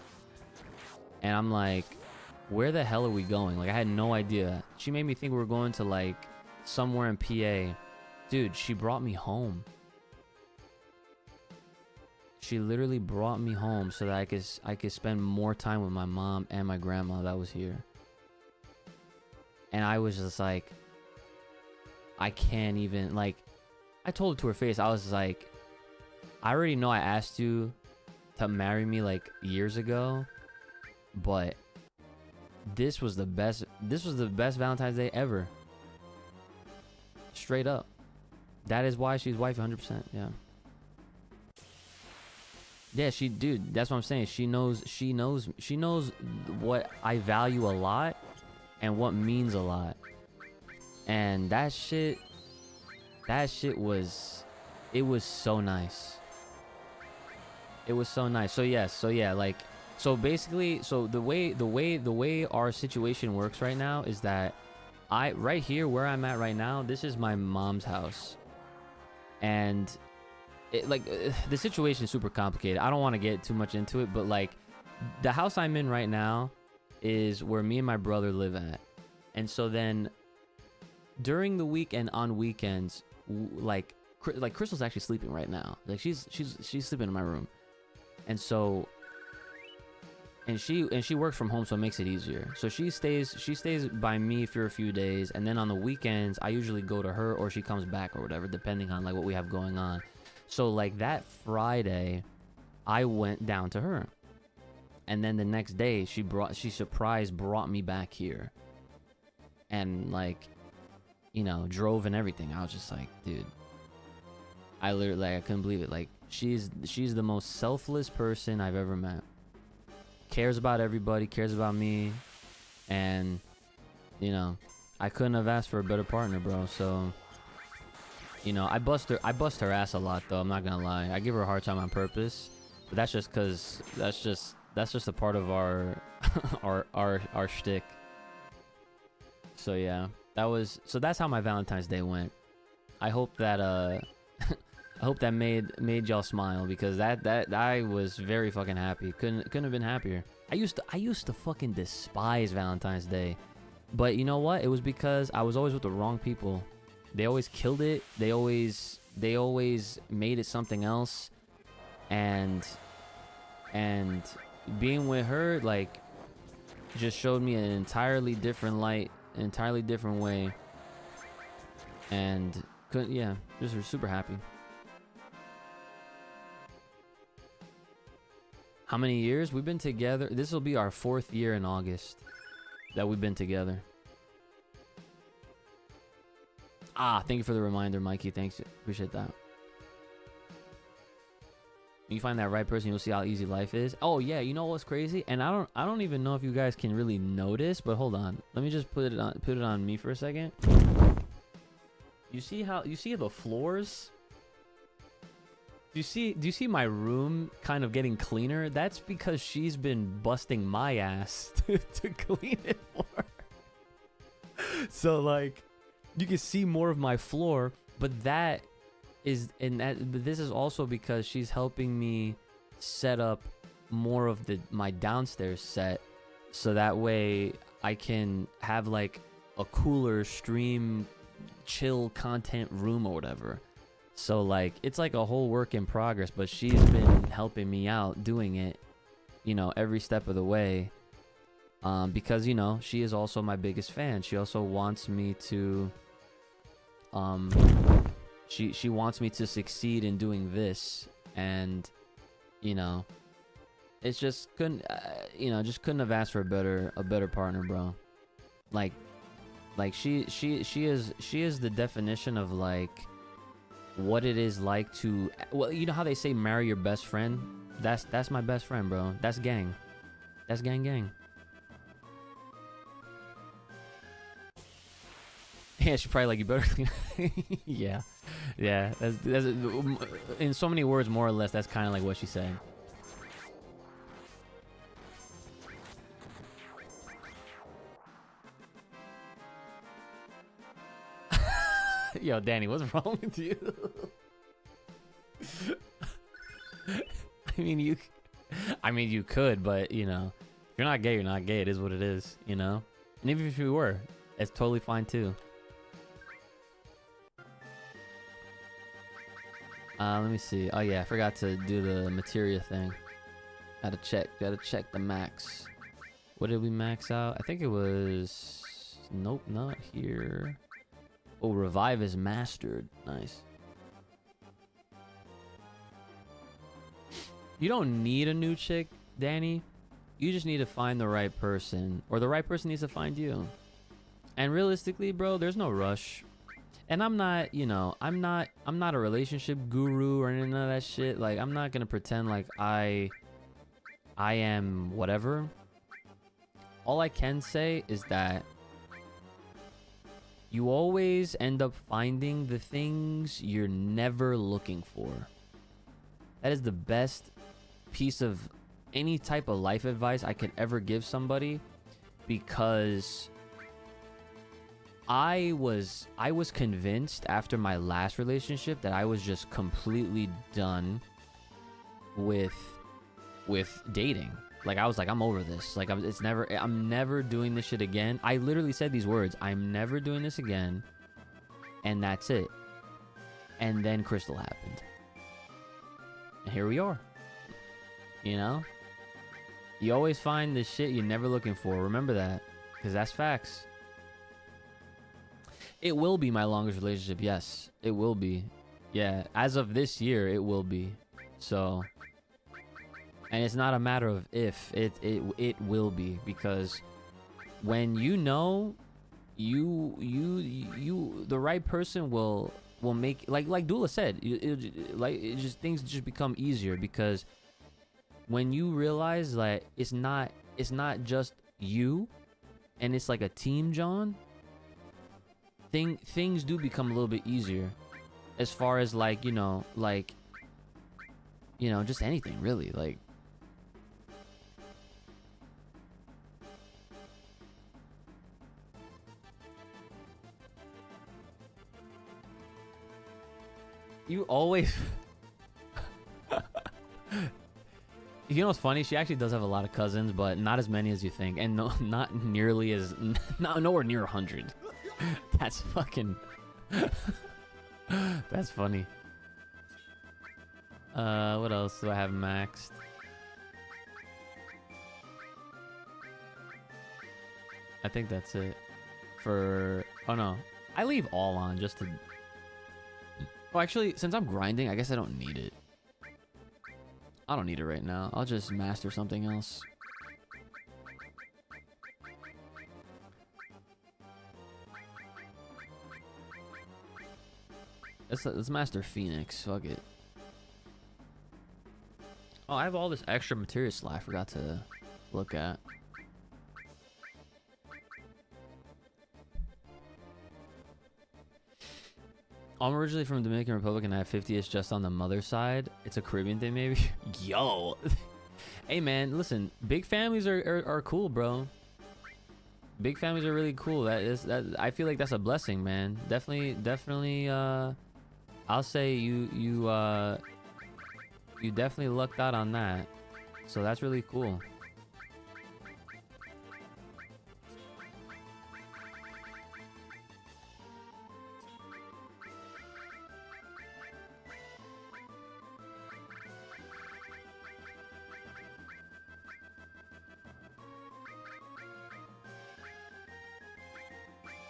and I'm like, where the hell are we going? Like, I had no idea. She made me think we were going to like somewhere in PA. Dude, she brought me home. She literally brought me home so that I could spend more time with my mom and my grandma that was here. And I was just like, I can't even, like, I told her to her face, I was like, I already know I asked you to marry me like years ago, but this was the best Valentine's Day ever. Straight up. That is why she's wife 100%. Yeah. Yeah, dude, that's what I'm saying. She knows what I value a lot and what means a lot. And that shit was, it was so nice. It was so nice. So yes, so yeah, like, so basically, so the way our situation works right now is that right here where I'm at right now, this is my mom's house. And the situation is super complicated. I don't want to get too much into it, but like, the house I'm in right now is where me and my brother live at. And so then during the week and on weekends, like Crystal's actually sleeping right now. Like she's sleeping in my room. And so, and she works from home, so it makes it easier. So she stays by me for a few days, and then on the weekends I usually go to her or she comes back or whatever, depending on like what we have going on. So like that Friday, I went down to her, and then the next day she surprise brought me back here, and like, you know, drove and everything. I was just like, dude, I literally, like, I couldn't believe it. Like, she's the most selfless person I've ever met. Cares about everybody, cares about me, and you know, I couldn't have asked for a better partner, bro. So, you know, I bust her ass a lot, though. I'm not gonna lie. I give her a hard time on purpose, but that's just because that's just a part of our our shtick. So yeah, that's how my Valentine's Day went. I hope that I hope that made y'all smile, because that I was very fucking happy. Couldn't have been happier. I used to fucking despise Valentine's Day, but you know what? It was because I was always with the wrong people. They always killed it. They always made it something else, and being with her, like, just showed me an entirely different light, an entirely different way, and just was super happy. How many years we've been together? This will be our 4th year in August that we've been together. Thank you for the reminder, Mikey. Thanks, appreciate that. When you find that right person, you'll see how easy life is. Oh yeah, you know what's crazy? And I don't even know if you guys can really notice, but hold on. Let me just put it on me for a second. You see the floors? Do you see my room kind of getting cleaner? That's because she's been busting my ass to clean it more. So like, you can see more of my floor, but this is also because she's helping me set up more of my downstairs set, so that way I can have like a cooler stream chill content room or whatever. So like, it's like a whole work in progress, but she's been helping me out doing it, you know, every step of the way, because, you know, she is also my biggest fan. She also wants me to she wants me to succeed in doing this, and you know, it's just couldn't have asked for a better partner, bro. Like she is the definition of like what it is like to, well, you know how they say marry your best friend? That's my best friend, bro. That's gang. That's gang. Yeah, she's probably like, you better clean. yeah. That's in so many words, more or less, that's kind of like what she's saying. Yo, Danny, what's wrong with you? I mean, you could, but you know, if you're not gay, you're not gay. It is what it is, you know. And even if you were, it's totally fine too. Let me see. Oh yeah, I forgot to do the materia thing. Gotta check the max. What did we max out? I think it was... Nope, not here. Oh, revive is mastered. Nice. You don't need a new chick, Danny. You just need to find the right person, or the right person needs to find you. And realistically, bro, there's no rush. And I'm not, you know, I'm not a relationship guru or any of that shit. Like, I'm not gonna pretend like I am whatever. All I can say is that you always end up finding the things you're never looking for. That is the best piece of any type of life advice I could ever give somebody, because I was convinced after my last relationship that I was just completely done with dating. Like, I was like, I'm over this. Like, I'm never doing this shit again. I literally said these words, I'm never doing this again. And that's it. And then Crystal happened. And here we are. You know? You always find the shit you're never looking for. Remember that. Because that's facts. It will be my longest relationship. Yes, it will be. Yeah, as of this year, it will be. So... And it's not a matter of if, it will be, because when you know, the right person will make, like Dula said, things just become easier, because when you realize that it's not just you, and it's like a team, John, things do become a little bit easier, as far as like, just anything really, like. You always... You know what's funny? She actually does have a lot of cousins, but not as many as you think. And no, not nearly as... nowhere near 100. That's fucking... That's funny. What else do I have maxed? I think that's it. For... Oh no. I leave all on just to... Oh, actually, since I'm grinding, I guess I don't need it. I don't need it right now. I'll just master something else. Let's master Phoenix. Fuck it. Oh, I have all this extra material slot I forgot to look at. I'm originally from Dominican Republic and I have 50ish just on the mother side. It's a Caribbean thing, maybe. Yo. Hey, man, listen. Big families are cool, bro. Big families are really cool. I feel like that's a blessing, man. Definitely. I'll say you definitely lucked out on that. So that's really cool.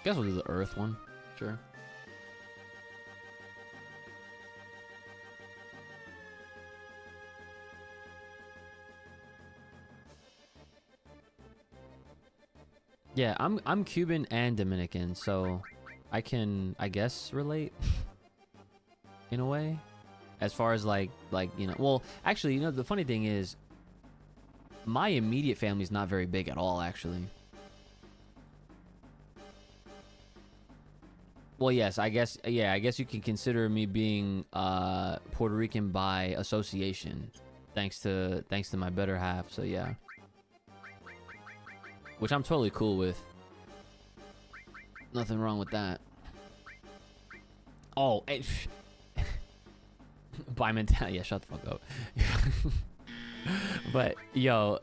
Guess we'll do the Earth one. Sure. Yeah, I'm Cuban and Dominican, so I can, I guess, relate in a way. As far as like well, actually, the funny thing is my immediate family is not very big at all, actually. Well, yes, I guess, yeah, I guess you can consider me being Puerto Rican by association, thanks to my better half. So yeah, which I'm totally cool with. Nothing wrong with that. Oh, by mentality. Yeah, shut the fuck up. But yo,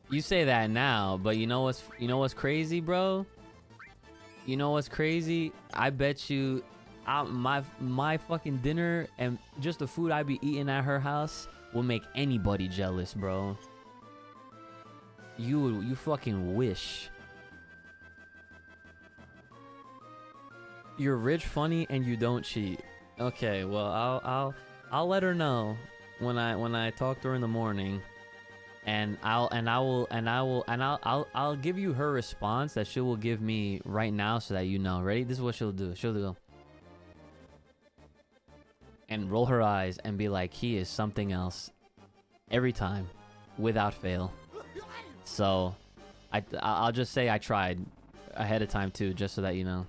you say that now, but you know what's crazy, bro? You know what's crazy? I bet you, my fucking dinner and just the food I be eating at her house will make anybody jealous, bro. You fucking wish. You're rich, funny, and you don't cheat. Okay, well I'll let her know when I talk to her in the morning, and I'll give you her response that she will give me right now so that you know. Ready? This is what she'll do. She'll go and roll her eyes and be like, he is something else every time, without fail. So I'll just say I tried ahead of time too, just so that you know.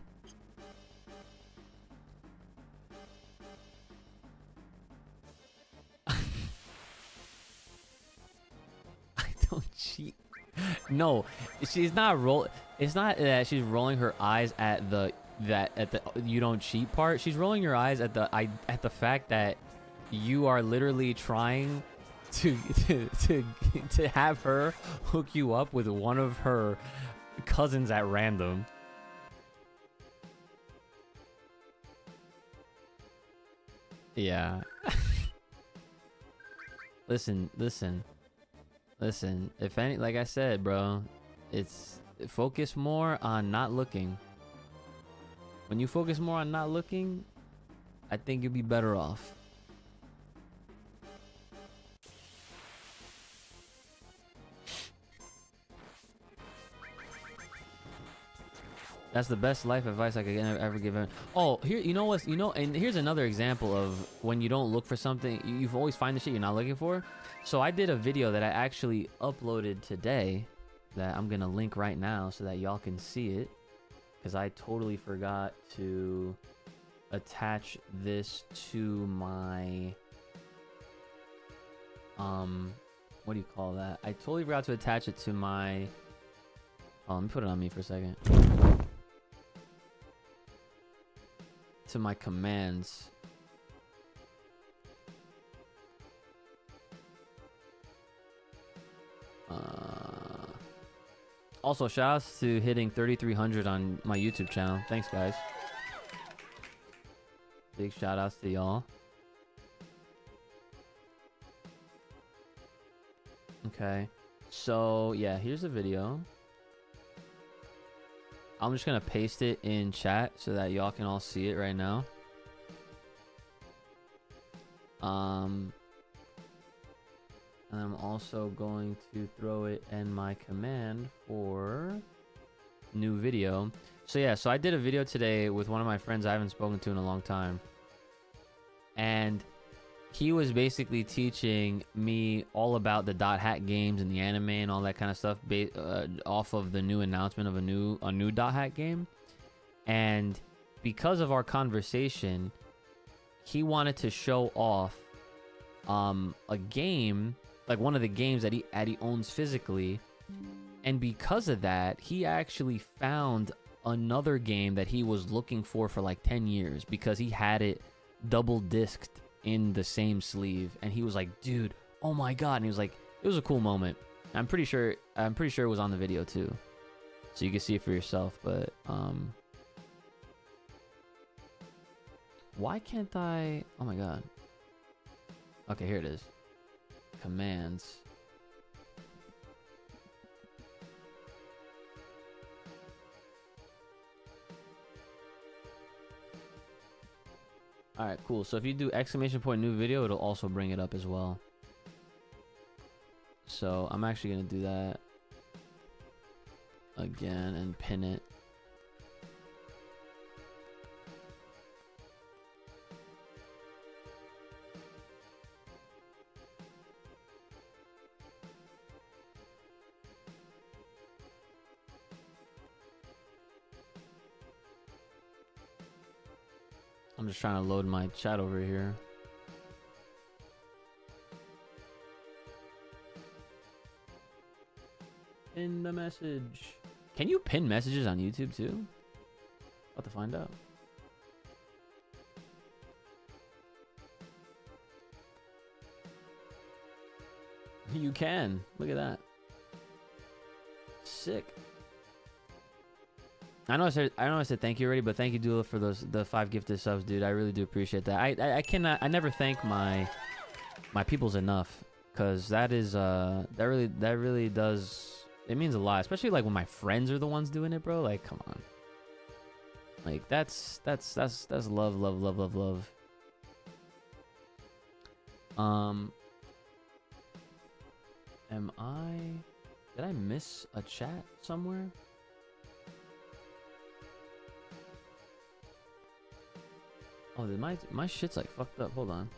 Don't cheat. No, she's not it's not that she's rolling her eyes at the you don't cheat part. She's rolling her eyes at the fact that you are literally trying to have her hook you up with one of her cousins at random. Yeah. Listen. If any, like I said, bro, it's focus more on not looking. When you focus more on not looking, I think you'll be better off. That's the best life advice I could ever give. Oh, here, and here's another example of when you don't look for something, you've always find the shit you're not looking for. So I did a video that I actually uploaded today that I'm gonna link right now so that y'all can see it, because I totally forgot to attach this to my what do you call that? I totally forgot to attach it to my let me put it on me for a second. To my commands. Also, shoutouts to hitting 3,300 on my YouTube channel. Thanks, guys. Big shoutouts to y'all. Okay, so yeah, here's the video. I'm just gonna paste it in chat so that y'all can all see it right now. And I'm also going to throw it in my command for new video. So yeah, so I did a video today with one of my friends I haven't spoken to in a long time. And he was basically teaching me all about the dot hack games and the anime and all that kind of stuff off of the new announcement of a new dot hack game. And because of our conversation, he wanted to show off a game, like one of the games that he owns physically. And because of that, he actually found another game that he was looking for like 10 years because he had it double disked in the same sleeve. And he was like, dude, oh my god. And he was like, it was a cool moment. I'm pretty sure it was on the video too, so you can see it for yourself. But why can't I? Oh my god. Okay, here it is. Commands. All right, cool. So if you do !point new video, it'll also bring it up as well. So I'm actually gonna do that again and pin it. I'm just trying to load my chat over here. Pin the message. Can you pin messages on YouTube too? About to find out. You can. Look at that. Sick. I know I said thank you already, but thank you, Dula, for the 5 gifted subs, dude. I really do appreciate that. I never thank my peoples enough, cause that really does, it means a lot, especially like when my friends are the ones doing it, bro. Like, come on. Like that's love, love, love, love, love. Did I miss a chat somewhere? Oh, my shit's like fucked up. Hold on.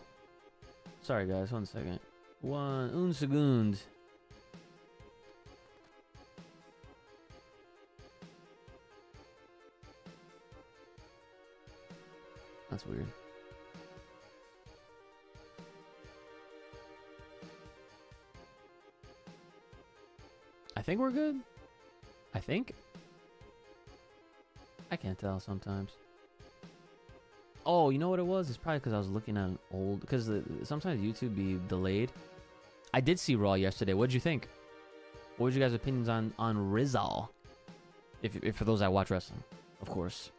Sorry guys, 1 second. Un second. That's weird. I think we're good. I think. I can't tell sometimes. Oh, you know what it was? It's probably because I was looking at an old... Because sometimes YouTube be delayed. I did see Raw yesterday. What'd you think? What was your guys' opinions on Rizal? If for those that watch wrestling, of course.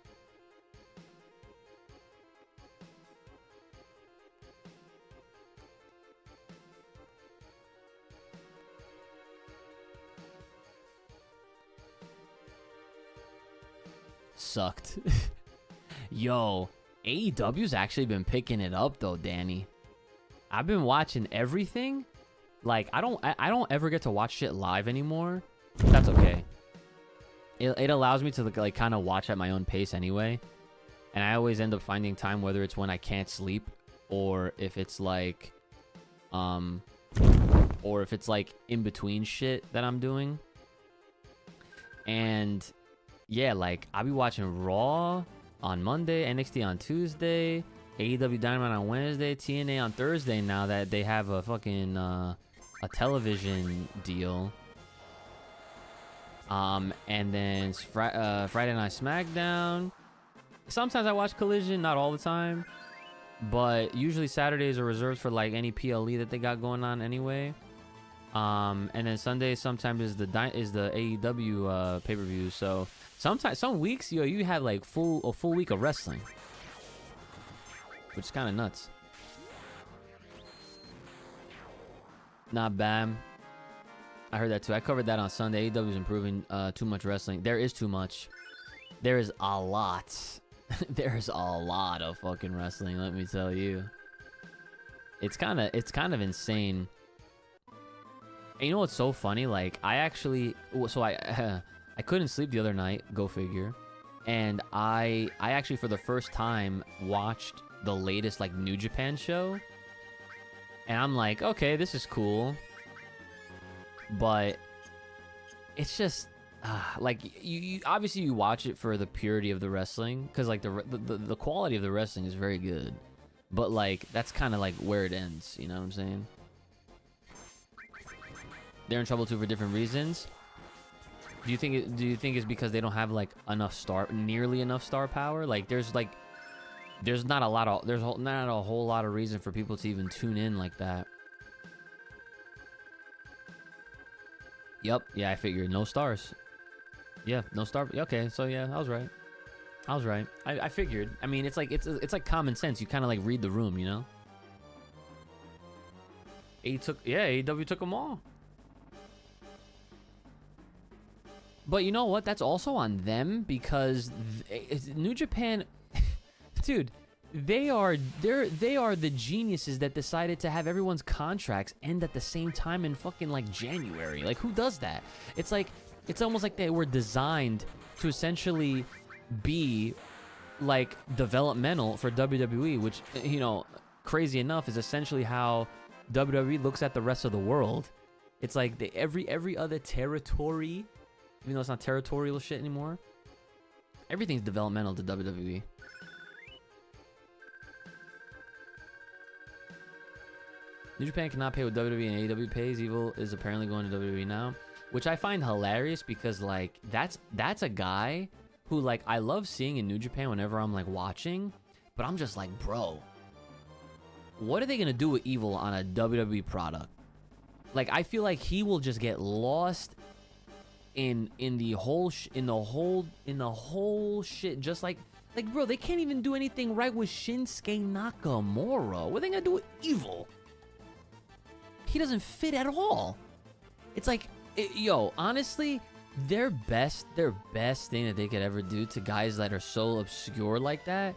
Sucked. Yo, AEW's actually been picking it up though, Danny. I've been watching everything. Like I don't ever get to watch shit live anymore. That's okay. It allows me to like kind of watch at my own pace anyway. And I always end up finding time, whether it's when I can't sleep or if it's like in between shit that I'm doing. And yeah, like I'll be watching Raw on Monday, NXT on Tuesday, AEW Dynamite on Wednesday, TNA on Thursday now that they have a fucking a television deal. And then Friday Night SmackDown. Sometimes I watch Collision, not all the time, but usually Saturdays are reserved for like any PLE that they got going on anyway. And then Sunday sometimes is the AEW pay-per-view. So sometimes some weeks you have like a full week of wrestling, which is kind of nuts. Not bad. I heard that too. I covered that on Sunday. AEW is improving too much wrestling. There is too much. There is a lot. There's a lot of fucking wrestling, let me tell you. It's kind of insane. And you know what's so funny? Like I couldn't sleep the other night, go figure. And I actually for the first time watched the latest like New Japan show. And I'm like, okay, this is cool. But it's just like you obviously you watch it for the purity of the wrestling, because like the quality of the wrestling is very good. But like that's kind of like where it ends, you know what I'm saying? They're in trouble too for different reasons. Do you think it's because they don't have like nearly enough star power? Like there's not a whole lot of reason for people to even tune in like that. Yep, yeah, I figured no stars. Yeah, no star. Okay, so yeah, I was right. I figured. I mean, it's like common sense. You kind of like read the room, you know. AEW took them all. But you know what? That's also on them, because New Japan, dude, they are the geniuses that decided to have everyone's contracts end at the same time in fucking like January. Like who does that? It's like it's almost like they were designed to essentially be like developmental for WWE, which, you know, crazy enough is essentially how WWE looks at the rest of the world. It's like every other territory, even though it's not territorial shit anymore, everything's developmental to WWE. New Japan cannot pay what WWE and AEW pays. Evil is apparently going to WWE now, which I find hilarious, because like that's a guy who like I love seeing in New Japan whenever I'm like watching, but I'm just like, bro, what are they gonna do with Evil on a WWE product? Like, I feel like he will just get lost in the whole shit. Just like bro, they can't even do anything right with Shinsuke Nakamura. What are they gonna do with Evil? He doesn't fit at all. It's like, yo, honestly, their best thing that they could ever do to guys that are so obscure like that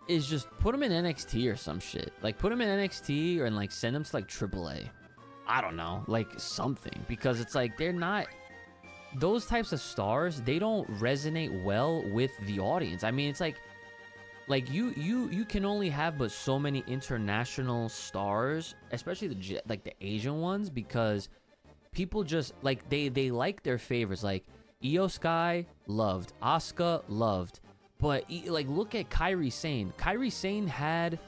is just put them in NXT or some shit. Like, put them in NXT and like send them to like AAA. I don't know, like something, because it's like they're not those types of stars. They don't resonate well with the audience. I mean, it's like you can only have but so many international stars, especially the Asian ones, because people just like they like their favorites. Like Io Sky, loved. Asuka, loved. But like, look at Kairi Sane. Kairi Sane had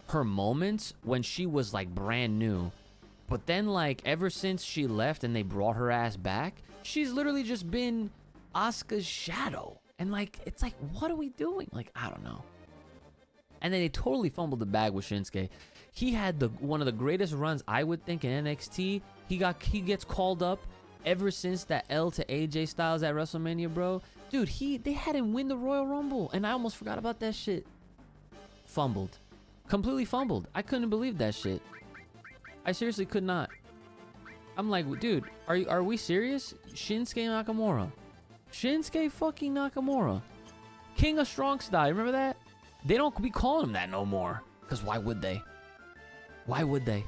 her moments when she was like brand new, but then like ever since she left and they brought her ass back, she's literally just been Asuka's shadow. And like, it's like, what are we doing? Like, I don't know. And then they totally fumbled the bag with Shinsuke. He had one of the greatest runs, I would think, in NXT. He gets called up ever since that L to AJ Styles at WrestleMania, bro. Dude, they had him win the Royal Rumble, and I almost forgot about that shit. Fumbled. Completely fumbled. I couldn't believe that shit. I seriously could not. I'm like, dude, are we serious? Shinsuke Nakamura. Shinsuke fucking Nakamura. King of Strong Style. Remember that? They don't be calling him that no more. Because why would they? Why would they?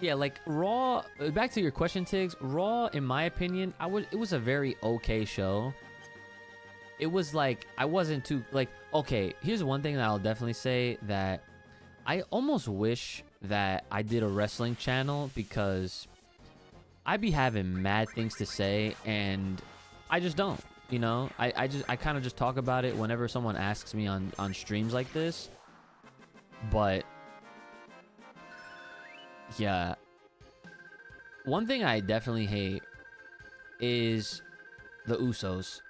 Yeah, like Raw, back to your question, Tiggs. Raw, in my opinion, it was a very okay show. It was like, I wasn't too, like, okay, here's one thing that I'll definitely say, that I almost wish that I did a wrestling channel, because I be having mad things to say and I just don't, you know? I kind of just talk about it whenever someone asks me on streams like this. But yeah, one thing I definitely hate is the Usos.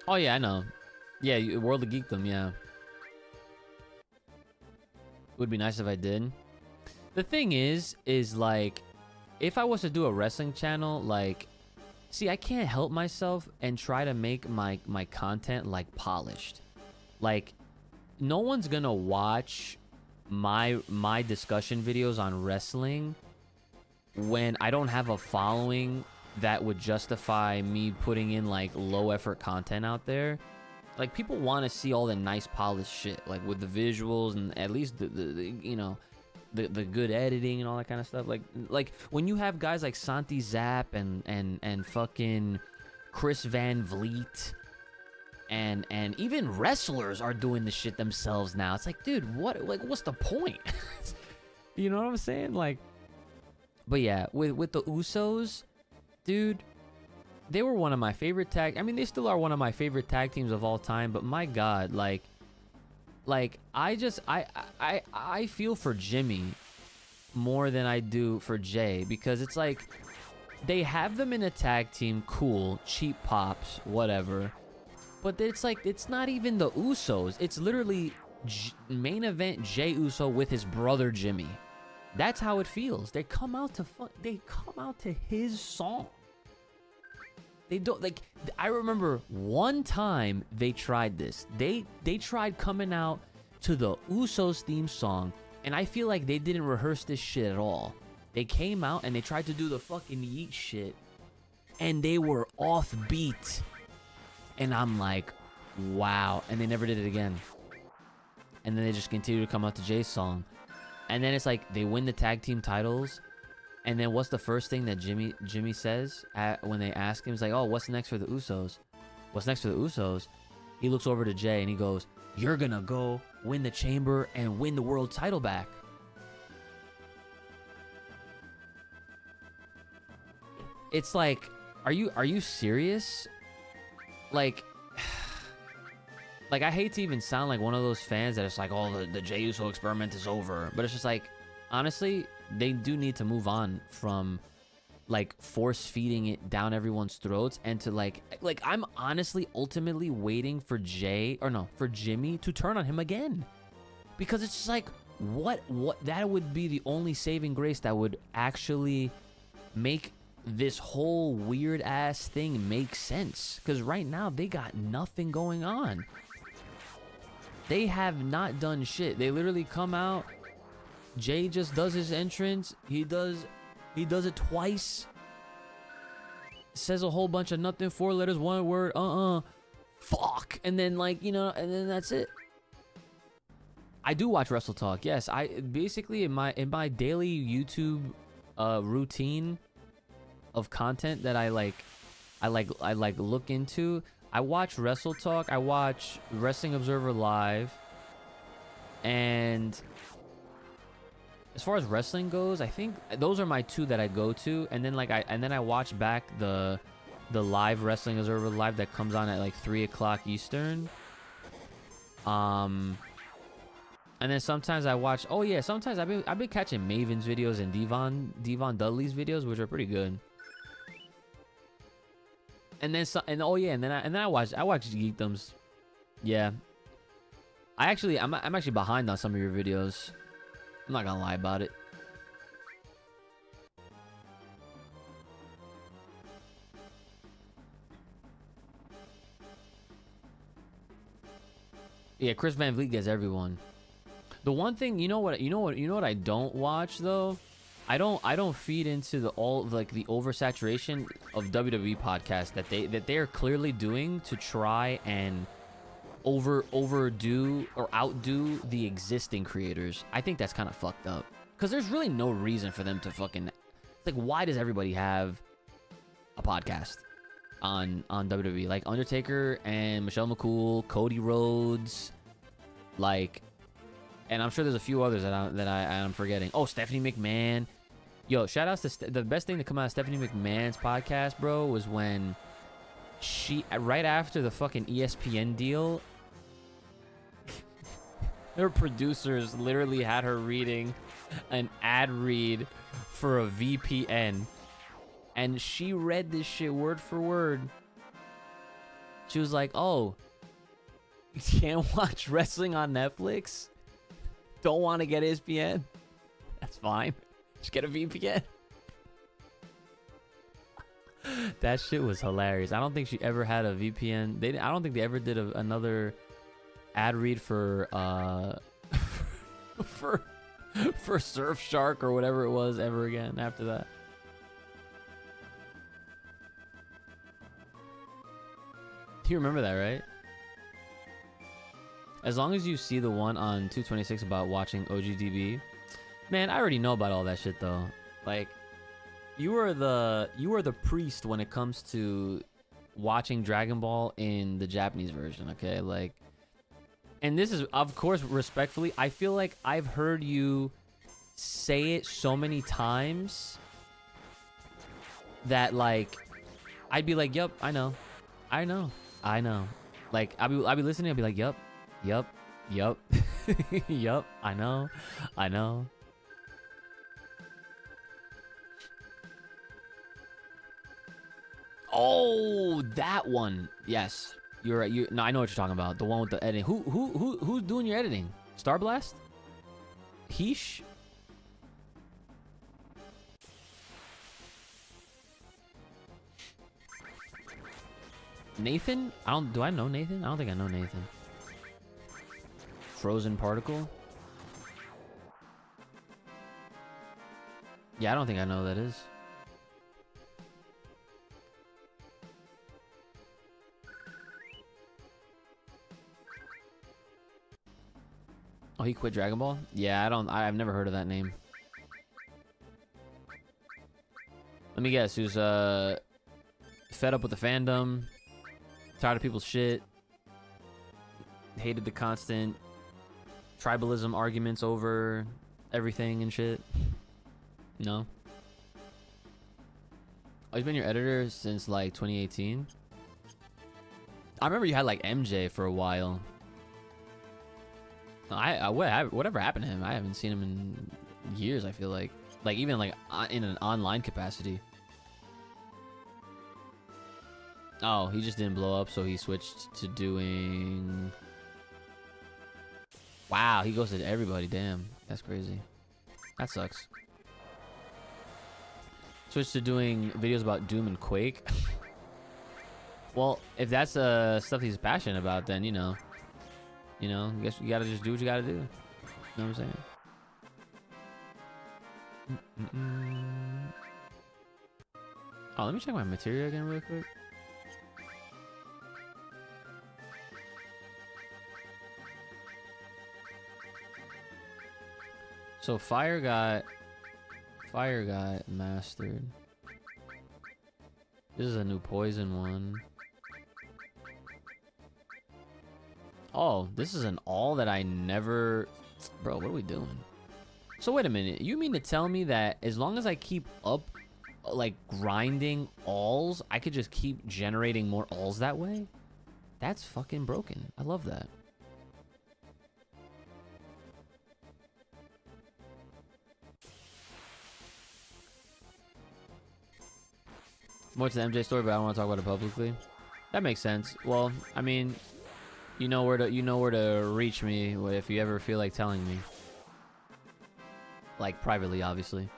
Oh yeah, I know. Yeah, World of Geekdom, yeah. Would be nice if I did. The thing is like, if I was to do a wrestling channel, like, see, I can't help myself and try to make my content like polished. Like, no one's gonna watch my discussion videos on wrestling when I don't have a following that would justify me putting in like low effort content out there. Like, people want to see all the nice polished shit, like with the visuals and at least the you know, the good editing and all that kind of stuff. Like when you have guys like Santi Zap and fucking Chris Van Vliet and even wrestlers are doing the shit themselves now. It's like, dude, what's the point? You know what I'm saying? Like, but yeah, with the Usos, dude, they were one of my favorite I mean, they still are one of my favorite tag teams of all time, but my God, like I feel for Jimmy more than I do for Jay, because it's like, they have them in a tag team, cool, cheap pops, whatever, but it's like, it's not even the Usos. It's literally main event Jay Uso with his brother Jimmy. That's how it feels. They come out to his song. They don't, like, I remember one time they tried this. They tried coming out to the Usos theme song, and I feel like they didn't rehearse this shit at all. They came out and they tried to do the fucking yeet shit, and they were off beat. And I'm like, wow. And they never did it again. And then they just continued to come out to Jay's song. And then it's like, they win the tag team titles. And then what's the first thing that Jimmy says when they ask him? He's like, oh, what's next for the Usos? What's next for the Usos? He looks over to Jay and he goes, you're gonna go win the chamber and win the world title back. It's like, are you serious? Like I hate to even sound like one of those fans that it's like, oh, the Jey Uso experiment is over. But it's just like, honestly, they do need to move on from like force feeding it down everyone's throats, and to like I'm honestly ultimately waiting for Jimmy to turn on him again, because it's just like what that would be the only saving grace that would actually make this whole weird ass thing make sense. Because right now they got nothing going on. They have not done shit. They literally come out, Jay just does his entrance, he does it twice, says a whole bunch of nothing, 4 letters, 1 word, fuck, and then like, you know, and then that's it. I do watch Wrestle Talk, yes. I basically in my daily YouTube routine of content that I look into, I watch Wrestle Talk, I watch Wrestling Observer Live, and as far as wrestling goes, I think those are my 2 that I go to, and then I watch back the live Wrestling Observer Live that comes on at like 3 o'clock Eastern. And then sometimes I watch. Oh yeah, sometimes I've been catching Maven's videos and Devon Dudley's videos, which are pretty good. And then I watch Geekdoms. Yeah, I'm actually behind on some of your videos. I'm not gonna lie about it. Yeah, Chris Van Vliet gets everyone. The one thing, you know what I don't watch though? I don't feed into the oversaturation of WWE podcasts that they are clearly doing to try and overdo or outdo the existing creators. I think that's kind of fucked up, because there's really no reason for them to fucking, like, why does everybody have a podcast on WWE? Like Undertaker and Michelle McCool, Cody Rhodes, like, and I'm sure there's a few others that I'm forgetting. Oh, Stephanie McMahon. Yo, shout outs to the best thing to come out of Stephanie McMahon's podcast, bro, was when she, right after the fucking ESPN deal, her producers literally had her reading an ad read for a VPN, and she read this shit word for word. She was like, oh, you can't watch wrestling on Netflix? Don't want to get ESPN? That's fine. Just get a VPN. That shit was hilarious. I don't think she ever had a VPN. I don't think they ever did another ad read for for Surfshark or whatever it was ever again after that. You remember that, right? As long as you see the one on 226 about watching OGDB, man, I already know about all that shit though. Like, you are the priest when it comes to watching Dragon Ball in the Japanese version, okay? Like, and this is, of course, respectfully, I feel like I've heard you say it so many times that, like, I'd be like, "Yup, I know. Like, I'll be listening. I'll be like, "Yup, yup, I know." Oh, that one. Yes, you're right. No, I know what you're talking about. The one with the editing. Who's doing your editing? Starblast? Heesh? Nathan? Do I know Nathan? I don't think I know Nathan. Frozen Particle? Yeah, I don't think I know who that is. Oh, he quit Dragon Ball? Yeah, I've never heard of that name. Let me guess, who's fed up with the fandom, tired of people's shit, hated the constant tribalism arguments over everything and shit. No? Oh, he's been your editor since like 2018? I remember you had like MJ for a while. Whatever happened to him? I haven't seen him in years, I feel like. Like, even like in an online capacity. Oh, he just didn't blow up, so he switched to doing... Wow, he goes to everybody. Damn, that's crazy. That sucks. Switched to doing videos about Doom and Quake. Well, if that's stuff he's passionate about, then, you know, I guess you gotta just do what you gotta do. You know what I'm saying? Oh, let me check my material again real quick. So fire got mastered. This is a new poison one. Oh, this is an all that I never... Bro, what are we doing? So wait a minute. You mean to tell me that as long as I keep up, like, grinding alls, I could just keep generating more alls that way? That's fucking broken. I love that. More to the MJ story, but I don't want to talk about it publicly. That makes sense. Well, I mean, you know where to reach me if you ever feel like telling me. Like privately, obviously.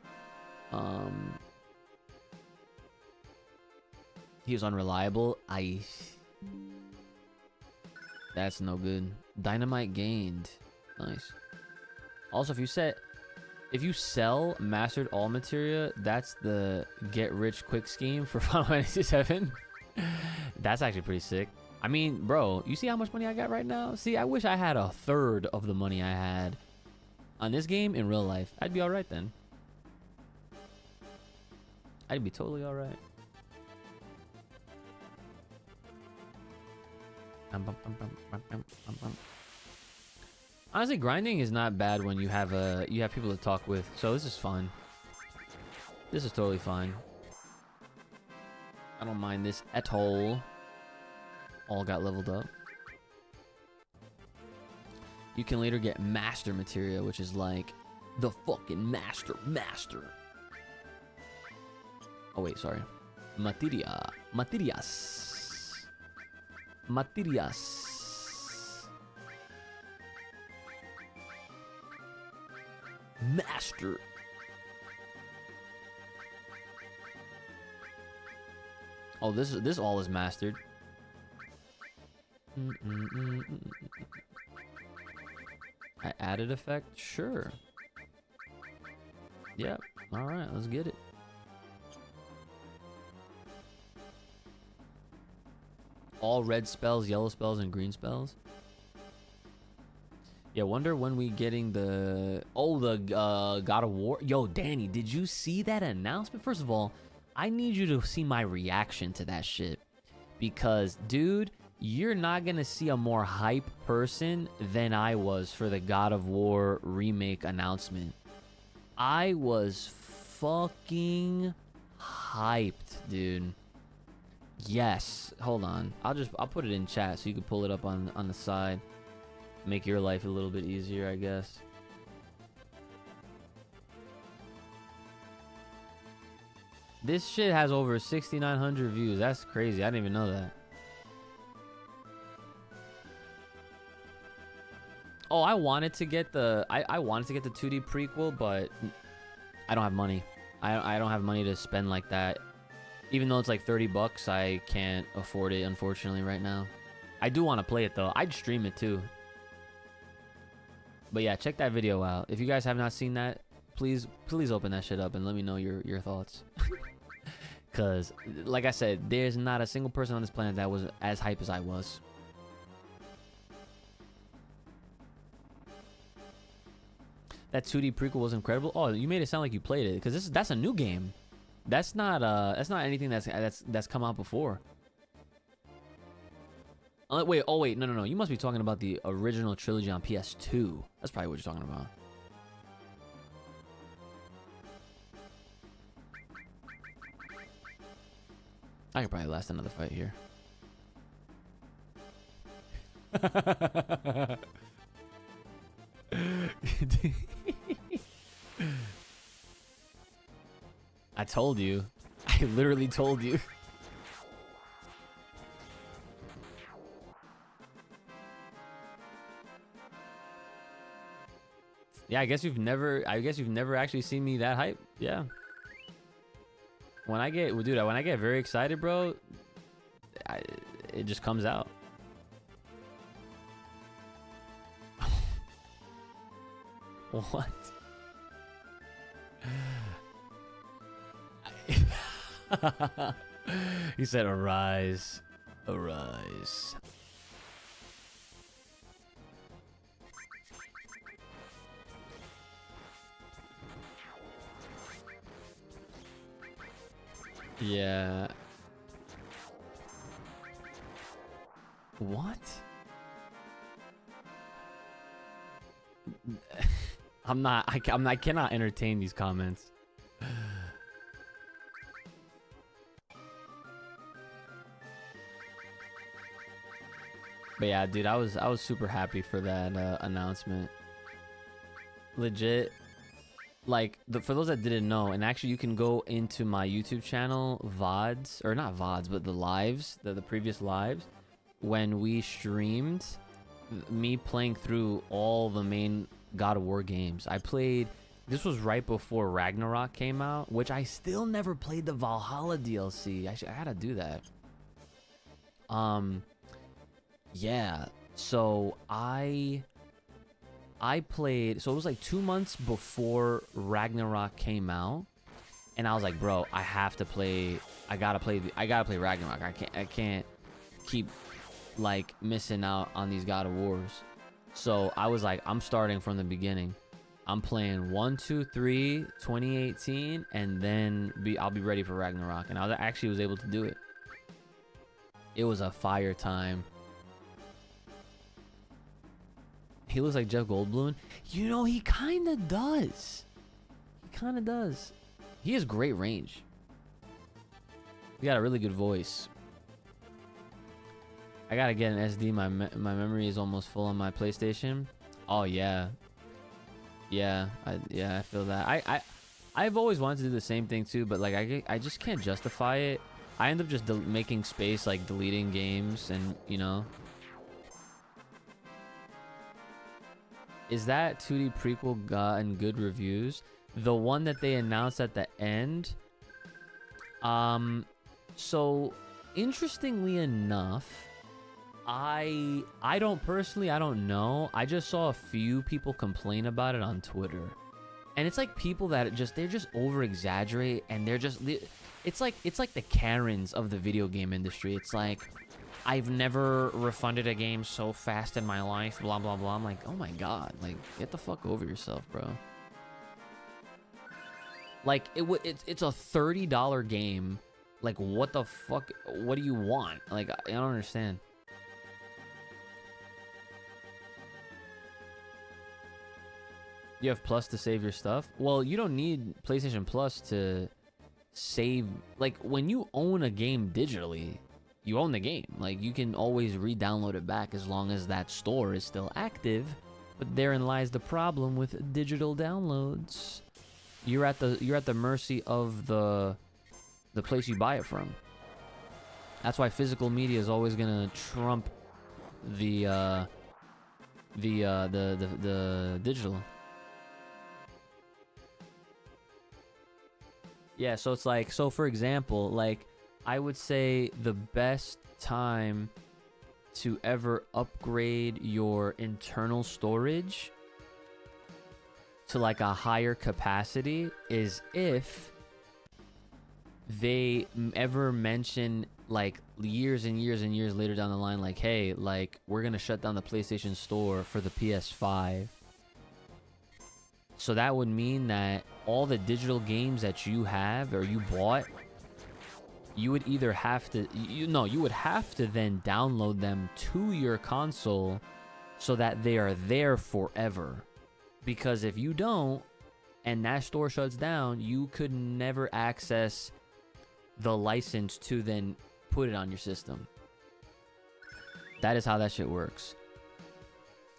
He was unreliable. That's no good. Dynamite gained. Nice. Also, if you sell mastered all materia, that's the get rich quick scheme for Final Fantasy 7. That's actually pretty sick. I mean, bro, you see how much money I got right now? See, I wish I had a third of the money I had on this game in real life. I'd be all right then. I'd be totally all right. Honestly, grinding is not bad when you have people to talk with. So this is fine. This is totally fine. I don't mind this at all. All got leveled up. You can later get master materia, which is like the fucking master. Oh wait, sorry. Materias. Master. Oh, this all is mastered. I added effect? Sure. Yep. Alright, let's get it. All red spells, yellow spells, and green spells. Yeah, wonder when we getting the... Oh, the God of War. Yo, Danny, did you see that announcement? First of all, I need you to see my reaction to that shit. Because, dude, you're not going to see a more hype person than I was for the God of War remake announcement. I was fucking hyped, dude. Yes. Hold on. I'll put it in chat so you can pull it up on the side. Make your life a little bit easier, I guess. This shit has over 6,900 views. That's crazy. I didn't even know that. Oh, I wanted to get the I wanted to get the 2D prequel, but I don't have money. I don't have money to spend like that. Even though it's like 30 bucks, I can't afford it, unfortunately, right now. I do want to play it, though. I'd stream it, too. But yeah, check that video out. If you guys have not seen that, please open that shit up and let me know your thoughts. Because, like I said, there's not a single person on this planet that was as hype as I was. That 2D prequel was incredible. Oh, you made it sound like you played it, because that's a new game. That's not anything that's come out before. Wait, oh wait, no. You must be talking about the original trilogy on PS2. That's probably what you're talking about. I could probably last another fight here. I told you. I literally told you. Yeah, I guess you've never actually seen me that hype. Yeah. When I get, dude, when I get very excited, bro, it just comes out. What? He said, "Arise, arise." Yeah. What? I cannot entertain these comments. But yeah, dude, I was super happy for that announcement. Legit, like for those that didn't know, and actually you can go into my YouTube channel VODs, or not VODs, but the lives, the previous lives, when we streamed me playing through all the main God of War games. I played, this was right before Ragnarok came out, which I still never played the Valhalla DLC. I gotta do that. Yeah, so I played, so it was like 2 months before Ragnarok came out, and I was like, bro, I gotta play Ragnarok. I can't keep like missing out on these God of Wars. So I was like, I'm starting from the beginning. I'm playing 1, 2, 3, 2018, and then I'll be ready for Ragnarok. And I actually was able to do it. It was a fire time. He looks like Jeff Goldblum. You know, he kind of does. He kind of does. He has great range. He got a really good voice. I gotta get an SD. My memory is almost full on my PlayStation. Oh yeah, yeah, I feel that. I've always wanted to do the same thing too, but like I just can't justify it. I end up just making space, like deleting games, and you know. Is that 2D prequel gotten good reviews? The one that they announced at the end. So interestingly enough, I don't know. I just saw a few people complain about it on Twitter. And it's like people that they're just over exaggerate, and it's like the Karens of the video game industry. It's like, I've never refunded a game so fast in my life, blah blah blah. I'm like, oh my god, like get the fuck over yourself, bro. Like it's a $30 game. Like what the fuck? What do you want? Like I don't understand. You have Plus to save your stuff? Well, you don't need PlayStation Plus to save. Like when you own a game digitally, you own the game. Like you can always re-download it back as long as that store is still active. But therein lies the problem with digital downloads. You're at the mercy of the place you buy it from. That's why physical media is always gonna trump the digital. Yeah, so it's like, so for example, like I would say the best time to ever upgrade your internal storage to like a higher capacity is if they ever mention, like years and years and years later down the line, like, hey, like we're gonna shut down the PlayStation Store for the PS5. So that would mean that all the digital games that you have or you bought, you would either have to, you would have to then download them to your console so that they are there forever. Because if you don't, and that store shuts down, you could never access the license to then put it on your system. That is how that shit works.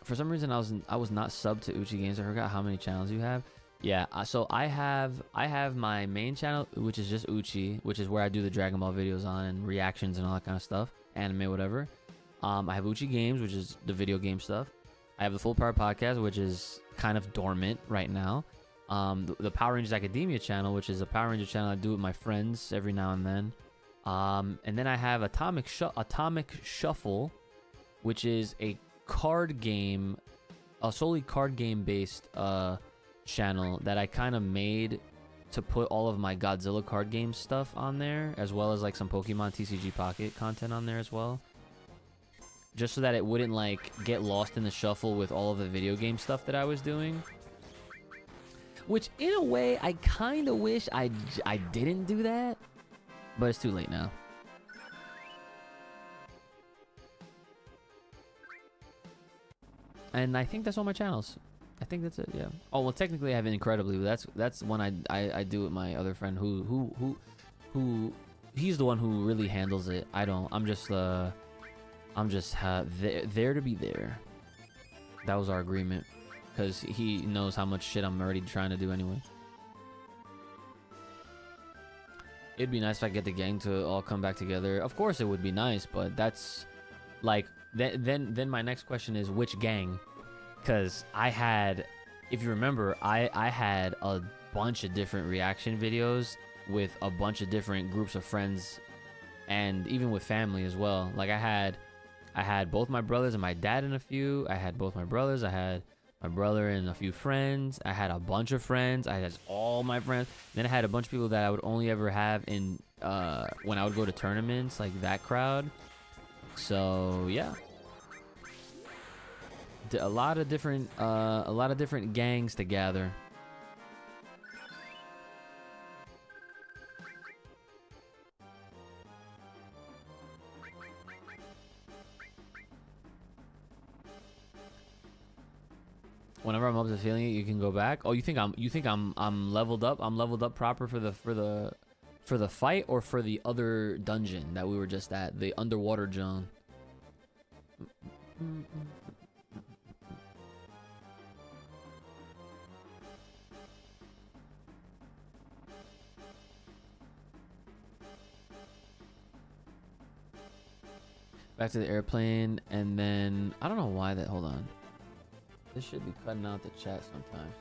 For some reason, I was not subbed to UchiGames. I forgot how many channels you have. Yeah, so I have my main channel, which is just Uchi, which is where I do the Dragon Ball videos on and reactions and all that kind of stuff, anime, whatever. I have UchiGames, which is the video game stuff. I have the Full Power Podcast, which is kind of dormant right now. The Power Rangers Academia channel, which is a Power Ranger channel I do with my friends every now and then. And then I have Atomic Shuffle, which is a card game, a solely card game based channel that I kind of made to put all of my Godzilla card game stuff on there, as well as like some Pokemon TCG Pocket content on there as well, just so that it wouldn't like get lost in the shuffle with all of the video game stuff that I was doing. Which in a way I kind of wish I didn't do that, but it's too late now. And I think that's all my channels. I think that's it. Yeah. Oh well, technically I have Incredibly, but that's one I do with my other friend who he's the one who really handles it. I don't. I'm just there to be there. That was our agreement, because he knows how much shit I'm already trying to do anyway. It'd be nice if I get the gang to all come back together. Of course it would be nice, but that's like then my next question is which gang? Because I had, if you remember, I had a bunch of different reaction videos with a bunch of different groups of friends, and even with family as well. Like I had both my brothers and my dad in a few. I had both my brothers. I had my brother and a few friends. I had a bunch of friends. I had all my friends. Then I had a bunch of people that I would only ever have in when I would go to tournaments, like that crowd. So yeah. A lot of different gangs to gather. Whenever I'm up to feeling it, you can go back. Oh, you think I'm leveled up? I'm leveled up proper for the fight, or for the other dungeon that we were just at, the underwater zone. Back to the airplane, and then I don't know why that. Hold on. This should be cutting out the chat sometimes.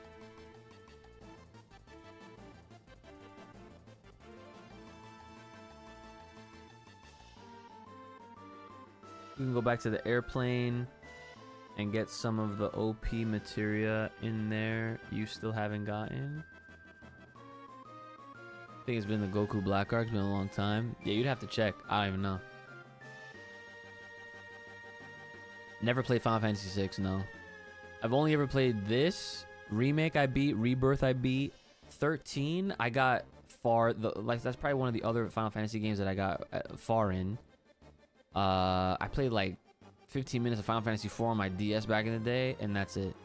You can go back to the airplane and get some of the OP materia in there you still haven't gotten. I think it's been the Goku Black Arc. It's been a long time. Yeah, you'd have to check. I don't even know. Never played Final Fantasy 6, no. I've only ever played this. Remake I beat. Rebirth I beat. 13 I got far. That's probably one of the other Final Fantasy games that I got far in. I played like 15 minutes of Final Fantasy 4 on my DS back in the day, and that's it.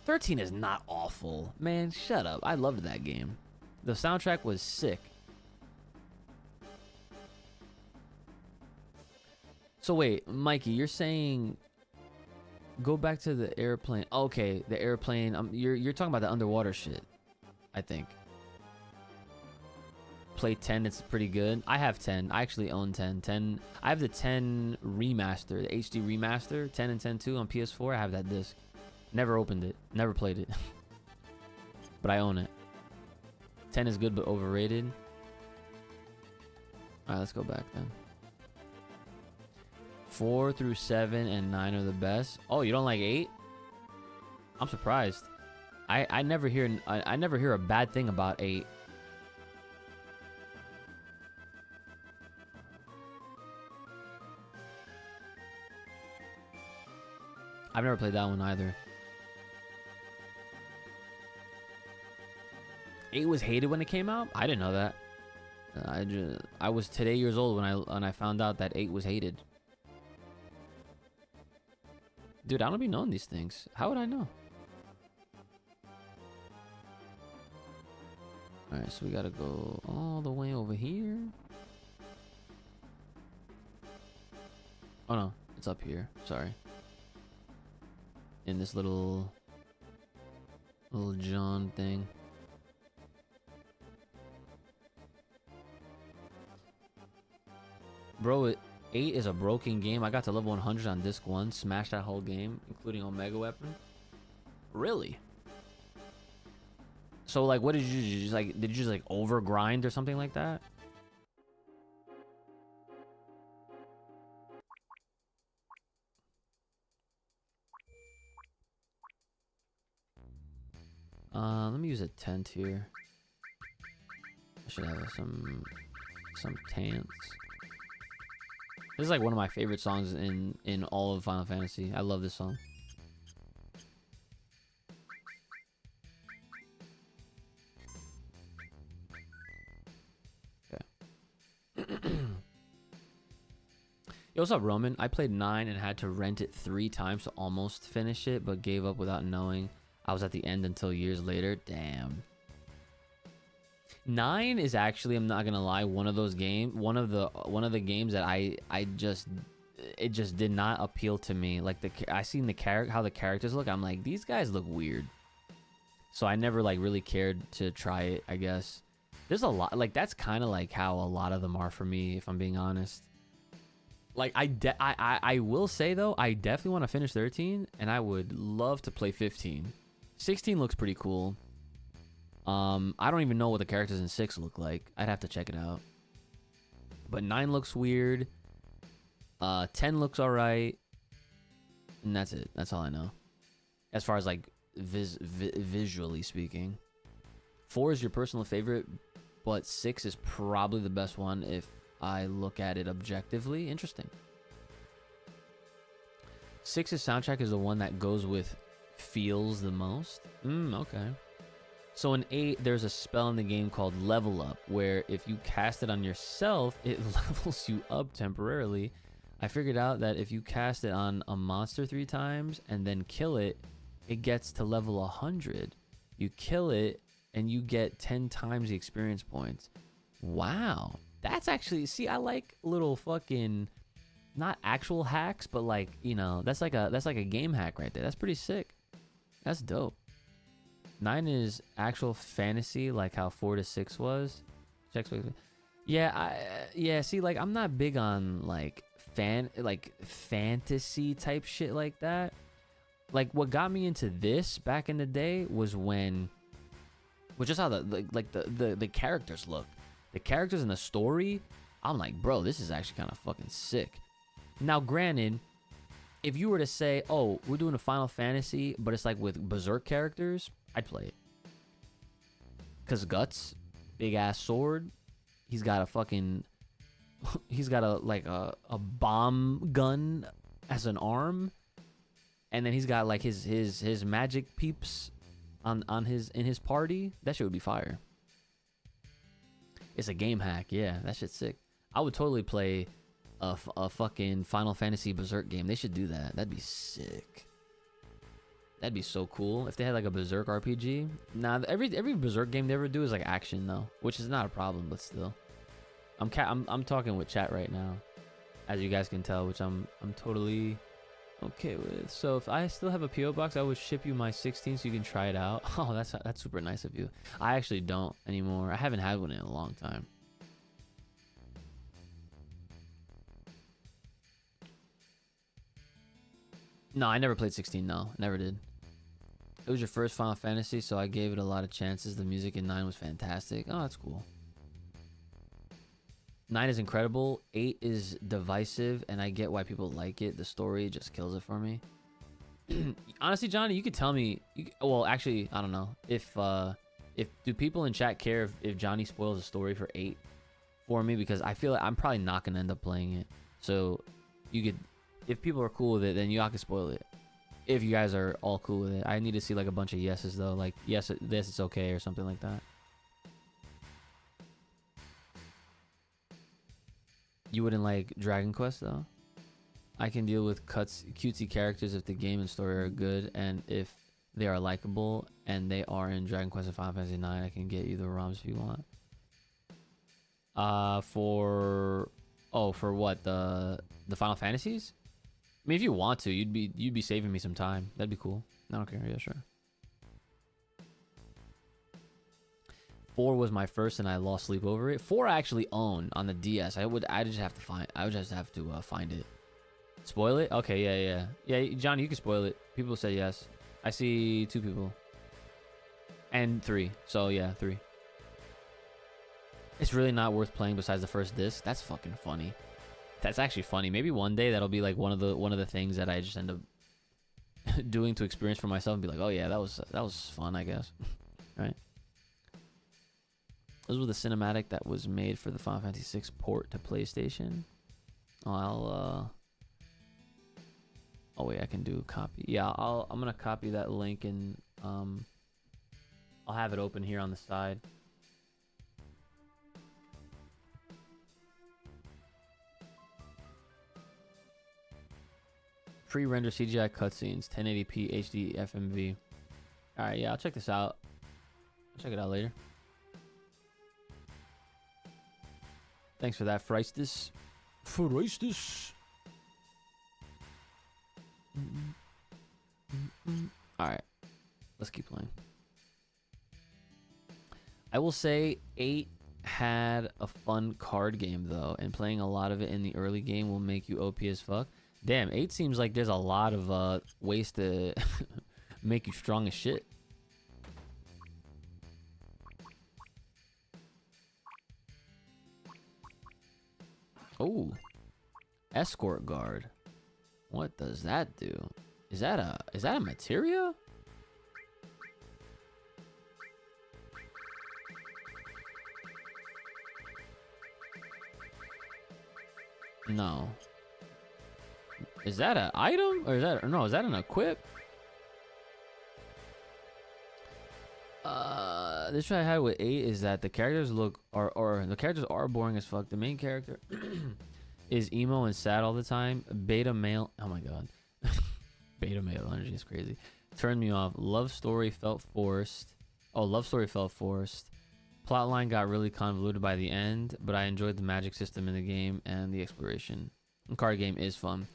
13 is not awful. Man, shut up. I loved that game. The soundtrack was sick. So wait, Mikey, you're saying go back to the airplane. Okay, the airplane. You're talking about the underwater shit, I think. Play 10, it's pretty good. I have 10. I actually own 10. 10. I have the 10 remaster, the HD remaster, 10 and 10 on PS4. I have that disc. Never opened it. Never played it. But I own it. 10 is good but overrated. Alright, let's go back then. 4 through 7 and 9 are the best. Oh, you don't like 8? I'm surprised. I never hear a bad thing about 8. I've never played that one either. 8 was hated when it came out? I didn't know that. I was today years old when I found out that 8 was hated. Dude, I don't be knowing these things. How would I know? Alright, so we gotta go all the way over here. Oh no, it's up here. Sorry. In this little John thing. Bro, 8 is a broken game. I got to level 100 on disc 1, smashed that whole game, including Omega Weapon. Really? So like, what did you just like? Did you just like over grind or something like that? Let me use a tent here. I should have some tents. This is like one of my favorite songs in all of Final Fantasy. I love this song. Okay. Yo, what's up, Roman? I played 9 and had to rent it 3 times to almost finish it, but gave up without knowing I was at the end until years later. Damn. 9 is actually, I'm not gonna lie, one of those games, one of the games that it just did not appeal to me. Like I seen how the characters look, I'm like, these guys look weird. So I never like really cared to try it, I guess. There's a lot, like that's kind of like how a lot of them are for me, if I'm being honest. Like I will say though, I definitely want to finish 13, and I would love to play 15. 16 looks pretty cool. I don't even know what the characters in 6 look like. I'd have to check it out. But 9 looks weird. 10 looks alright. And that's it. That's all I know. As far as like visually speaking. 4 is your personal favorite, but 6 is probably the best one if I look at it objectively. Interesting. 6's soundtrack is the one that goes with feels the most. Okay. So in 8, there's a spell in the game called Level Up, where if you cast it on yourself, it levels you up temporarily. I figured out that if you cast it on a monster 3 times and then kill it, it gets to level 100. You kill it and you get 10 times the experience points. Wow. That's actually, see, I like little fucking, not actual hacks, but like, you know, that's like a game hack right there. That's pretty sick. That's dope. 9 is actual fantasy, like how 4 to 6 was. Yeah, see, like I'm not big on like fantasy type shit like that. Like what got me into this back in the day was just how the characters look. The characters in the story, I'm like, bro, this is actually kind of fucking sick. Now, granted, if you were to say, oh, we're doing a Final Fantasy, but it's like with Berserk characters, I'd play it. Cause Guts, big ass sword, he's got a bomb gun as an arm, and then he's got like his magic peeps in his party. That shit would be fire. It's a game hack, yeah. That shit's sick. I would totally play a fucking Final Fantasy Berserk game. They should do that. That'd be sick. That'd be so cool if they had like a Berserk RPG. Nah, every Berserk game they ever do is like action though, which is not a problem, but still. I'm talking with chat right now, as you guys can tell, which I'm totally okay with. So if I still have a PO box, I would ship you my 16 so you can try it out. Oh, that's super nice of you. I actually don't anymore. I haven't had one in a long time. No, I never played 16. No, never did. It was your first Final Fantasy, so I gave it a lot of chances. The music in 9 was fantastic. Oh, that's cool. 9 is incredible. 8 is divisive, and I get why people like it. The story just kills it for me. Honestly, Johnny, you could tell me. Well, actually, I don't know. If do people in chat care if Johnny spoils a story for 8 for me? Because I feel like I'm probably not gonna end up playing it. So you could, if people are cool with it, then y'all can spoil it. If you guys are all cool with it, I need to see like a bunch of yeses though. Like yes, this is okay or something like that. You wouldn't like Dragon Quest though? I can deal with cutesy characters if the game and story are good, and if they are likable, and they are in Dragon Quest and Final Fantasy 9, I can get you the ROMs if you want. For what, the Final Fantasies? I mean, if you want to, you'd be saving me some time. That'd be cool. I don't care. Yeah, sure. 4 was my first, and I lost sleep over it. 4 I actually own on the DS. I would just have to find it. Spoil it? Okay, yeah. Johnny, you can spoil it. People say yes. I see 2 people. And 3. So yeah, 3. It's really not worth playing besides the first disc. That's fucking funny. That's actually funny. Maybe one day that'll be like one of the things that I just end up doing to experience for myself and be like, oh yeah, that was fun, I guess. Right? This was the cinematic that was made for the Final Fantasy VI port to PlayStation. Oh wait, I can do copy. Yeah, I'm gonna copy that link and I'll have it open here on the side. Pre-render CGI cutscenes, 1080p HD FMV. All right, yeah, I'll check this out. I'll check it out later. Thanks for that, Freistis. All right, let's keep playing. I will say 8 had a fun card game though, and playing a lot of it in the early game will make you OP as fuck. Damn, 8 seems like there's a lot of ways to make you strong as shit. Oh, escort guard. What does that do? Is that a materia? No. Is that an item or is that no? Is that an equip? The issue I had with 8 is that the characters the characters are boring as fuck. The main character is emo and sad all the time. Beta male. Oh my god. Beta male energy is crazy. Turned me off. Love story felt forced. Oh, love story felt forced. Plotline got really convoluted by the end, but I enjoyed the magic system in the game and the exploration. The card game is fun.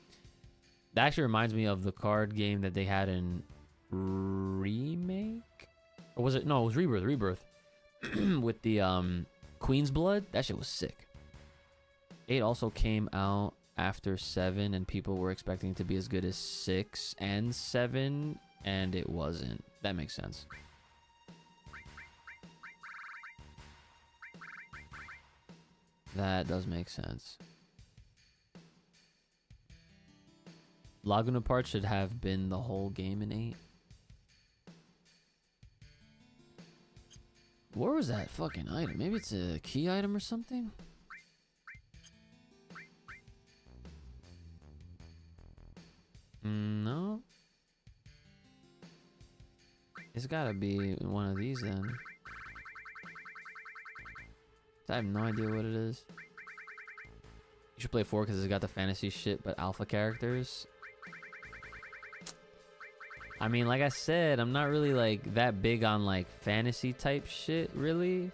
That actually reminds me of the card game that they had in Remake? Or was it? No, it was Rebirth. Rebirth. With the Queen's Blood. That shit was sick. 8 also came out after 7, and people were expecting it to be as good as 6 and 7, and it wasn't. That makes sense. That does make sense. Laguna Part should have been the whole game in 8. Where was that fucking item? Maybe it's a key item or something? No. It's gotta be one of these then. I have no idea what it is. You should play 4 because it's got the fantasy shit, but alpha characters. I mean, like I said, I'm not really like that big on like fantasy type shit, really.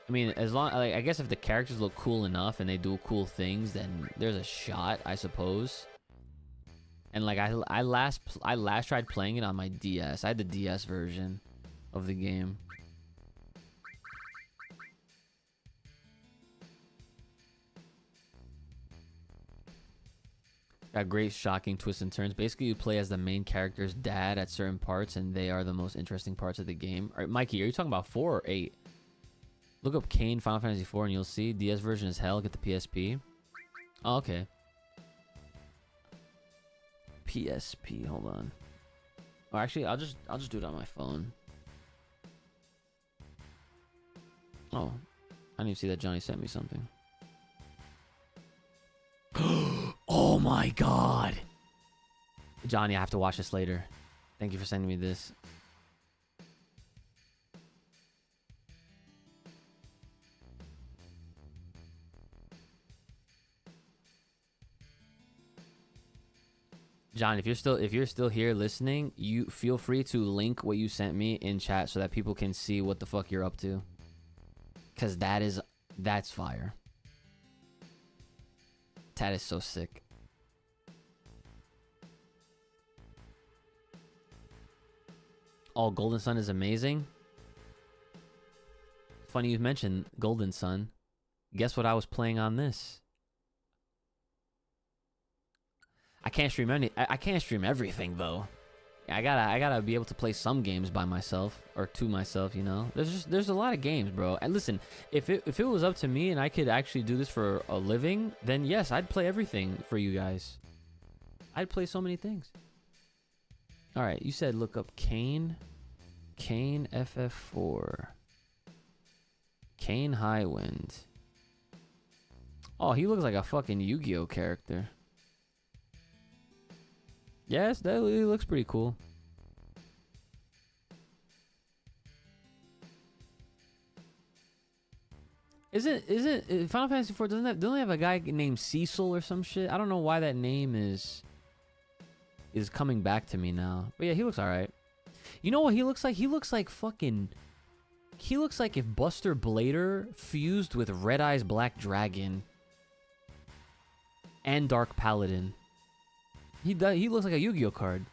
I mean, as long like I guess if the characters look cool enough and they do cool things, then there's a shot, I suppose. And like I last tried playing it on my DS. I had the DS version of the game. Got great shocking twists and turns. Basically, you play as the main character's dad at certain parts, and they are the most interesting parts of the game. All right, Mikey, are you talking about 4 or 8? Look up Kane Final Fantasy 4 and you'll see. DS version is hell. Get the PSP. Oh, okay. PSP. Hold on. Oh, actually, I'll just do it on my phone. Oh, I didn't even see that Johnny sent me something. Oh my god. Johnny, I have to watch this later. Thank you for sending me this. John, if you're still here listening, you feel free to link what you sent me in chat so that people can see what the fuck you're up to. Cause that's fire. That is so sick. Oh, Golden Sun is amazing. funny you mentioned Golden Sun. Guess what I was playing on this? I can't stream I can't stream everything though. I gotta be able to play some games by myself or to myself, you know. There's a lot of games, bro. And listen, if it was up to me and I could actually do this for a living, then yes, I'd play everything for you guys. I'd play so many things. All right, you said look up Kane FF4. Kane Highwind. Oh, he looks like a fucking Yu-Gi-Oh character. Yes, that he looks pretty cool. Isn't Final Fantasy IV don't they have a guy named Cecil or some shit? I don't know why that name is coming back to me now. But yeah, he looks alright. You know what he looks like? He looks like if Buster Blader fused with Red Eyes Black Dragon and Dark Paladin. He looks like a Yu-Gi-Oh card.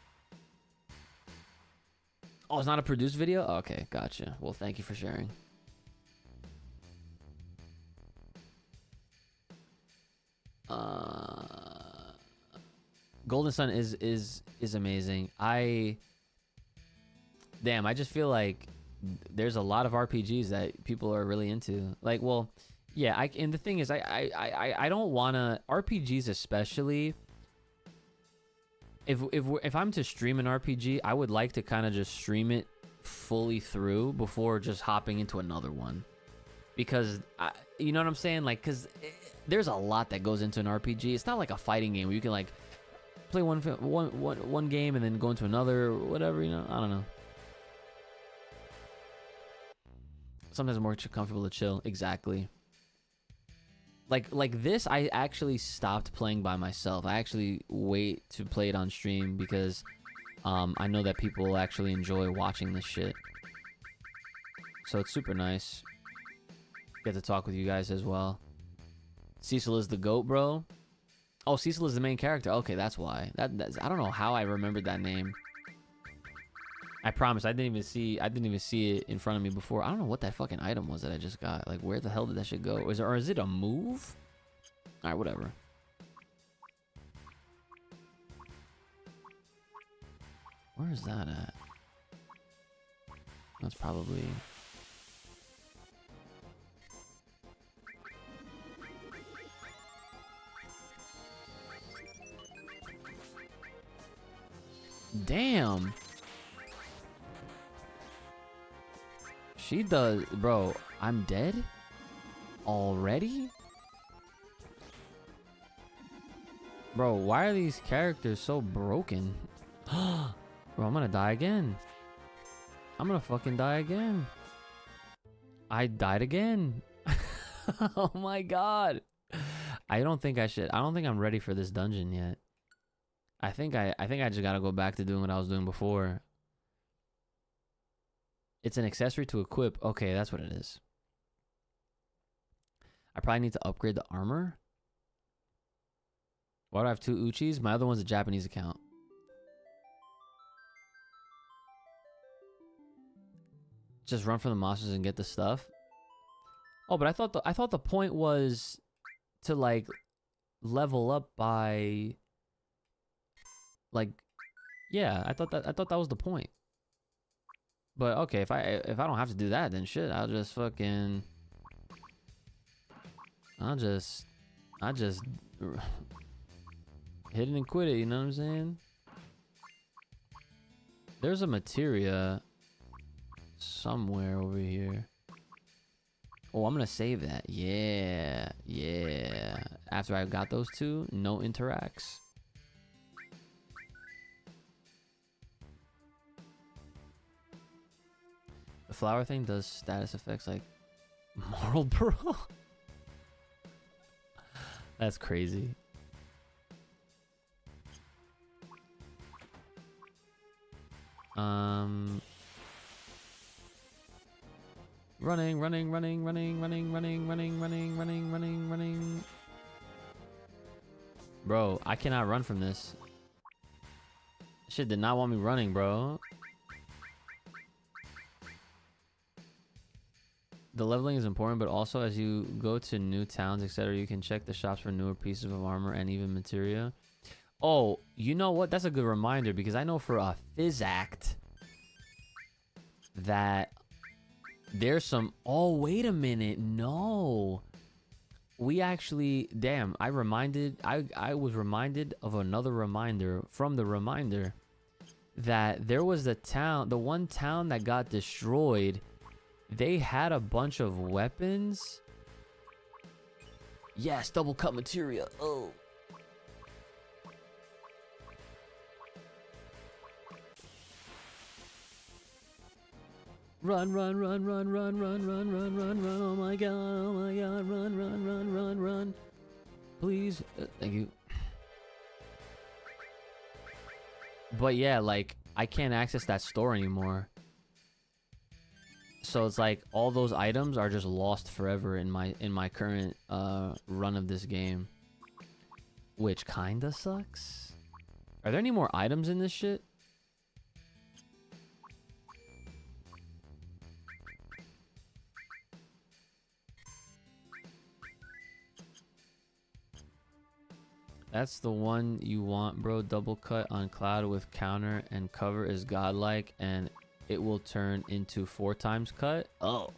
Oh, it's not a produced video? Okay, gotcha. Well, thank you for sharing. Golden Sun is amazing. I just feel like there's a lot of RPGs that people are really into. Like, well, yeah, and the thing is I don't want to RPGs especially. If I'm to stream an RPG, I would like to kind of just stream it fully through before just hopping into another one, because you know what I'm saying? Like, because there's a lot that goes into an RPG. It's not like a fighting game where you can like play one game and then go into another or whatever. You know, I don't know. Sometimes more comfortable to chill. Exactly. Like this, I actually stopped playing by myself. I actually wait to play it on stream because I know that people will actually enjoy watching this shit. So it's super nice. Get to talk with you guys as well. Cecil is the GOAT, bro. Oh, Cecil is the main character. Okay, that's why. That's I don't know how I remembered that name. I promise I didn't even see it in front of me before. I don't know what that fucking item was that I just got. Like, where the hell did that shit go? Or is it a move? All right, whatever. Where is that at? That's probably... Damn. She does, bro. I'm dead already, bro. Why are these characters so broken? Bro, I'm gonna die again. I'm gonna fucking die again. I died again. Oh my god. I don't think I'm ready for this dungeon yet. I think I just gotta go back to doing what I was doing before. It's an accessory to equip. Okay, that's what it is. I probably need to upgrade the armor. Why do I have 2 Uchis? My other one's a Japanese account. Just run from the monsters and get the stuff. Oh, but I thought the point was to like level up by like, yeah, I thought that was the point. But okay, if I don't have to do that, then shit, I'll just hit it and quit it, you know what I'm saying? There's a materia somewhere over here. Oh, I'm gonna save that. Yeah. After I got those 2, no interacts. The flower thing does status effects like Moral Pearl. That's crazy. Running. Bro, I cannot run from this. Shit did not want me running, bro. the leveling is important, but also as you go to new towns, etc., you can check the shops for newer pieces of armor and even materia. Oh, you know what? That's a good reminder, because I know for a physact that there's some... Oh, wait a minute. No. We actually... Damn, I was reminded of another reminder from the reminder that there was the one town that got destroyed. They had a bunch of weapons. Yes, double cut materia. Oh. Run, run, run, run, run, run, run, run, run, run. Oh my god, run, run, run, run, run. Please. Thank you. But yeah, like, I can't access that store anymore. So it's like all those items are just lost forever in my current run of this game. Which kinda sucks. Are there any more items in this shit? That's the one you want, bro. Double cut on cloud with counter and cover is godlike, and it will turn into 4 times cut. Oh, let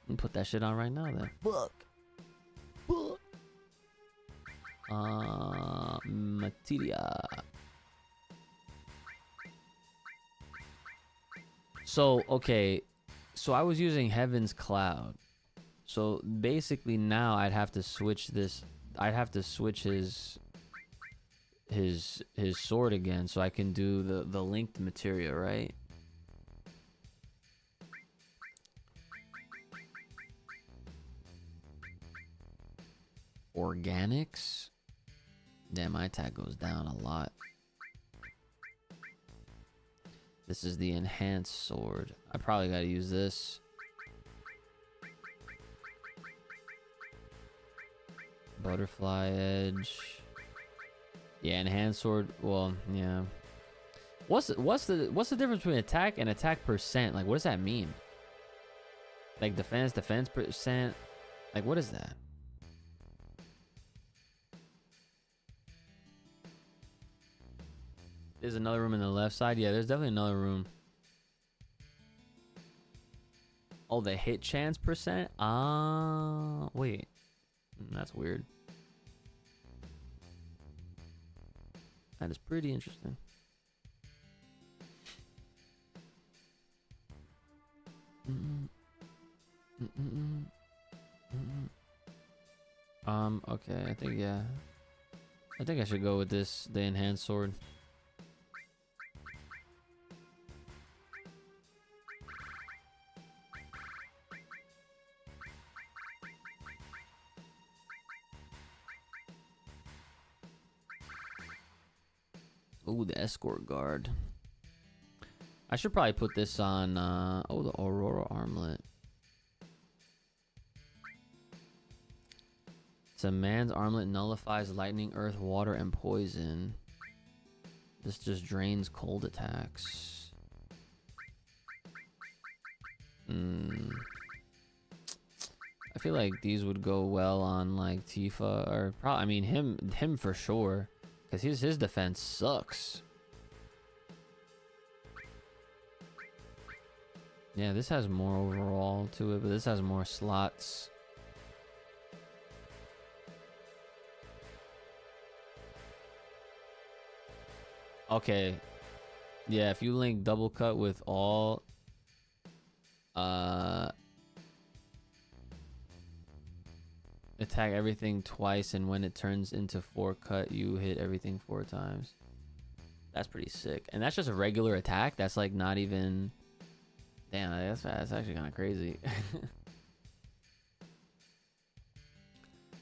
me put that shit on right now then. Fuck. Materia. So okay, so I was using Heaven's Cloud. So basically now I'd have to switch this. I'd have to switch his sword again, so I can do the linked materia, right? Organics. Damn, my attack goes down a lot. This is the enhanced sword. I probably gotta use this. Butterfly edge. Yeah, enhanced sword. Well, yeah. What's the difference between attack and attack percent? Like, what does that mean? Like defense percent. Like, what is that? There's another room in the left side. Yeah, there's definitely another room. Oh, the hit chance percent? Ah, wait. That's weird. That is pretty interesting. Okay, I think, yeah. I think I should go with this, the enhanced sword. Ooh, the escort guard. I should probably put this on, oh, the Aurora armlet. It's a man's armlet, nullifies lightning, earth, water, and poison. This just drains cold attacks. I feel like these would go well on like Tifa, or probably, I mean him for sure, because his defense sucks. Yeah, this has more overall to it, but this has more slots. Okay. Yeah, if you link double cut with all attack everything twice, and when it turns into 4 cut, you hit everything 4 times. That's pretty sick. And that's just a regular attack. That's like not even... Damn, that's actually kind of crazy.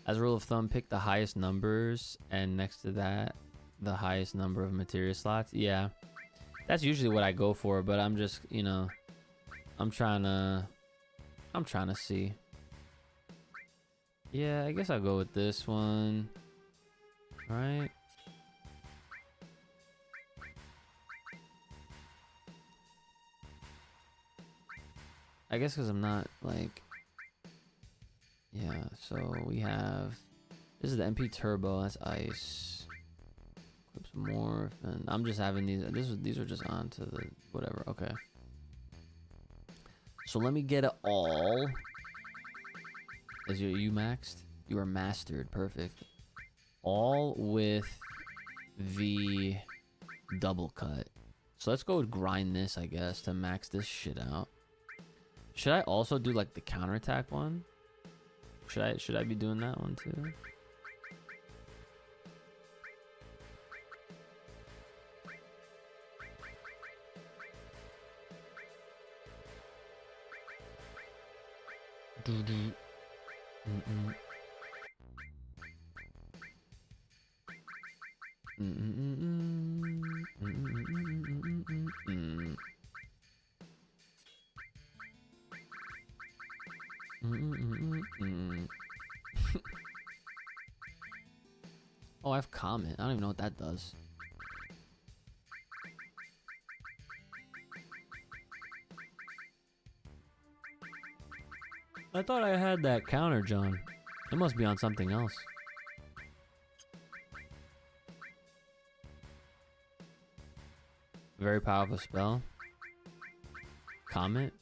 As a rule of thumb, pick the highest numbers, and next to that, the highest number of materia slots. Yeah, that's usually what I go for, but I'm just, you know, I'm trying to see. Yeah, I guess I'll go with this one. All right. I guess because I'm not like Yeah, so we have, this is the MP Turbo, that's ice. Equip some more, and I'm just having these are just on to the whatever. Okay. So let me get it all. Is you maxed? You are mastered, perfect. All with the double cut. So let's go grind this, I guess, to max this shit out. Should I also do like the counterattack one? Should I be doing that one too? Oh, I have comment. I don't even know what that does. I thought I had that counter, John. It must be on something else. Very powerful spell. Comment.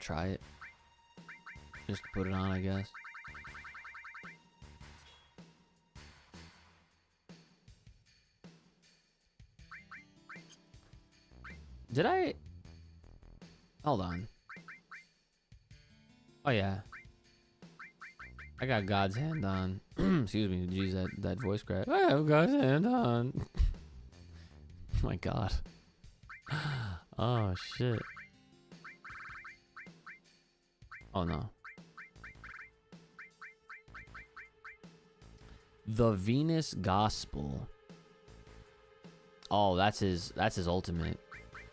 Try it. Just to put it on, I guess. Did I? Hold on. Oh yeah. I got God's hand on. Excuse me. Jeez, that voice crack. I have God's hand on. Oh my God. Oh shit. Oh no. The Venus Gospel. Oh, that's his ultimate.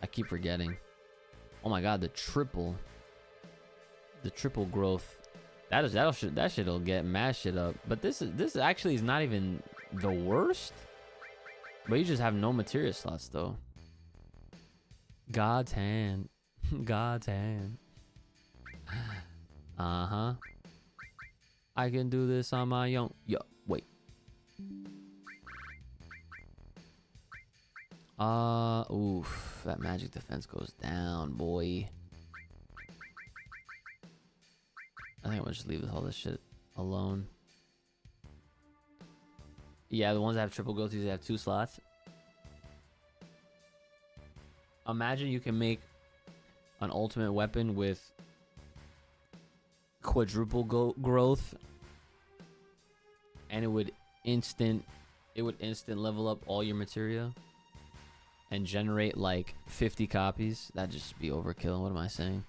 I keep forgetting. Oh my God, the triple growth. That shit'll get mad shit up. But this actually is not even the worst. But you just have no materia slots though. God's hand. God's hand. Uh-huh. I can do this on my own. Yo, wait. Oof. That magic defense goes down, boy. I think I'm gonna just leave all this shit alone. Yeah, the ones that have triple growth usually have 2 slots. Imagine you can make an ultimate weapon with quadruple growth, and it would instant level up all your materia and generate like 50 copies. That'd just be overkill. What am I saying?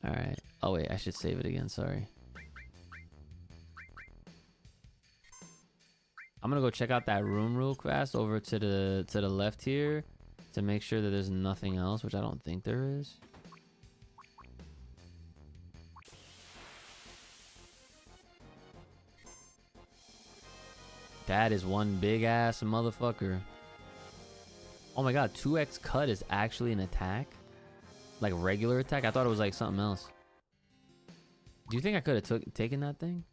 All right. Oh wait, I should save it again. Sorry. I'm gonna go check out that room real fast over to the left here to make sure that there's nothing else, which I don't think there is. That is one big ass motherfucker. Oh my God, 2x cut is actually an attack? Like regular attack? I thought it was like something else. Do you think I could have taken that thing?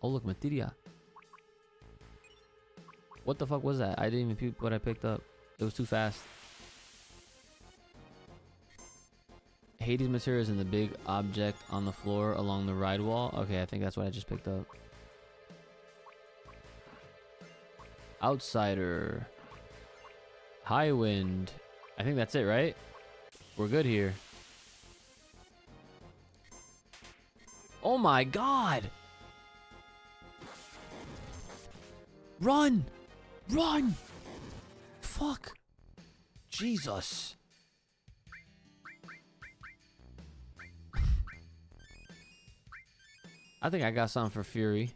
Oh look, materia. What the fuck was that? I didn't even peep what I picked up. It was too fast. Hades materia is in the big object on the floor along the ride wall. Okay, I think that's what I just picked up. Outsider. High wind. I think that's it, right? We're good here. Oh my God! Run! Run! Fuck! Jesus! I think I got something for Fury.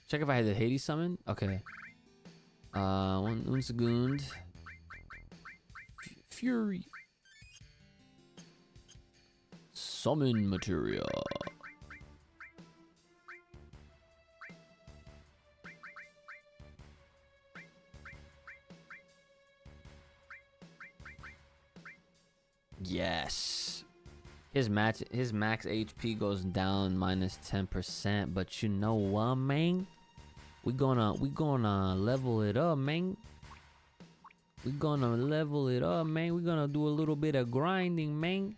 Check if I had the Hades summon. Okay. One second. Fury. Summon materia. Yes. His max HP goes down minus 10%, but you know what, man? We gonna level it up, man. We gonna level it up, man. We gonna do a little bit of grinding, man.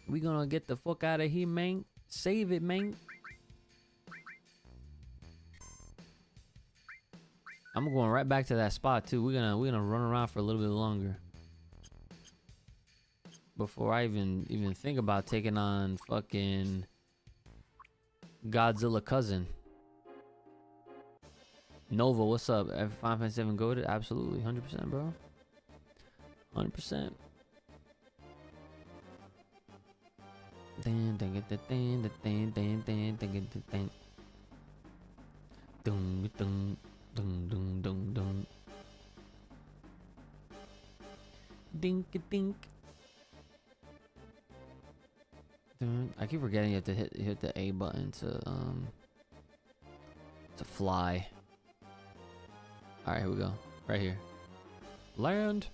We gonna get the fuck out of here, man. Save it, man. I'm going right back to that spot too. We're gonna run around for a little bit longer before I even think about taking on fucking Godzilla cousin. Nova, what's up? FF7 goated? Absolutely, 100%, bro. 100%. Dink dink. I keep forgetting you have to hit the A button to fly. All right, here we go. Right here. Land.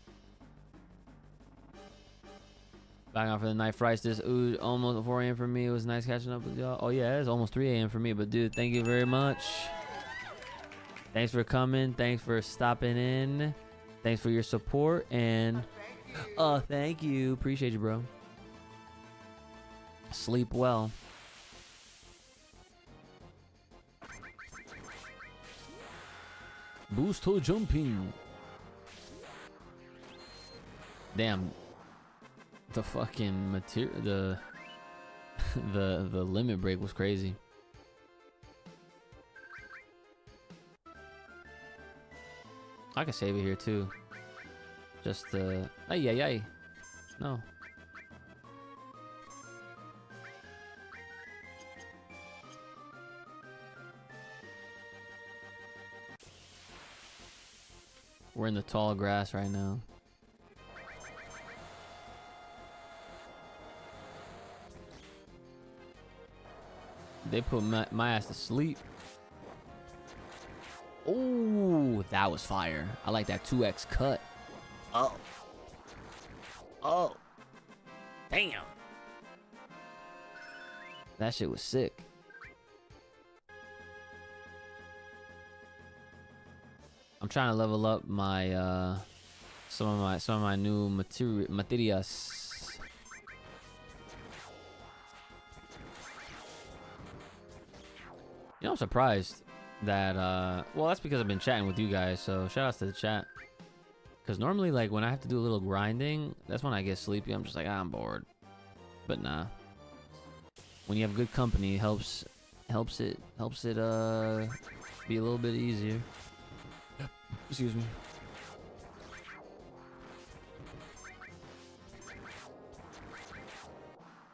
Back on for the night. Frice this almost 4 a.m. for me. It was nice catching up with y'all. Oh yeah, it's almost 3 a.m. for me. But dude, thank you very much. Thanks for coming. Thanks for stopping in. Thanks for your support. And thank you. Appreciate you, bro. Sleep well. Boost to jumping. Damn. The fucking material, the limit break was crazy. I can save it here too. Just ay. No. We're in the tall grass right now. They put my ass to sleep. Oh, that was fire. I like that 2x cut. Oh. Damn. That shit was sick. I'm trying to level up my some of my new materials. You know, I'm surprised that well, that's because I've been chatting with you guys, so shout outs to the chat. Because normally, like, when I have to do a little grinding, that's when I get sleepy. I'm just like, I'm bored. But nah, when you have good company, it helps it be a little bit easier. Excuse me.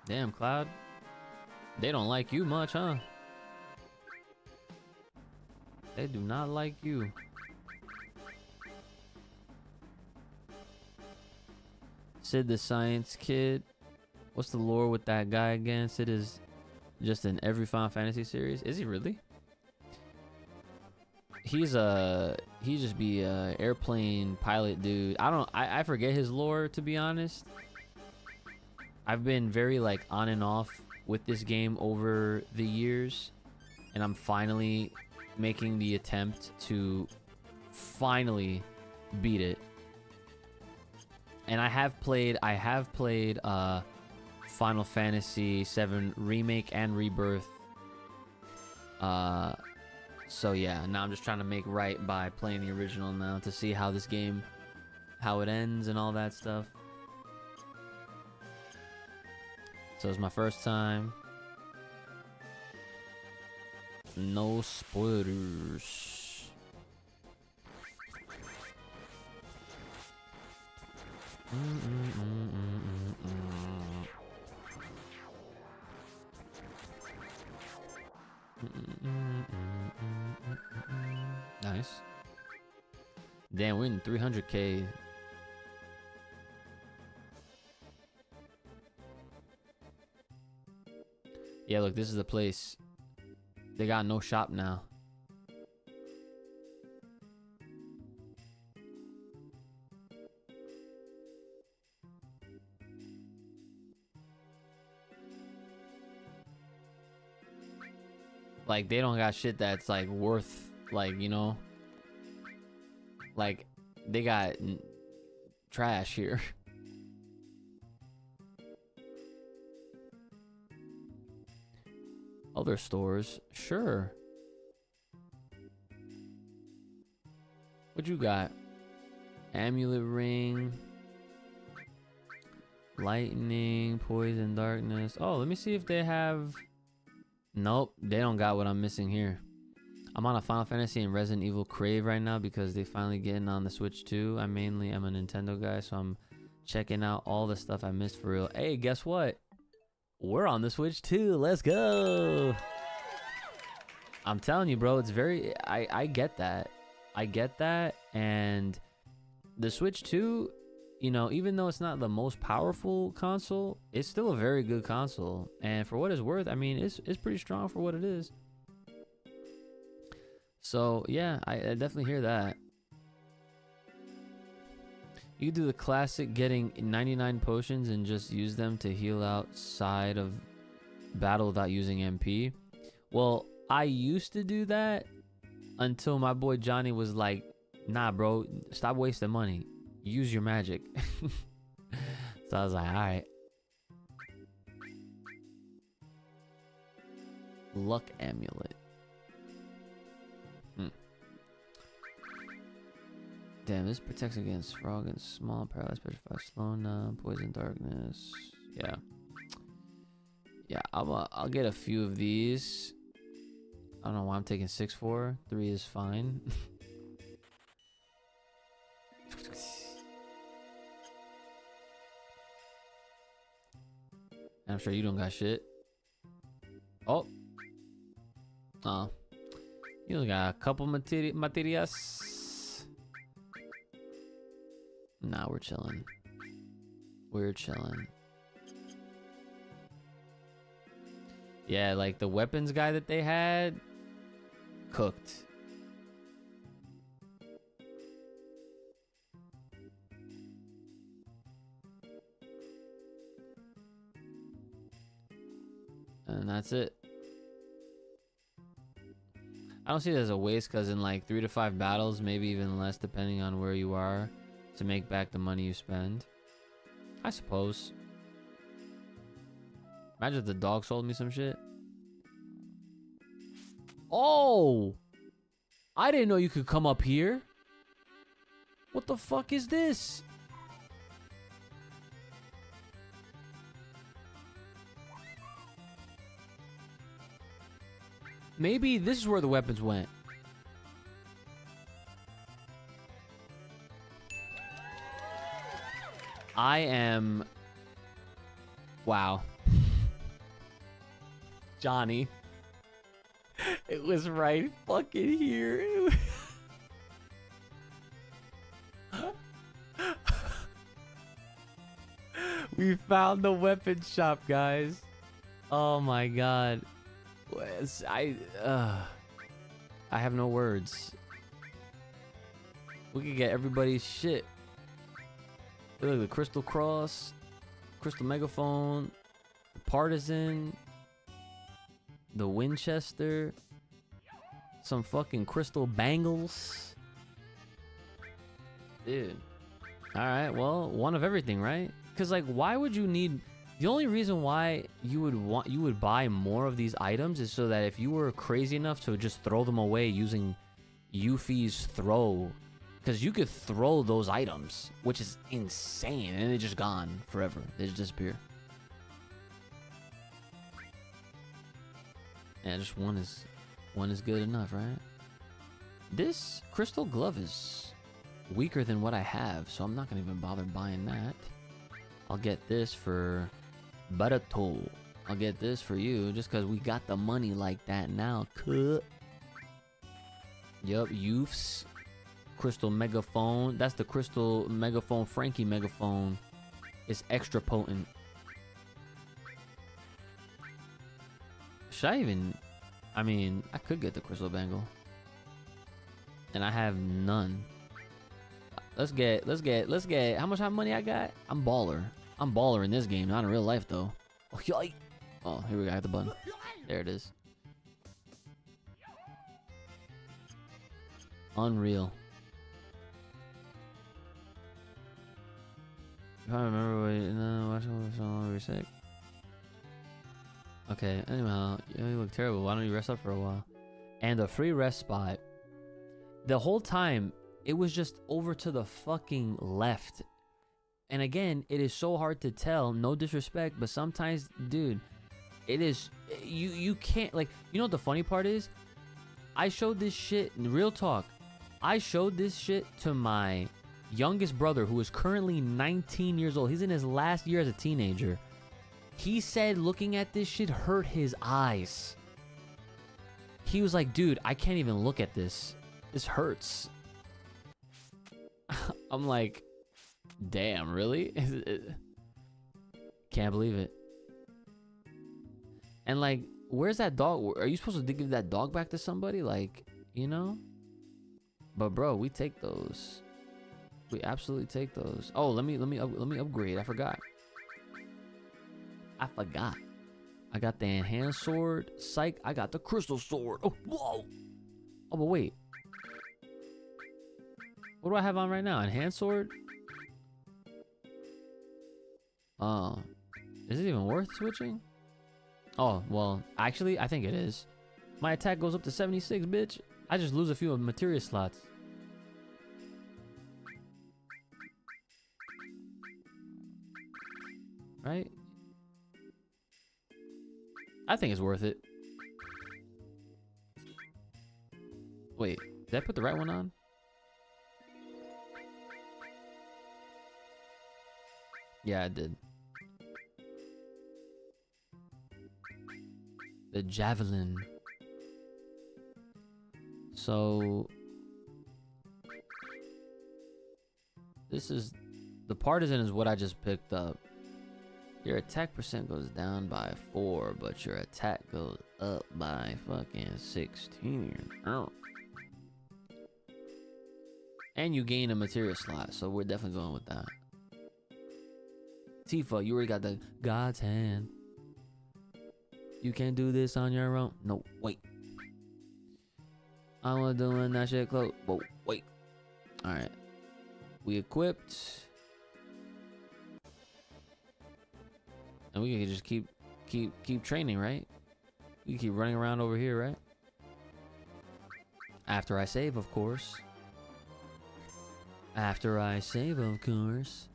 Damn, Cloud, they don't like you much, huh? They do not like you. Sid the Science Kid. What's the lore with that guy again? Sid is just in every Final Fantasy series. Is he really? He just be a airplane pilot dude. I forget his lore, to be honest. I've been very like on and off with this game over the years, and I'm finally making the attempt to finally beat it. And I have played Final Fantasy 7 Remake and Rebirth. So yeah, now I'm just trying to make right by playing the original now to see how this game, how it ends and all that stuff. So it's my first time. No spoilers. Nice. Damn, we're in 300k. Yeah, look, this is the place. They got no shop now. Like, they don't got shit that's like worth, like, you know, like they got trash here. Other stores, sure. What you got? Amulet ring, lightning, poison, darkness. Oh, let me see if they have. Nope, they don't got what I'm missing here. I'm on a Final Fantasy and Resident Evil crave right now because they finally getting on the Switch too. I mainly am a Nintendo guy, so I'm checking out all the stuff I missed for real. Hey, guess what? We're on the Switch too. Let's go. I'm telling you, bro, it's very, I get that. I get that. And the Switch 2, you know, even though it's not the most powerful console, it's still a very good console. And for what it's worth, I mean, it's pretty strong for what it is. So, yeah, I definitely hear that. You could do the classic getting 99 potions and just use them to heal outside of battle without using MP. Well, I used to do that until my boy Johnny was like, nah, bro, stop wasting money. Use your magic. So I was like, all right. Luck amulet. Damn, this protects against frog and small paralyzed, petrified, slow numb, poison, darkness. Yeah. Yeah, I'll get a few of these. I don't know why I'm taking 6 for. 3 is fine. I'm sure you don't got shit. Oh. Oh. You only got a couple materias. Nah, we're chilling. We're chilling. Yeah, like the weapons guy that they had, cooked. And that's it. I don't see it as a waste because in like 3 to 5 battles, maybe even less depending on where you are, to make back the money you spend. I suppose. Imagine if the dog sold me some shit. Oh! I didn't know you could come up here. What the fuck is this? Maybe this is where the weapons went. I am... Wow. Johnny. It was right fucking here. We found the weapon shop, guys. Oh my god. I have no words. We could get everybody's shit. Look, the Crystal Cross, Crystal Megaphone, the Partisan, the Winchester, some fucking crystal bangles. Dude. Alright, well, one of everything, right? Because, like, why would you need... The only reason why you would buy more of these items is so that if you were crazy enough to just throw them away using Yuffie's throw, because you could throw those items, which is insane, and they're just gone forever. They just disappear. Yeah, just one is good enough, right? This crystal glove is weaker than what I have, so I'm not gonna even bother buying that. I'll get this for Barato. I'll get this for you just because we got the money like that now. Cut. Yup, Yuffie's Crystal Megaphone. That's the Crystal Megaphone, Frankie Megaphone. It's extra potent. Should I even... I mean, I could get the Crystal Bangle. And I have none. Let's get... How much money I got? I'm baller. I'm baller in this game, not in real life though. Oh, here we go. I got the button. There it is. Unreal. If I remember what watching so long we were sick. Okay, anyhow, you look terrible. Why don't you rest up for a while? And a free rest spot. The whole time, it was just over to the fucking left. And again, it is so hard to tell. No disrespect, but sometimes, dude, it is. You can't, like, you know what the funny part is? I showed this shit, real talk. I showed this shit to my youngest brother, who is currently 19 years old. He's in his last year as a teenager. He said looking at this shit hurt his eyes. He was like, dude, I can't even look at this. This hurts. I'm like, damn, really? Can't believe it. And like, where's that dog? Are you supposed to give that dog back to somebody? Like, you know? But bro, we take those. We absolutely take those. Oh, let me upgrade. I forgot. I got the enhanced sword. Psych. I got the crystal sword. Oh, whoa. Oh, but wait. What do I have on right now? Enhanced sword? Oh. Is it even worth switching? Oh, well, actually, I think it is. My attack goes up to 76, bitch. I just lose a few materia slots. Right? I think it's worth it. Wait, did I put the right one on? Yeah, I did. The javelin. So this is the partisan is what I just picked up. Your attack percent goes down by 4, but your attack goes up by fucking 16. Oh. And you gain a material slot, so we're definitely going with that. Tifa, you already got the God's hand. You can't do this on your own. No, wait. I was doing that shit close. Whoa, wait. All right. We equipped. And we can just keep training, right? We keep running around over here, right? After I save, of course. After I save, of course.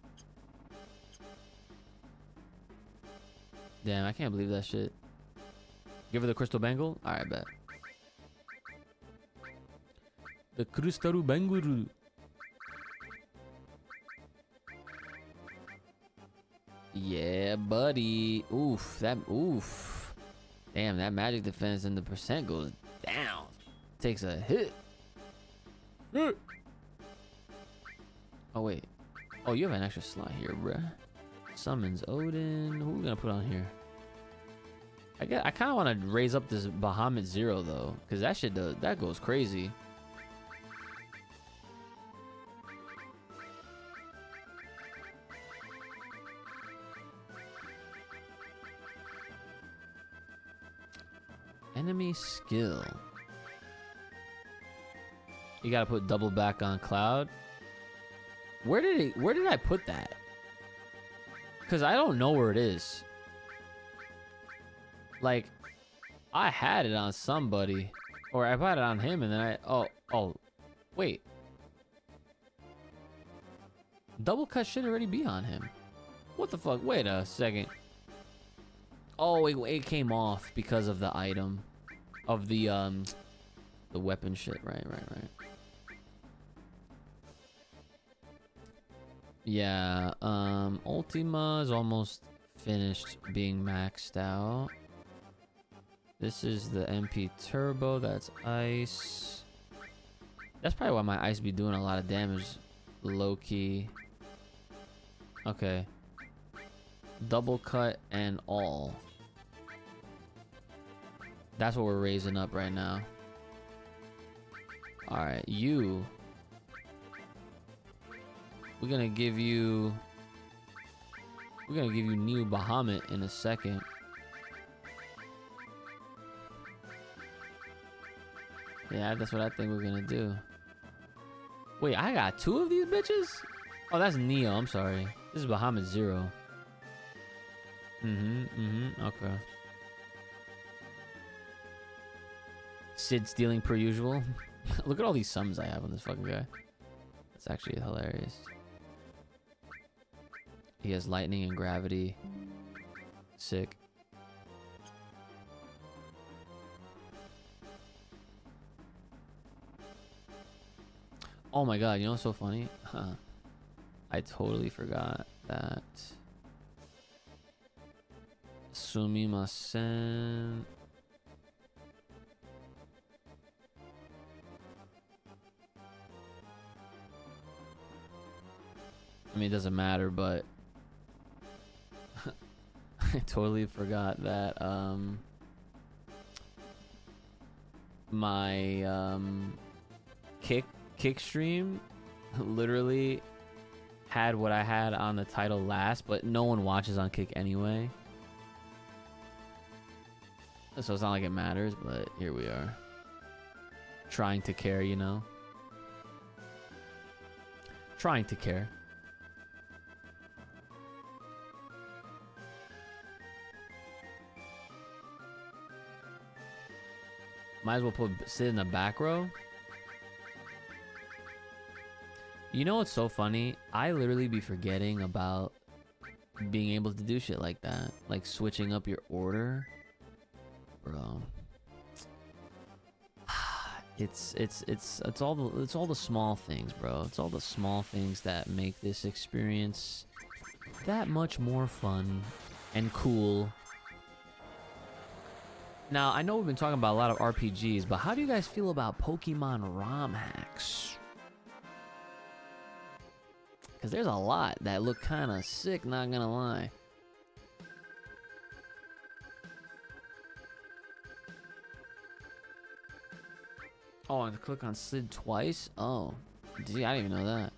Damn, I can't believe that shit. Give her the crystal bangle? Alright, bet. The crystal bangle. Yeah, buddy. Oof, oof. Damn, that magic defense and the percent goes down. Takes a hit. Oh, wait. Oh, you have an extra slot here, bruh. Summons Odin. Who are we gonna put on here? I kind of want to raise up this Bahamut Zero, though. Because that shit that goes crazy. Enemy skill. You gotta put double back on Cloud. Where did I put that? Because I don't know where it is. Like, I had it on somebody, or I put it on him, and then oh, wait. Double cut should already be on him. What the fuck? Wait a second. Oh, it came off because of the item, of the weapon shit. Right. Yeah. Ultima is almost finished being maxed out. This is the MP Turbo. That's ice. That's probably why my ice be doing a lot of damage. Low key. Okay. Double cut and all. That's what we're raising up right now. All right, you. We're gonna give you new Bahamut in a second. Yeah, that's what I think we're gonna do. Wait, I got 2 of these bitches? Oh, that's Neo. I'm sorry. This is Bahamut Zero. Okay. Sid stealing per usual. Look at all these sums I have on this fucking guy. That's actually hilarious. He has lightning and gravity. Sick. Oh my god, you know what's so funny? I totally forgot that. Sumimasen. I mean, it doesn't matter, but I totally forgot that my kick stream literally had what I had on the title last, but no one watches on Kick anyway. So it's not like it matters, but here we are. Trying to care, you know? Trying to care. Might as well sit in the back row. You know what's so funny? I literally be forgetting about being able to do shit like that. Like switching up your order. Bro. It's all the small things, bro. It's all the small things that make this experience that much more fun and cool. Now, I know we've been talking about a lot of RPGs, but how do you guys feel about Pokemon ROM hacks? Because there's a lot that look kind of sick, not gonna lie. Oh, and click on Sid twice? Oh, gee, I didn't even know that.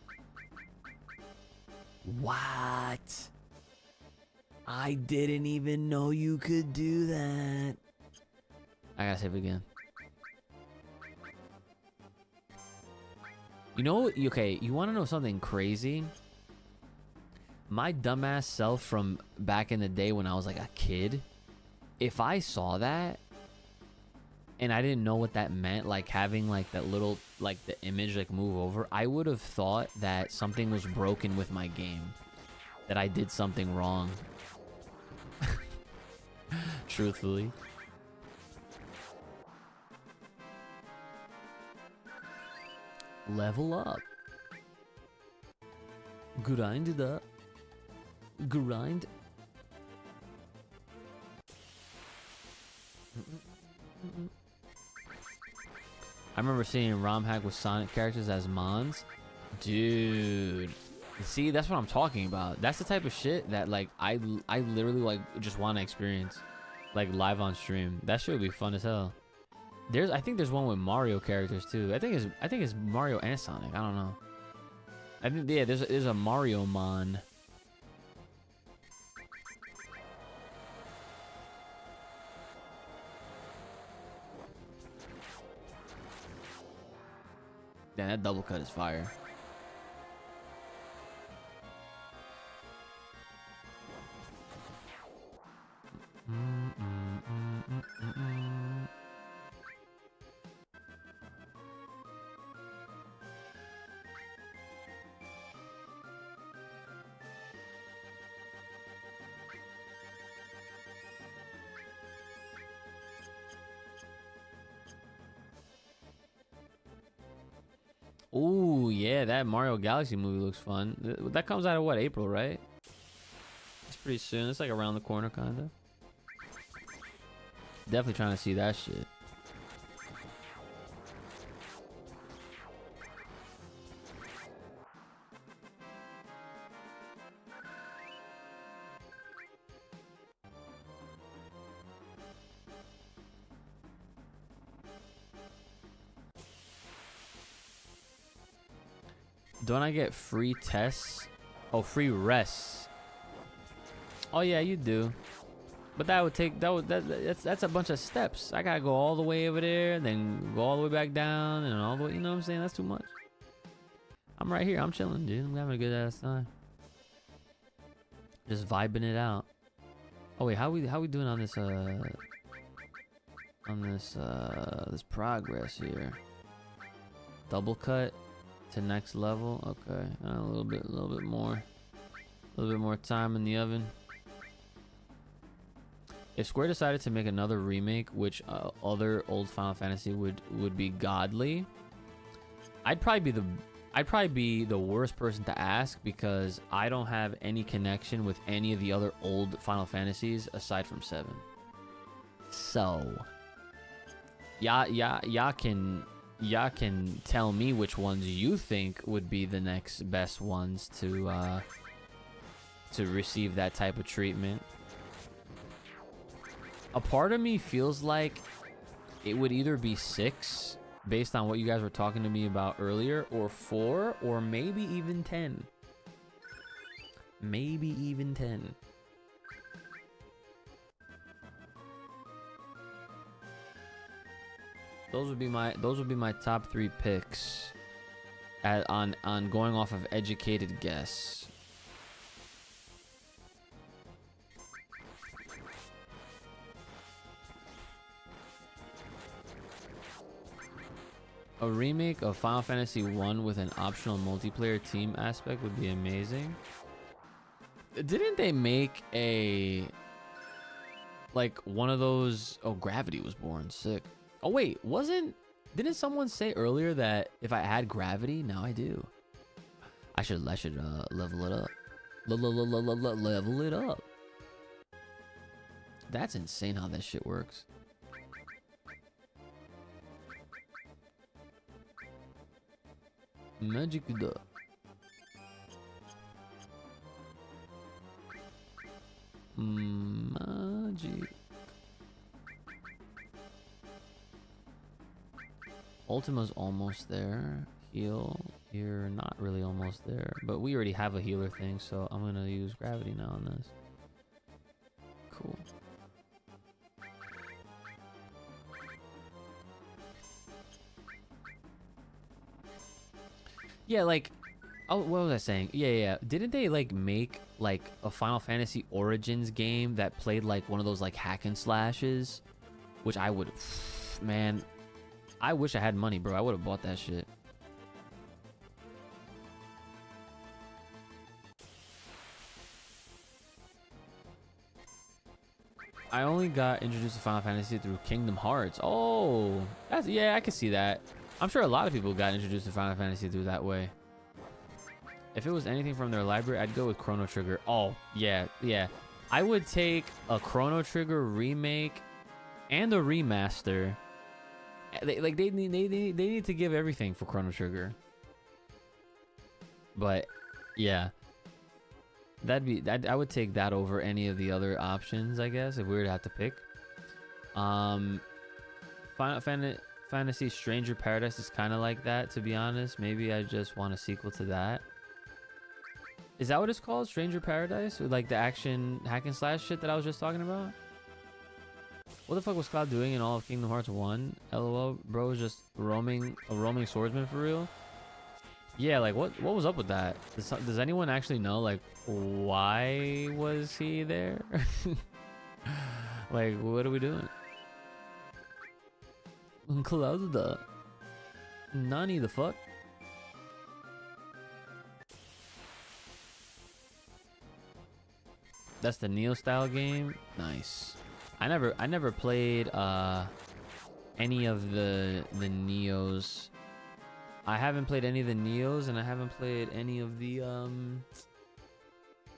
What? I didn't even know you could do that. I gotta save again. You know, okay, you wanna know something crazy? My dumbass self from back in the day when I was like a kid, if I saw that and I didn't know what that meant, like having like that little, like the image like move over, I would have thought that something was broken with my game, that I did something wrong. Truthfully. Level up. Grind it up. Grind. I remember seeing ROM hack with Sonic characters as Mons. Dude. See, that's what I'm talking about. That's the type of shit that like I literally like just want to experience, like live on stream. That shit would be fun as hell. I think there's one with Mario characters too. I think it's Mario and Sonic. I don't know. I think, yeah, there's a Mario Mon. Damn, that double cut is fire. Ooh, yeah, that Mario Galaxy movie looks fun. That comes out of what, April, right? It's pretty soon. It's like around the corner, kinda. Definitely trying to see that shit. Don't I get free tests? Oh, free rests. Oh yeah, you do. But that would take that's a bunch of steps. I gotta go all the way over there, then go all the way back down, and all the way. You know what I'm saying? That's too much. I'm right here. I'm chilling, dude. I'm having a good ass time. Just vibing it out. Oh wait, how we doing on this this progress here? Double cut to next level. Okay, a little bit more time in the oven. If Square decided to make another remake, which other old Final Fantasy would be godly, I'd probably be the worst person to ask, because I don't have any connection with any of the other old Final Fantasies aside from 7. So, y'all can tell me which ones you think would be the next best ones to receive that type of treatment. A part of me feels like it would either be 6, based on what you guys were talking to me about earlier, or 4, or maybe even 10. Maybe even 10. Those would be my top 3 picks on going off of educated guess. A remake of Final Fantasy 1 with an optional multiplayer team aspect would be amazing. Didn't they make one of those? Oh, Gravity was born. Sick. Oh wait, didn't someone say earlier that if I had Gravity, now I do? I should level it up. Level it up. That's insane how that shit works. Magic da. Magic. Ultima's almost there. Heal. You're not really almost there, but we already have a healer thing, so I'm gonna use Gravity now on this. Cool. Yeah, oh, what was I saying? Yeah. Didn't they make a Final Fantasy Origins game that played one of those hack and slashes? Which I would, man, I wish I had money, bro. I would have bought that shit. I only got introduced to Final Fantasy through Kingdom Hearts. Oh, yeah, I can see that. I'm sure a lot of people got introduced to Final Fantasy through that way. If it was anything from their library, I'd go with Chrono Trigger. Oh, yeah. I would take a Chrono Trigger remake and a remaster. They need to give everything for Chrono Trigger. But yeah, I would take that over any of the other options, I guess, if we were to have to pick. Final Fantasy Stranger Paradise is kind of like that, to be honest. Maybe I just want a sequel to that. Is that what it's called? Stranger Paradise? With the action hack and slash shit that I was just talking about? What the fuck was Cloud doing in all of Kingdom Hearts 1? LOL, bro was just a roaming swordsman for real? Yeah, what was up with that? Does anyone actually know, why was he there? What are we doing? Cloud the Nani the fuck? That's the Neo style game. Nice. I never played any of the Neos. I haven't played any of the Neos, and I haven't played any of the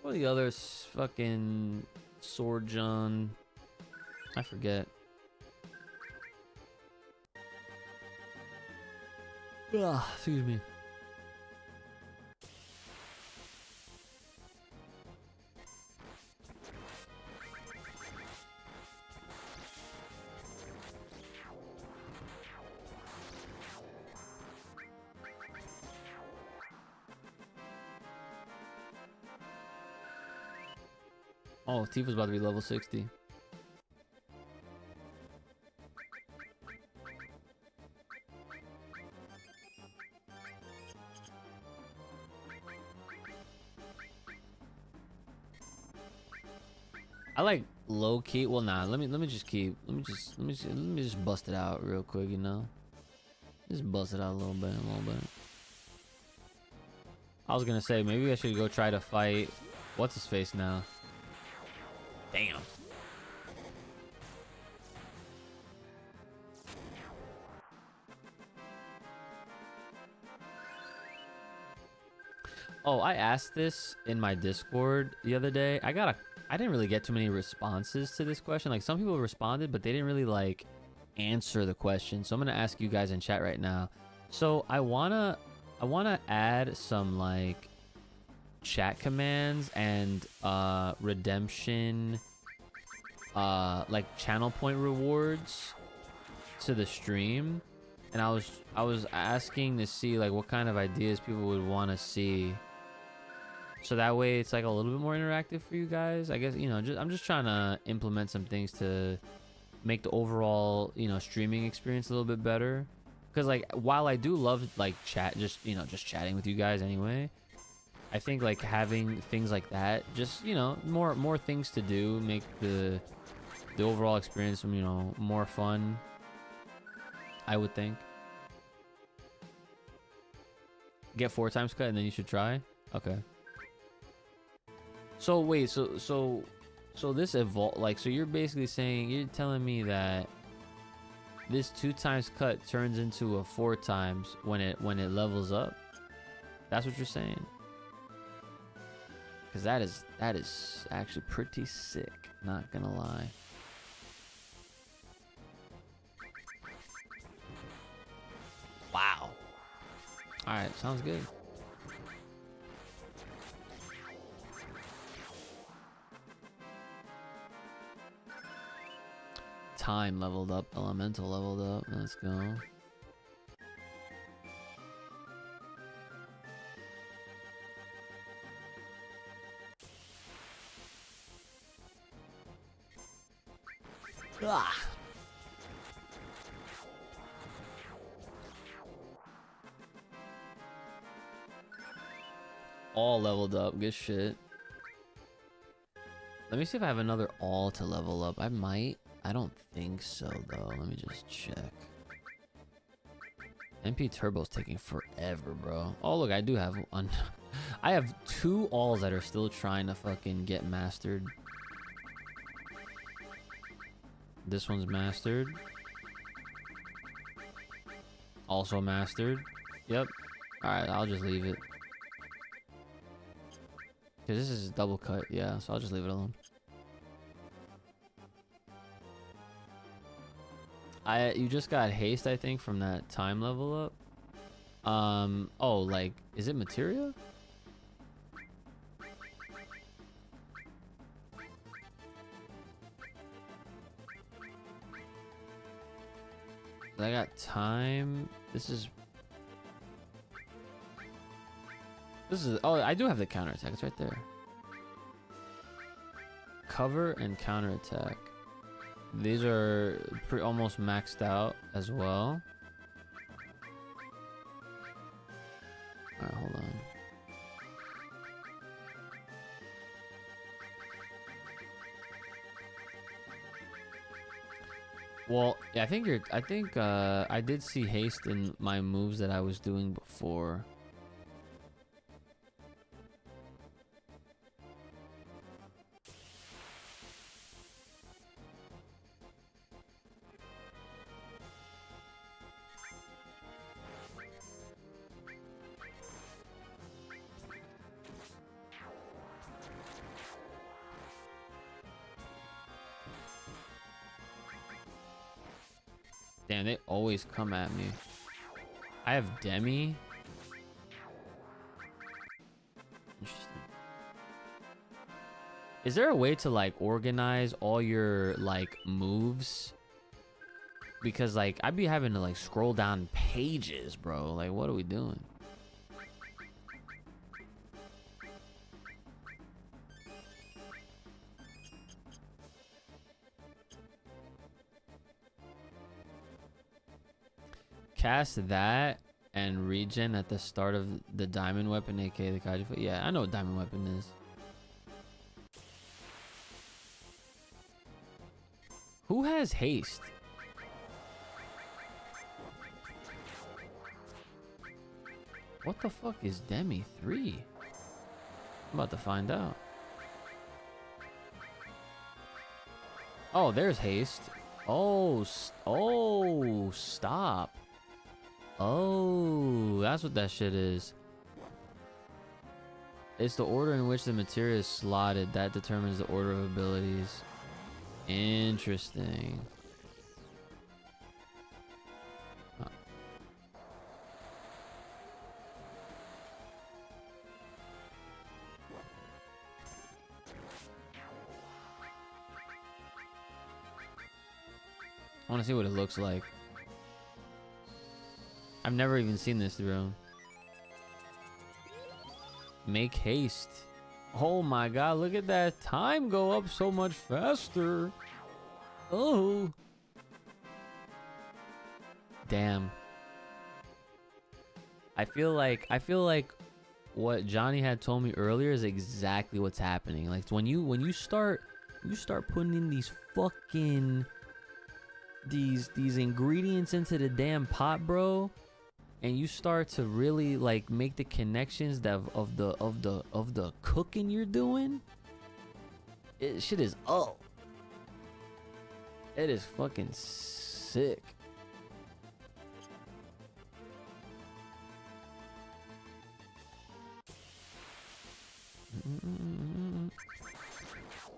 what are the others? Fucking Sword John. I forget. Ugh, excuse me. Oh, Tifa's about to be level 60. I like low key. Well, nah. Let me just bust it out real quick. You know, just bust it out a little bit, I was gonna say maybe I should go try to fight. What's his face now? Damn. Oh, I asked this in my Discord the other day. I didn't really get too many responses to this question. Like some people responded, but they didn't really like answer the question. So I'm gonna ask you guys in chat right now. So I wanna add some like chat commands and redemption like channel point rewards to the stream. And I was asking to see like what kind of ideas people would want to see. So that way it's like a little bit more interactive for you guys. I guess, you know, I'm just trying to implement some things to make the overall, you know, streaming experience a little bit better. Because like while I do love like just chatting with you guys anyway, I think like having things like that, just, you know, more things to do, make the overall experience, you know, more fun, I would think. Get 4 times cut and then you should try. Okay. So wait, so this evolve, like, so you're basically saying, you're telling me that this 2 times cut turns into a 4 times when it levels up? That's what you're saying? Because that is actually pretty sick, not gonna lie. Wow. All right, sounds good. Time leveled up, elemental leveled up. Let's go. Ah. All leveled up, good shit. Let me see if I have another all to level up. I might. I don't think so though. Let me just check. MP Turbo's taking forever, bro. Oh look, I do have one. I have 2 alls that are still trying to fucking get mastered. This one's mastered. Also mastered. Yep. Alright, I'll just leave it. Cause this is double cut, yeah, so I'll just leave it alone. You just got haste, I think, from that time level up. Oh, like, is it materia? I got time. This is, oh, I do have the counterattack. It's right there. Cover and counterattack. These are almost maxed out as well. Alright, hold on. Well, yeah, I did see haste in my moves that I was doing before. Damn, they always come at me. I have Demi. Interesting. Is there a way to like organize all your like moves? Because like I'd be having to like scroll down pages, bro. Like what are we doing? Cast that and regen at the start of the diamond weapon, aka the kaiju foot. Yeah, I know what diamond weapon is. Who has haste? What the fuck is Demi 3? I'm about to find out. Oh, there's haste. Oh, stop. Oh, that's what that shit is. It's the order in which the material is slotted that determines the order of abilities. Interesting. Huh. I want to see what it looks like. I've never even seen this through. Make haste. Oh my god, look at that time go up so much faster. Oh. Damn. I feel like what Johnny had told me earlier is exactly what's happening. Like when you start putting in these fucking these ingredients into the damn pot, bro, and you start to really like make the connections that of the cooking you're doing, shit is up. It is fucking sick.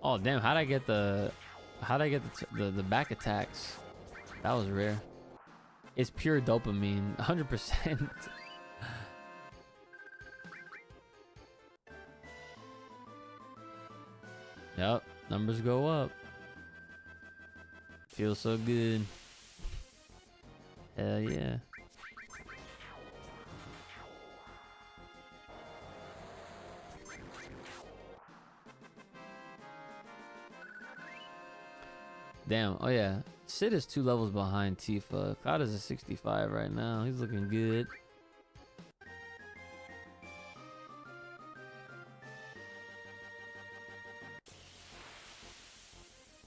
Oh damn, how'd I get the back attacks? That was rare. It's pure dopamine, 100%. Yep, numbers go up. Feels so good. Hell yeah. Damn, oh yeah. Sid is 2 levels behind Tifa. Cloud is a 65 right now. He's looking good.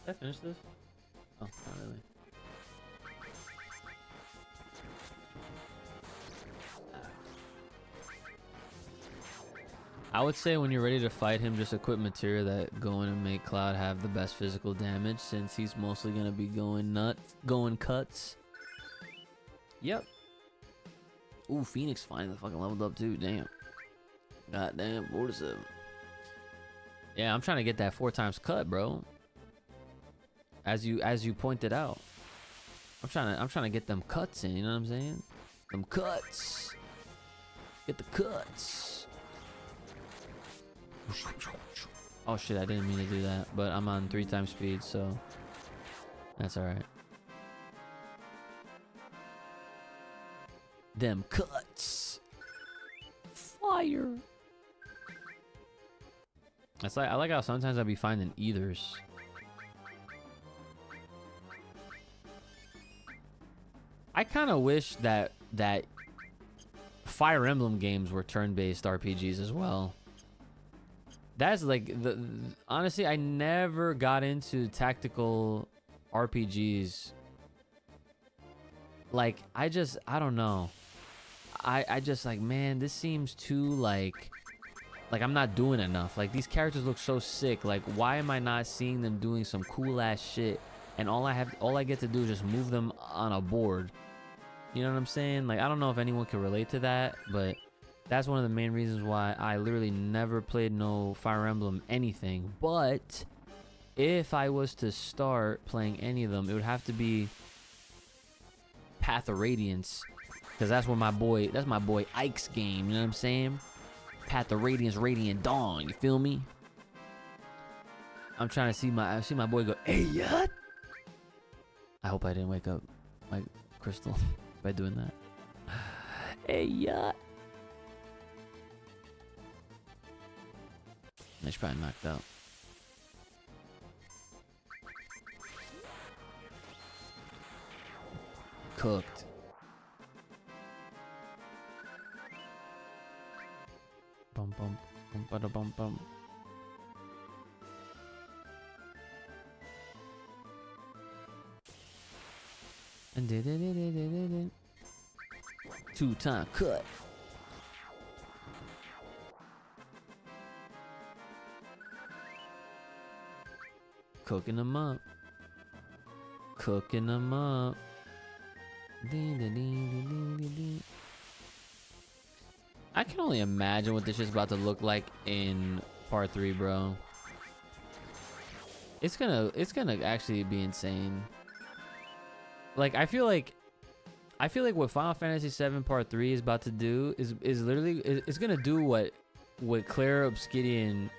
Did I finish this? Oh, not really. I would say when you're ready to fight him, just equip material that going to make Cloud have the best physical damage, since he's mostly gonna be going cuts. Yep. Ooh, Phoenix finally fucking leveled up too. Damn. Goddamn, 47. Yeah, I'm trying to get that 4 times cut, bro. As you pointed out, I'm trying to get them cuts in. You know what I'm saying? Them cuts. Get the cuts. Oh shit, I didn't mean to do that, but I'm on 3 times speed, so that's alright. Them cuts. Fire. It's like, I like how sometimes I'll be finding ethers. I kind of wish that Fire Emblem games were turn-based RPGs as well. That's like honestly, I never got into tactical RPGs. Like I don't know. I just like, man, this seems too like I'm not doing enough. Like these characters look so sick. Like why am I not seeing them doing some cool ass shit? And all I get to do is just move them on a board. You know what I'm saying? Like I don't know if anyone can relate to that, but that's one of the main reasons why I literally never played no Fire Emblem anything. But if I was to start playing any of them, it would have to be Path of Radiance, because that's my boy Ike's game. You know what I'm saying? Path of Radiance, Radiant Dawn. You feel me? I'm trying to see my boy go, hey, yut. I hope I didn't wake up my Crystal by doing that. Hey, yut. She's probably knocked out. Cooked. Bum bum bum bada bum bum. Two-time cut. Cooking them up. Cooking them up. I can only imagine what this is about to look like in part 3, bro. It's gonna actually be insane. Like I feel like what Final Fantasy 7 Part 3 is about to do is literally it's gonna do what Claire Obsidian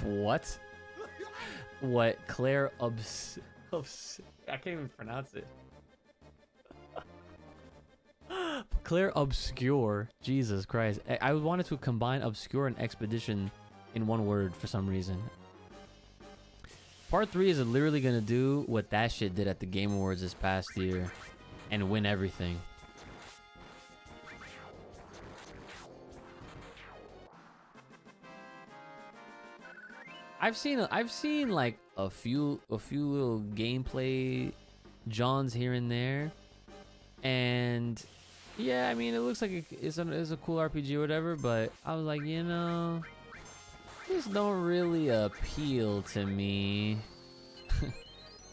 what? What Claire I can't even pronounce it. Claire Obscure. Jesus Christ. I wanted to combine obscure and expedition in one word for some reason. Part 3 is literally gonna do what that shit did at the Game Awards this past year and win everything. I've seen like a few little gameplay Johns here and there, and yeah, I mean it looks like it's a cool RPG or whatever, but I was like, you know, this don't really appeal to me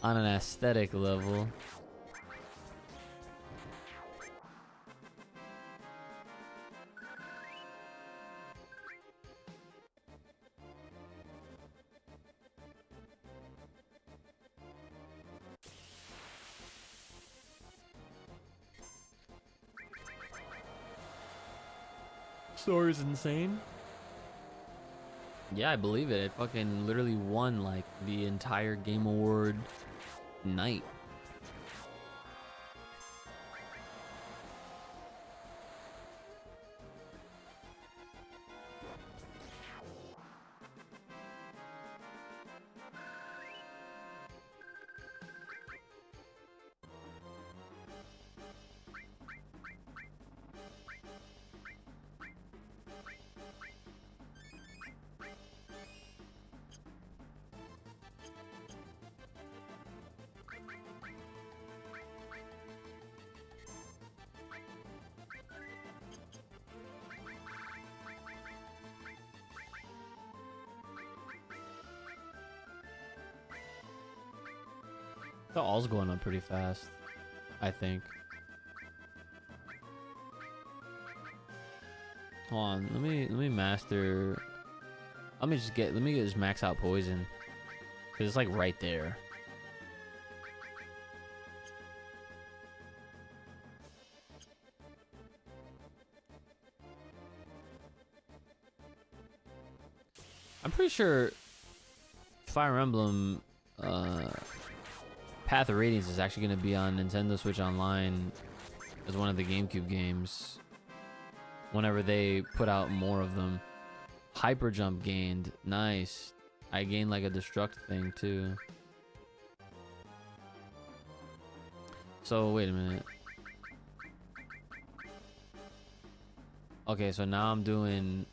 on an aesthetic level. Story's insane. Yeah, I believe it. It fucking literally won like the entire Game Award night. The all's going up pretty fast, I think. Hold on, let me master. Let me just max out poison, cause it's like right there. I'm pretty sure Fire Emblem Path of Radiance is actually going to be on Nintendo Switch Online as one of the GameCube games whenever they put out more of them. Hyper Jump gained. Nice. I gained like a destruct thing too. So wait a minute. Okay, so now I'm doing...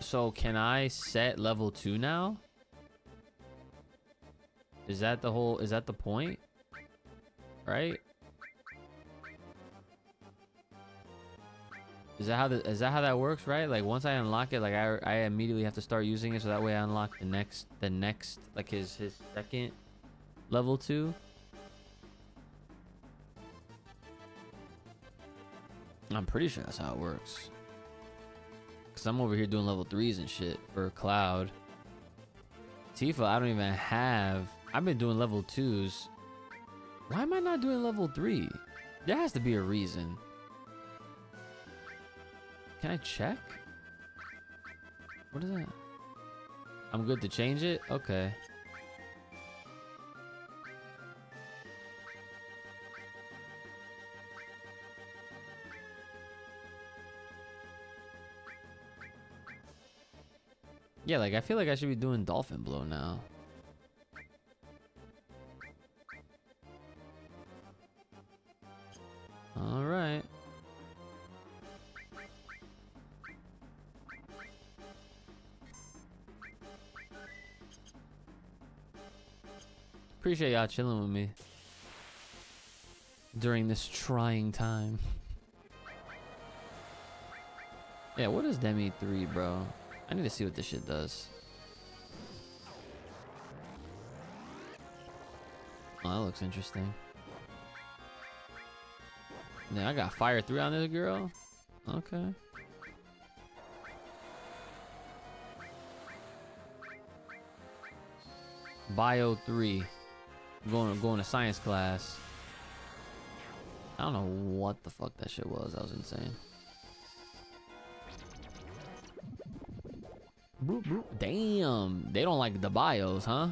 So can I set level 2 now? Is that the point? Right? Is that how that works, right? Like once I unlock it, like I immediately have to start using it so that way I unlock the next like his second level 2. I'm pretty sure that's how it works. Cause I'm over here doing level 3s and shit for Cloud. Tifa, I don't even have. I've been doing level 2s. Why am I not doing level 3? There has to be a reason. Can I check? What is that? I'm good to change it? Okay. Yeah, like I feel like I should be doing Dolphin Blow now. All right. Appreciate y'all chilling with me during this trying time. Yeah, what is Demi 3, bro? I need to see what this shit does. Oh, that looks interesting. Yeah, I got fire 3 on this girl. Okay. Bio 3. Going to science class. I don't know what the fuck that shit was. That was insane. Boop, boop. Damn. They don't like the bios, huh?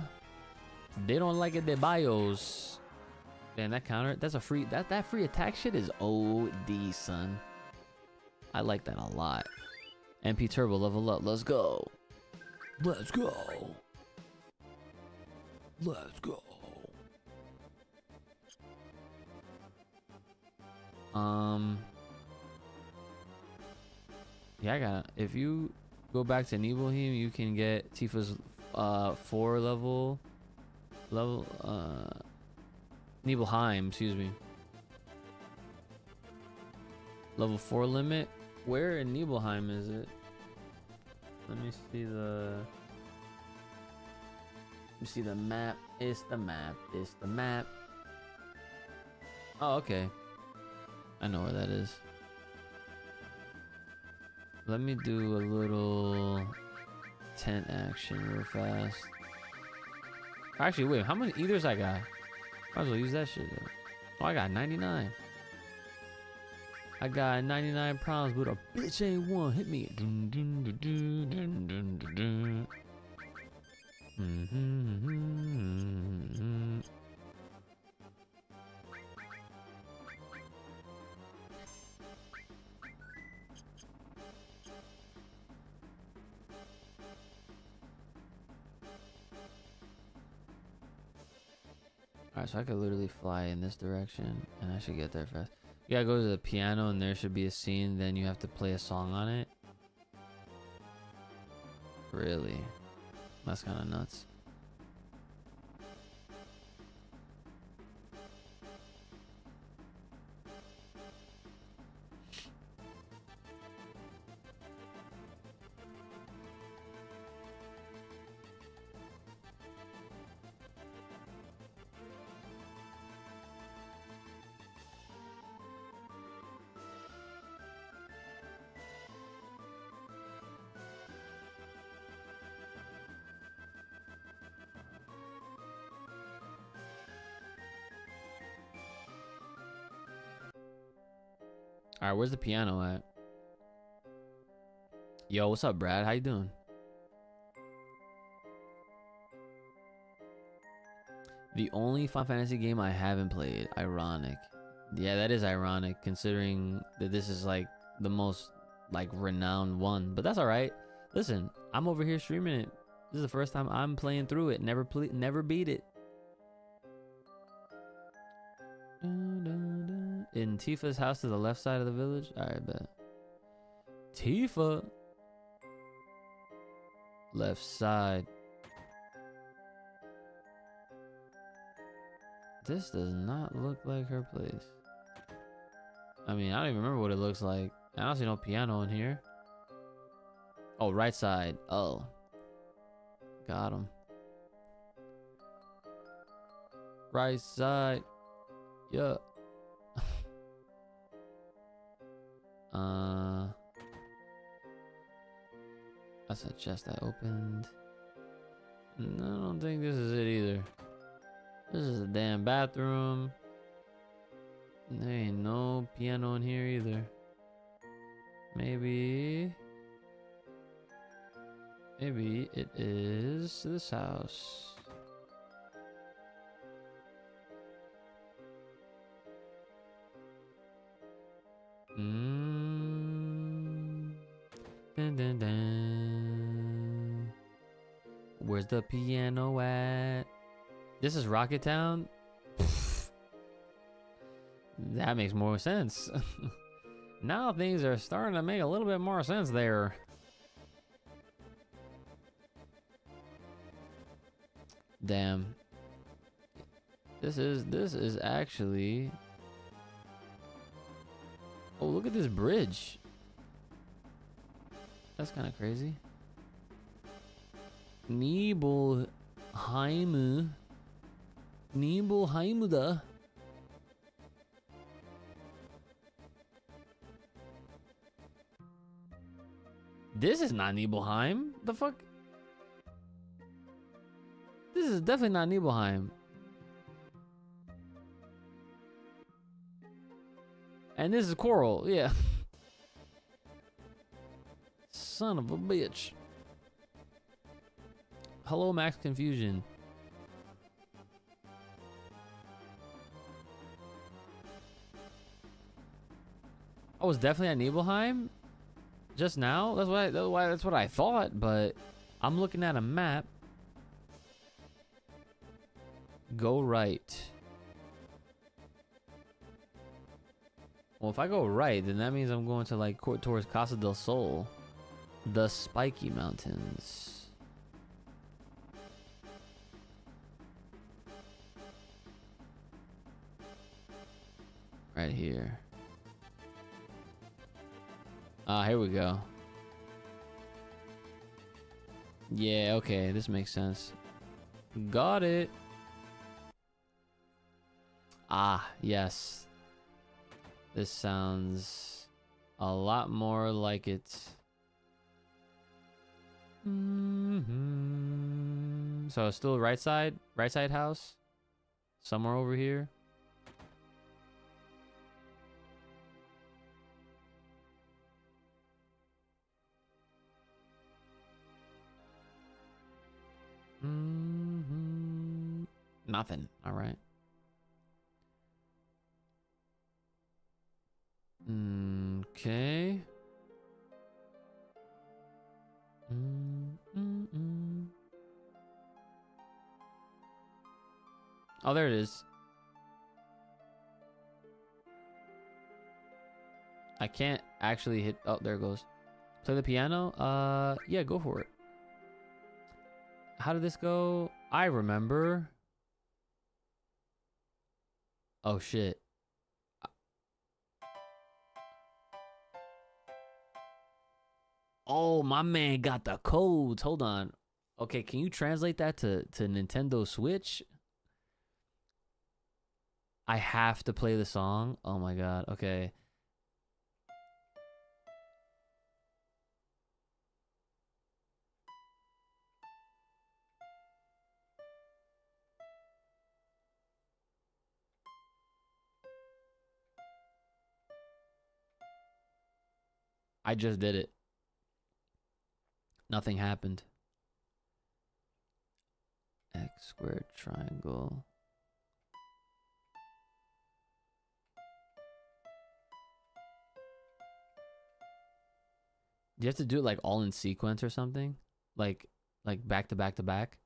They don't like it, the bios. Damn, that counter. That's a free. That free attack shit is OD, son. I like that a lot. MP Turbo level up. Let's go. Let's go. Let's go. Yeah, I got. If you go back to Nibelheim, you can get Tifa's 4 level Nibelheim, excuse me. Level 4 limit. Where in Nibelheim is it? Let me see the. Let me see the map. It's the map. It's the map. Oh, okay. I know where that is. Let me do a little tent action real fast. Actually, wait, how many ethers I got? Might as well use that shit though. Oh, I got 99. I got 99 problems, but a bitch ain't one. Hit me. Dun, dun, dun, dun, dun, dun, dun, dun. Alright, so I could literally fly in this direction and I should get there fast. You gotta go to the piano and there should be a scene, then you have to play a song on it. Really? That's kind of nuts. All right, where's the piano at? Yo, what's up, Brad? How you doing? The only Final Fantasy game I haven't played. Ironic. Yeah, that is ironic considering that this is like the most like renowned one. But that's all right. Listen, I'm over here streaming it. This is the first time I'm playing through it. Never beat it. In Tifa's house to the left side of the village. All right, bet. Tifa. Left side. This does not look like her place. I mean, I don't even remember what it looks like. I don't see no piano in here. Oh, right side. Oh. Got him. Right side. Yeah. That's a chest I opened. No, I don't think this is it either. This is a damn bathroom. There ain't no piano in here either. Maybe it is this house. Dun, dun, dun. Where's the piano at? This is Rocket Town? That makes more sense. Now things are starting to make a little bit more sense there. Damn. This is actually. Oh, look at this bridge. That's kind of crazy. Nibelheim. Nibelheimda. This is not Nibelheim. The fuck? This is definitely not Nibelheim. And this is Coral, yeah. Son of a bitch. Hello, Max Confusion. I was definitely at Nibelheim just now. That's what I thought, but I'm looking at a map. Go right. Well, if I go right, then that means I'm going to like towards Casa del Sol, the Spiky Mountains. Right here. Here we go. Yeah, okay, this makes sense. Got it. Ah, yes. This sounds a lot more like it. So still right side house? Somewhere over here? Nothing. All right. Okay. Oh, there it is. I can't actually hit. Oh, there it goes. Play the piano. Yeah, go for it. How did this go? I remember. Oh shit. Oh, my man got the codes. Hold on. Okay, can you translate that to Nintendo Switch? I have to play the song. Oh my god. Okay. I just did it. Nothing happened. X squared triangle. Do you have to do it like all in sequence or something? Like back to back to back?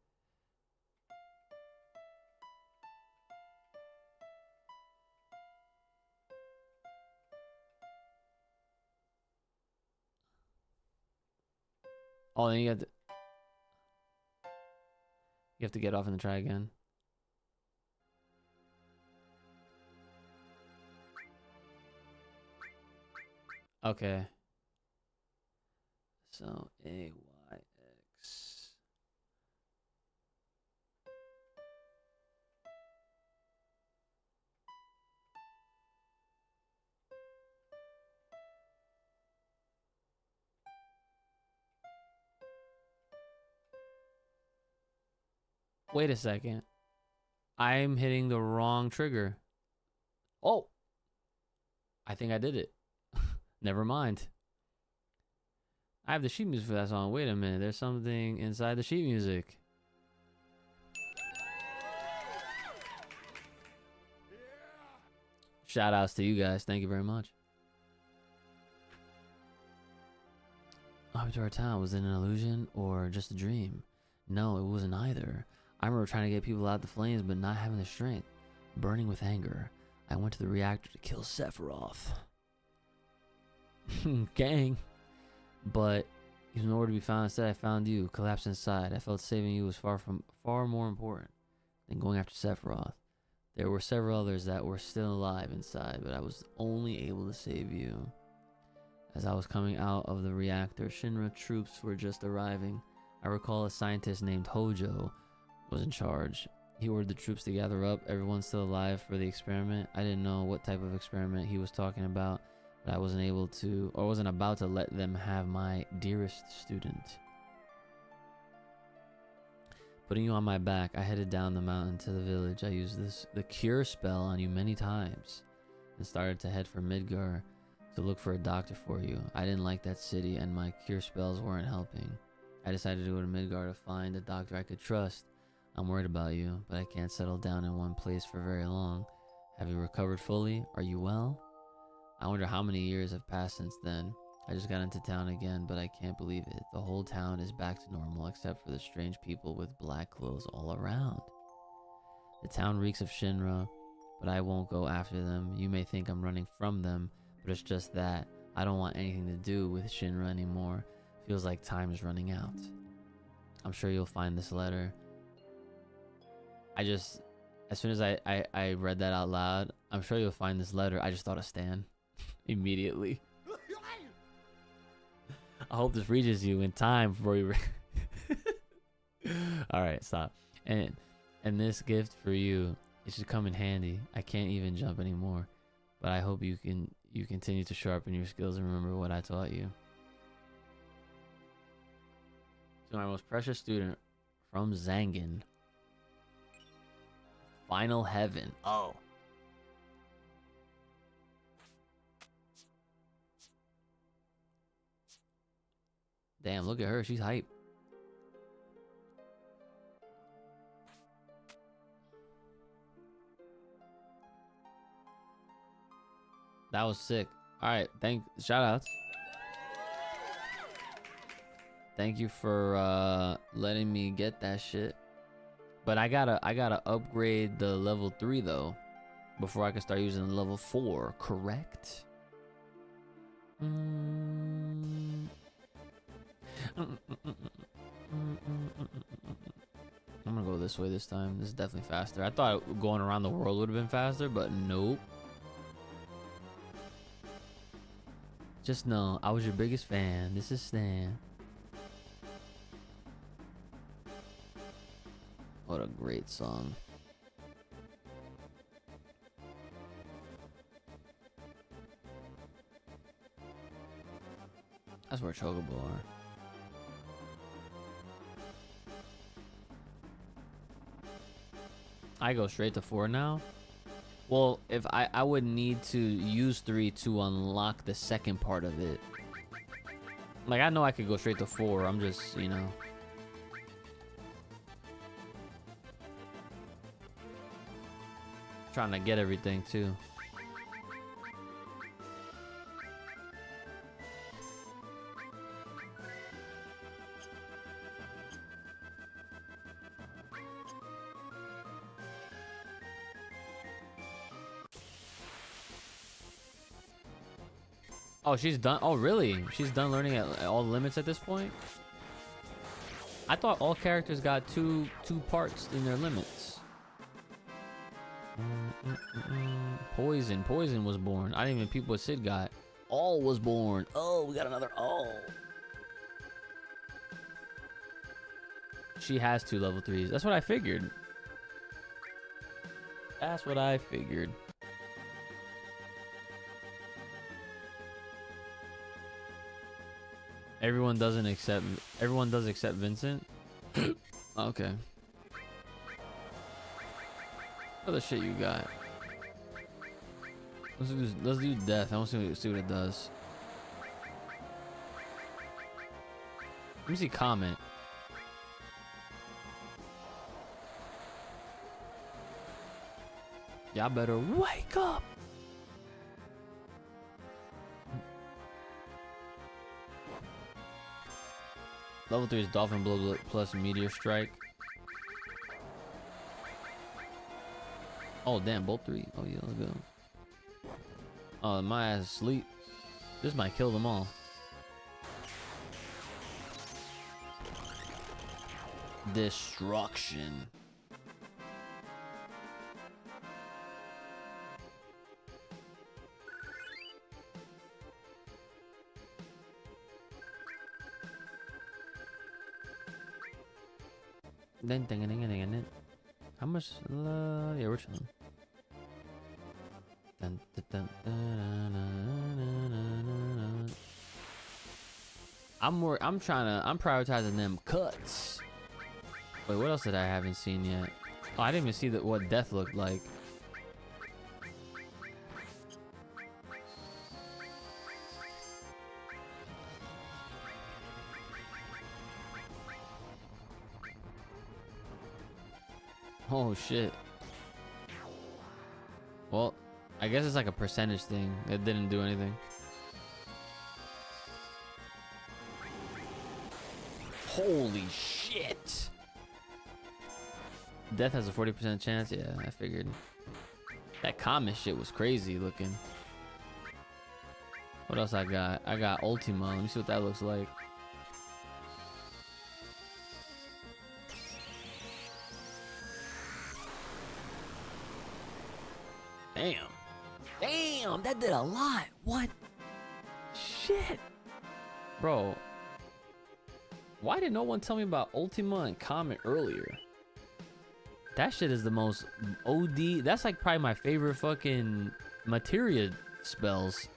Oh, then you have to get off and try again. Okay. So A Y X. Wait a second. I'm hitting the wrong trigger. Oh, I think I did it. Never mind. I have the sheet music for that song. Wait a minute. There's something inside the sheet music. Shout outs to you guys. Thank you very much. Up to our town. Was it an illusion or just a dream? No, it wasn't either. I remember trying to get people out the flames, but not having the strength. Burning with anger, I went to the reactor to kill Sephiroth. Gang. But he was nowhere to be found. Instead, I found you, collapsed inside. I felt saving you was far more important than going after Sephiroth. There were several others that were still alive inside, but I was only able to save you. As I was coming out of the reactor, Shinra troops were just arriving. I recall a scientist named Hojo was in charge. He ordered the troops to gather up. Everyone's still alive for the experiment. I didn't know what type of experiment he was talking about, but I wasn't able to, or wasn't about to let them have my dearest student. Putting you on my back, I headed down the mountain to the village. I used the cure spell on you many times and started to head for Midgar to look for a doctor for you. I didn't like that city and my cure spells weren't helping. I decided to go to Midgar to find a doctor I could trust. I'm worried about you, but I can't settle down in one place for very long. Have you recovered fully? Are you well? I wonder how many years have passed since then. I just got into town again, but I can't believe it. The whole town is back to normal except for the strange people with black clothes all around. The town reeks of Shinra, but I won't go after them. You may think I'm running from them, but it's just that I don't want anything to do with Shinra anymore. Feels like time is running out. I'm sure you'll find this letter. As soon as I read that out loud, I'm sure you'll find this letter. I just thought of Stan immediately. I hope this reaches you in time before you. All right, stop. And this gift for you, it should come in handy. I can't even jump anymore, but I hope you continue to sharpen your skills and remember what I taught you. To my most precious student from Zangin. Final Heaven. Oh. Damn, look at her. She's hype. That was sick. All right, shout outs. Thank you for letting me get that shit. But I gotta upgrade the level 3 though before I can start using level 4, correct? I'm gonna go this way this time. This is definitely faster. I thought going around the world would have been faster, but nope. Just know I was your biggest fan. This is Stan. What a great song. That's where Chocobo are. I go straight to 4 now. Well, if I would need to use 3 to unlock the second part of it. Like, I know I could go straight to 4. I'm just, you know. Trying to get everything too. Oh, she's done. Oh, really? She's done learning at all limits at this point? I thought all characters got two parts in their limits. Poison was born. I didn't even peep what Sid got. All was born. Oh, we got another all. She has 2 level 3s. That's what I figured. That's what I figured. Everyone does except Vincent. Okay. What other shit you got? Let's do death. I want to see what it does. Let me see comment. Y'all better wake up. Level 3 is Dolphin Blow plus Meteor Strike. Oh damn, bolt 3. Oh yeah, let's go. Oh, my ass is asleep. This might kill them all. Destruction. How much? Yeah, we're chilling. I'm prioritizing them cuts. Wait, what else did I haven't seen yet? Oh, I didn't even see what death looked like. Oh shit. Well, I guess it's like a percentage thing. It didn't do anything. Holy shit. Death has a 40% chance. Yeah, I figured. That comet shit was crazy looking. What else I got? I got Ultima. Let me see what that looks like. Damn. Damn, that did a lot. What? Shit. Bro. Why did no one tell me about Ultima and Comet earlier? That shit is the most OD. That's like probably my favorite fucking materia spells.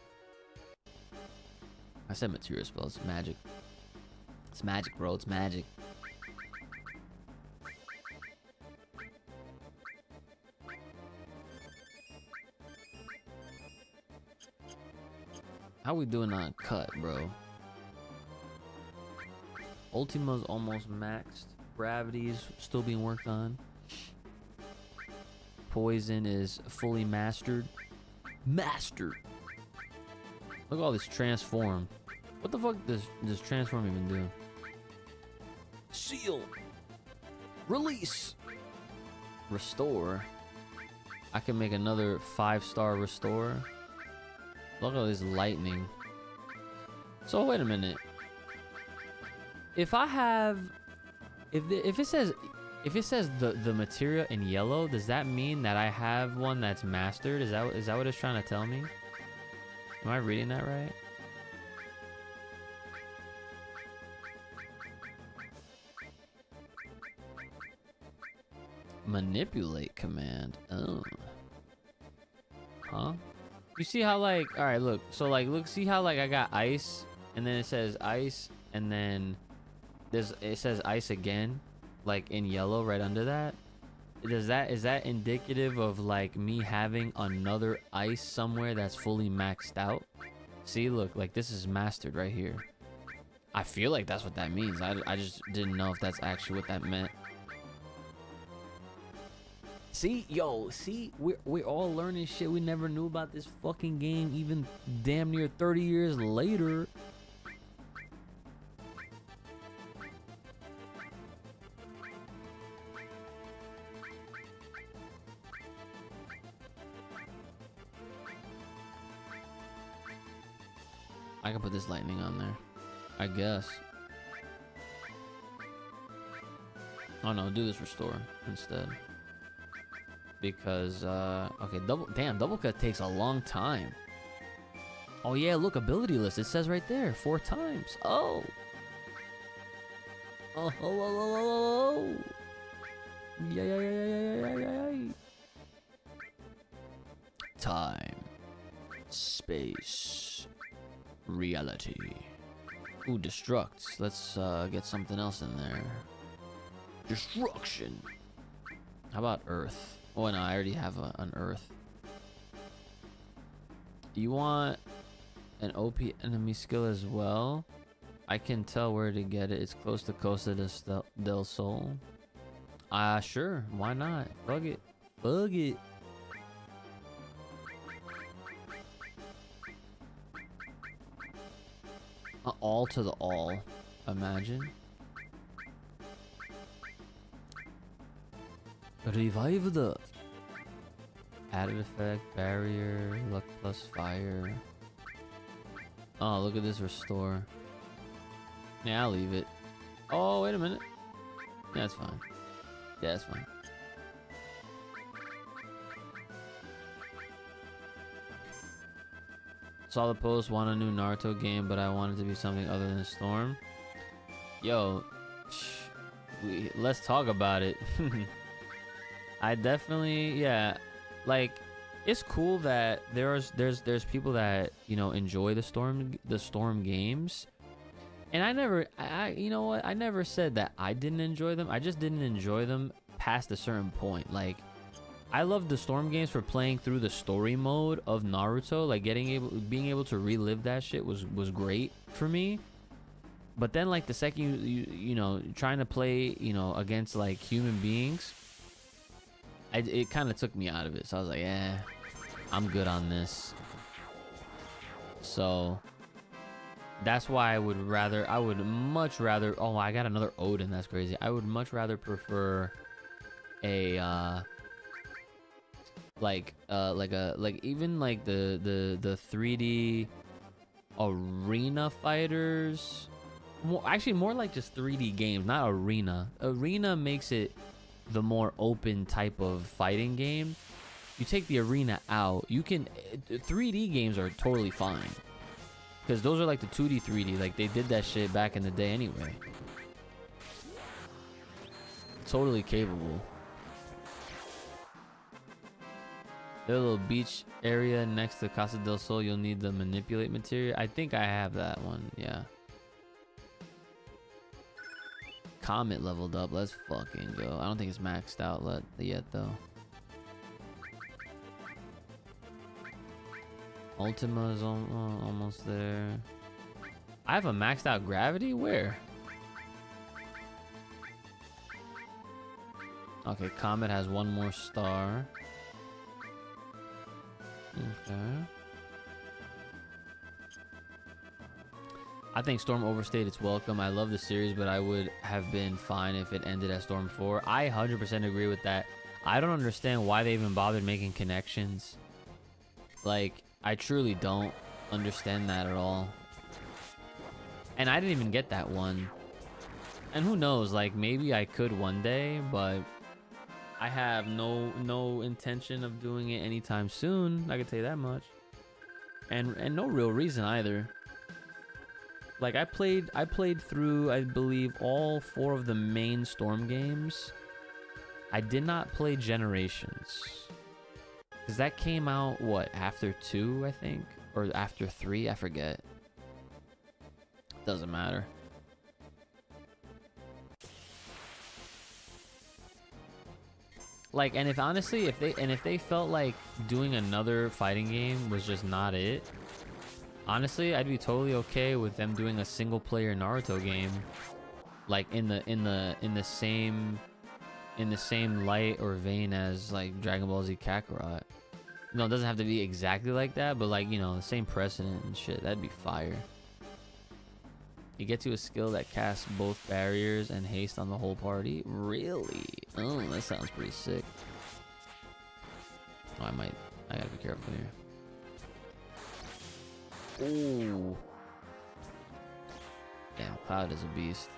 I said materia spells. It's magic. It's magic, bro. It's magic. How we doing on cut, bro? Ultima's almost maxed. Gravity's still being worked on. Poison is fully mastered. Mastered. Look at all this transform. What the fuck does transform even do? Seal. Release. Restore. I can make another 5-star restore. Look at this lightning. So wait a minute. If I have, if it says the materia in yellow, does that mean that I have one that's mastered? Is that what it's trying to tell me? Am I reading that right? Manipulate command. Oh. Huh? You see how like, all right, look. So like, look, see how like I got ice, and then it says ice, and then it says ice again, like in yellow right under that. Is that indicative of like me having another ice somewhere that's fully maxed out? See, look, like this is mastered right here. I feel like that's what that means. I just didn't know if that's actually what that meant. See, yo, see, we're all learning shit we never knew about this fucking game, even damn near 30 years later. I can put this lightning on there, I guess. Oh no, do this restore instead. Because okay, double cut takes a long time. Oh yeah, look, ability list, it says right there 4 times. Oh, yeah. Time, space, reality. Ooh, destructs. Let's get something else in there. Destruction. How about earth? Oh no, I already have an earth. You want an OP enemy skill as well? I can tell where to get it. It's close to Costa del Sol. Sure. Why not? Bug it. Bug it. All to the all. Imagine. Revive the added effect, barrier, luck plus fire. Oh, look at this restore. Yeah, I'll leave it. Oh, wait a minute. Yeah, that's fine. Yeah, that's fine. Saw the post, want a new Naruto game, but I wanted to be something other than Storm. Yo, let's talk about it. I definitely, yeah, like it's cool that there's people that, you know, enjoy the storm games. And I you know what? I never said that I didn't enjoy them. I just didn't enjoy them past a certain point. Like, I love the Storm games for playing through the story mode of Naruto. Like, being able to relive that shit was great for me. But then, like, the second you know, trying to play, you know, against like human beings, it kind of took me out of it. So I was like, yeah, I'm good on this. So that's why I would much rather. Oh, I got another Odin. That's crazy. I would much rather prefer a like even like the 3D arena fighters. More like just 3D games, not arena. Arena makes it the more open type of fighting game. You take the arena out, you can 3D games are totally fine. Because those are like the 2D, 3D. Like, they did that shit back in the day anyway. Totally capable. The little beach area next to Casa del Sol, you'll need the manipulate material. I think I have that one, yeah. Comet leveled up. Let's fucking go. I don't think it's maxed out yet, though. Ultima is almost there. I have a maxed out gravity? Where? Okay, Comet has one more star. Okay. I think Storm overstayed its welcome. I love the series, but I would have been fine if it ended at Storm 4. I 100% agree with that. I don't understand why they even bothered making connections. Like, I truly don't understand that at all. And I didn't even get that one. And who knows, like, maybe I could one day, but I have no intention of doing it anytime soon. I can tell you that much. And no real reason either. Like, I played through, I believe, all 4 of the main Storm games. I did not play Generations. Because that came out, what, after 2, I think? Or after 3, I forget. Doesn't matter. Like, and if honestly, if they felt like doing another fighting game was just not it, honestly, I'd be totally okay with them doing a single player Naruto game, like in the same light or vein as like Dragon Ball Z Kakarot. No, it doesn't have to be exactly like that, but like, you know, the same precedent and shit. That'd be fire. You get to a skill that casts both barriers and haste on the whole party. Really? Oh, that sounds pretty sick. Oh, I gotta be careful here. Ooh. Damn, Cloud is a beast.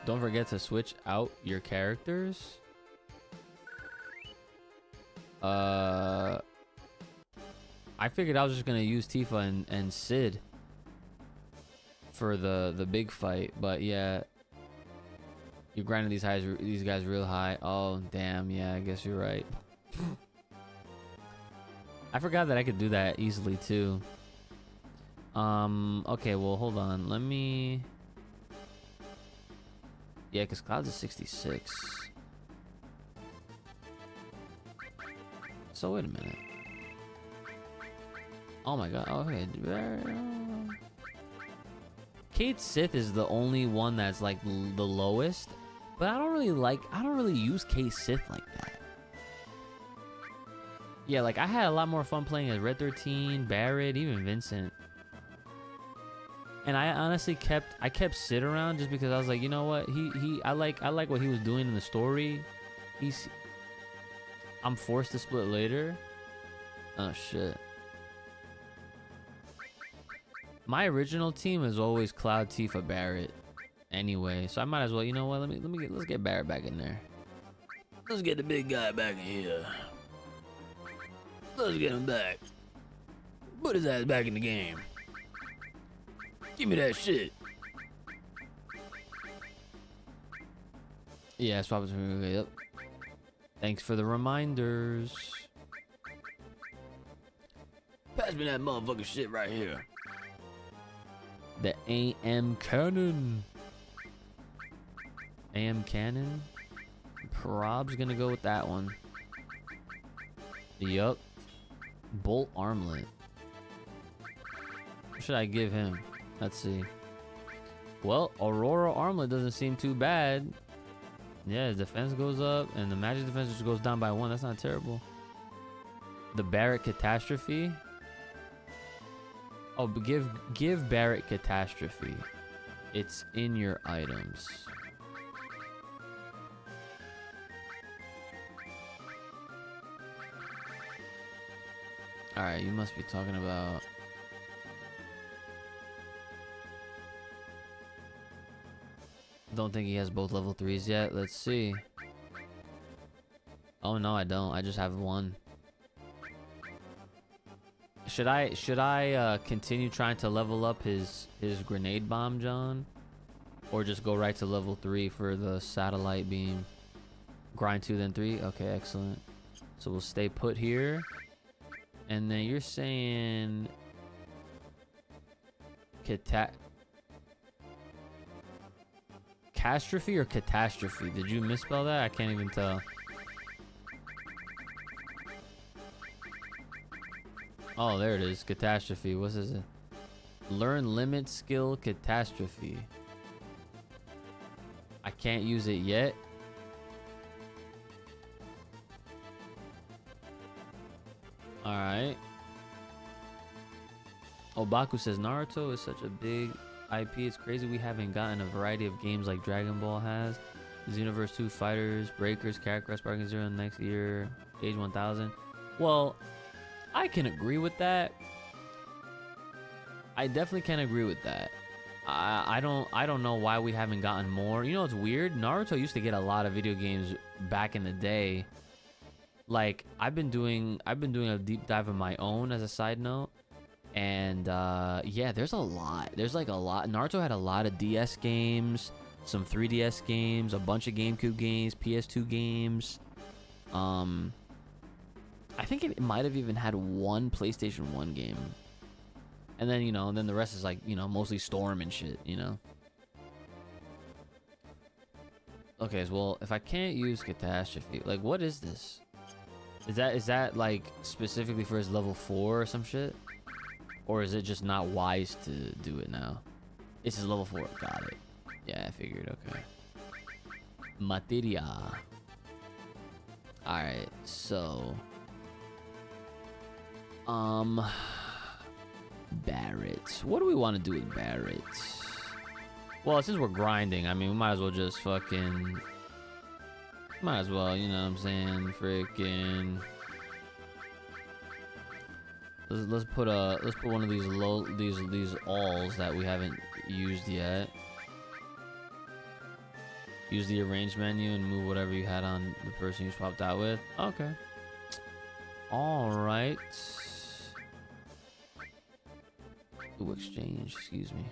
Don't forget to switch out your characters. I figured I was just gonna use Tifa and Sid for the big fight, but yeah, you grinded these guys real high. Oh damn, yeah, I guess you're right. I forgot that I could do that easily too. Okay, well hold on, let me. Yeah, because Cloud's is 66. So wait a minute. Oh my god. Okay. Kate Sith is the only one that's like the lowest, but I don't really use Kate Sith like that. Yeah, like I had a lot more fun playing as Red 13, Barret, even Vincent. And I honestly kept Sid around just because I was like, you know what, I like what he was doing in the story. I'm forced to split later. Oh shit. my original team is always Cloud, Tifa, Barrett. Anyway, so I might as well. You know what? Let's get Barrett back in there. Let's get the big guy back in here. Let's get him back. Put his ass back in the game. Give me that shit. Yeah, swap it. Yep. Thanks for the reminders. Pass me that motherfucking shit right here. The AM cannon. AM cannon. Prob's gonna go with that one. Yup. Bolt armlet. What should I give him? Let's see. Well, Aurora armlet doesn't seem too bad. Yeah, his defense goes up, and the magic defense just goes down by 1. That's not terrible. The Barrett catastrophe. Oh, but give Barrett catastrophe. It's in your items. All right, you must be talking about. Don't think he has both level 3s yet. Let's see. Oh no, I don't. I just have 1. Should I continue trying to level up his grenade bomb, John? Or just go right to level 3 for the satellite beam? Grind 2 then 3? Okay, excellent. So we'll stay put here. And then you're saying catastrophe or catastrophe? Did you misspell that? I can't even tell. Oh, there it is. Catastrophe. What's this? Learn limit skill catastrophe. I can't use it yet. Alright. Obaku says Naruto is such a big IP. It's crazy we haven't gotten a variety of games like Dragon Ball has. Xenoverse 2 Fighters, Breakers, Kakarot, Sparking Zero next year, Age 1000. Well, I can agree with that. I definitely can agree with that. I don't know why we haven't gotten more. You know, it's weird. Naruto used to get a lot of video games back in the day. Like I've been doing a deep dive of my own as a side note, and yeah, there's a lot. There's like a lot. Naruto had a lot of DS games, some 3DS games, a bunch of GameCube games, PS2 games. I think it might have even had one PlayStation 1 game. And then, you know, then the rest is like, you know, mostly Storm and shit, you know. Okay, well, if I can't use Catastrophe, like, what is this? Is that like specifically for his level 4 or some shit? Or is it just not wise to do it now? This is level 4. Got it. Yeah, I figured. Okay. Materia. Alright, so Barrett. What do we want to do with Barrett? Well, since we're grinding, I mean, we might as well just fucking... Might as well, you know what I'm saying? Freaking... Let's put one of these these alls that we haven't used yet. Use the arrange menu and move whatever you had on the person you swapped out with. Okay. All right. Ooh, exchange. Excuse me.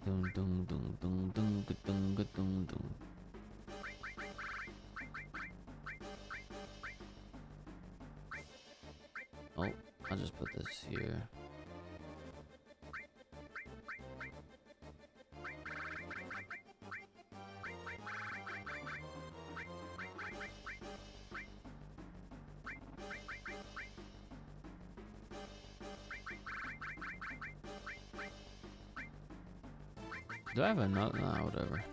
Dum dum dum dum dum dum dum dum. Oh, I'll just put this here. Do I have another? Nah, whatever.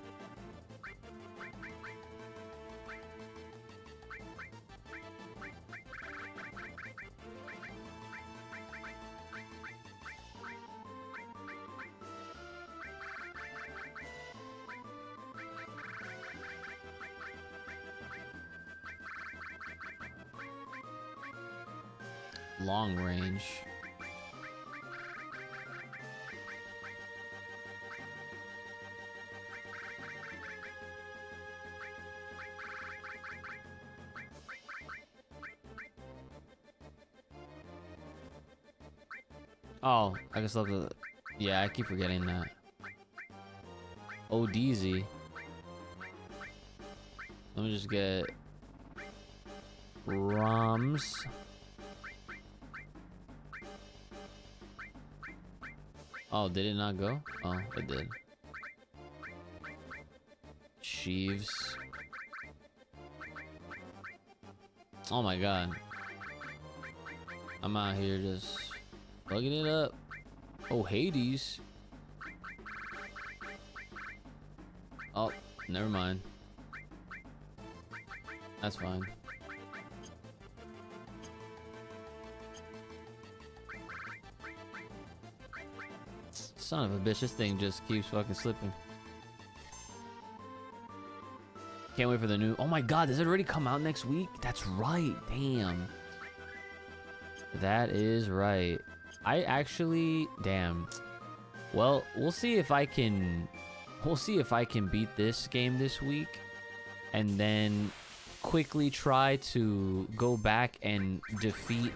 long range. Oh, I guess love the. Yeah, I keep forgetting that. ODZ. Let me just get ROMs. Oh, did it not go? Oh, it did. Sheaves. Oh my god. I'm out here just fucking it up. Oh, Hades. Oh, never mind. That's fine. Son of a bitch, this thing just keeps fucking slipping. Can't wait for the new. Oh my god, does it already come out next week? That's right. Damn. That is right. I actually, damn. Well, we'll see if I can beat this game this week and then quickly try to go back and defeat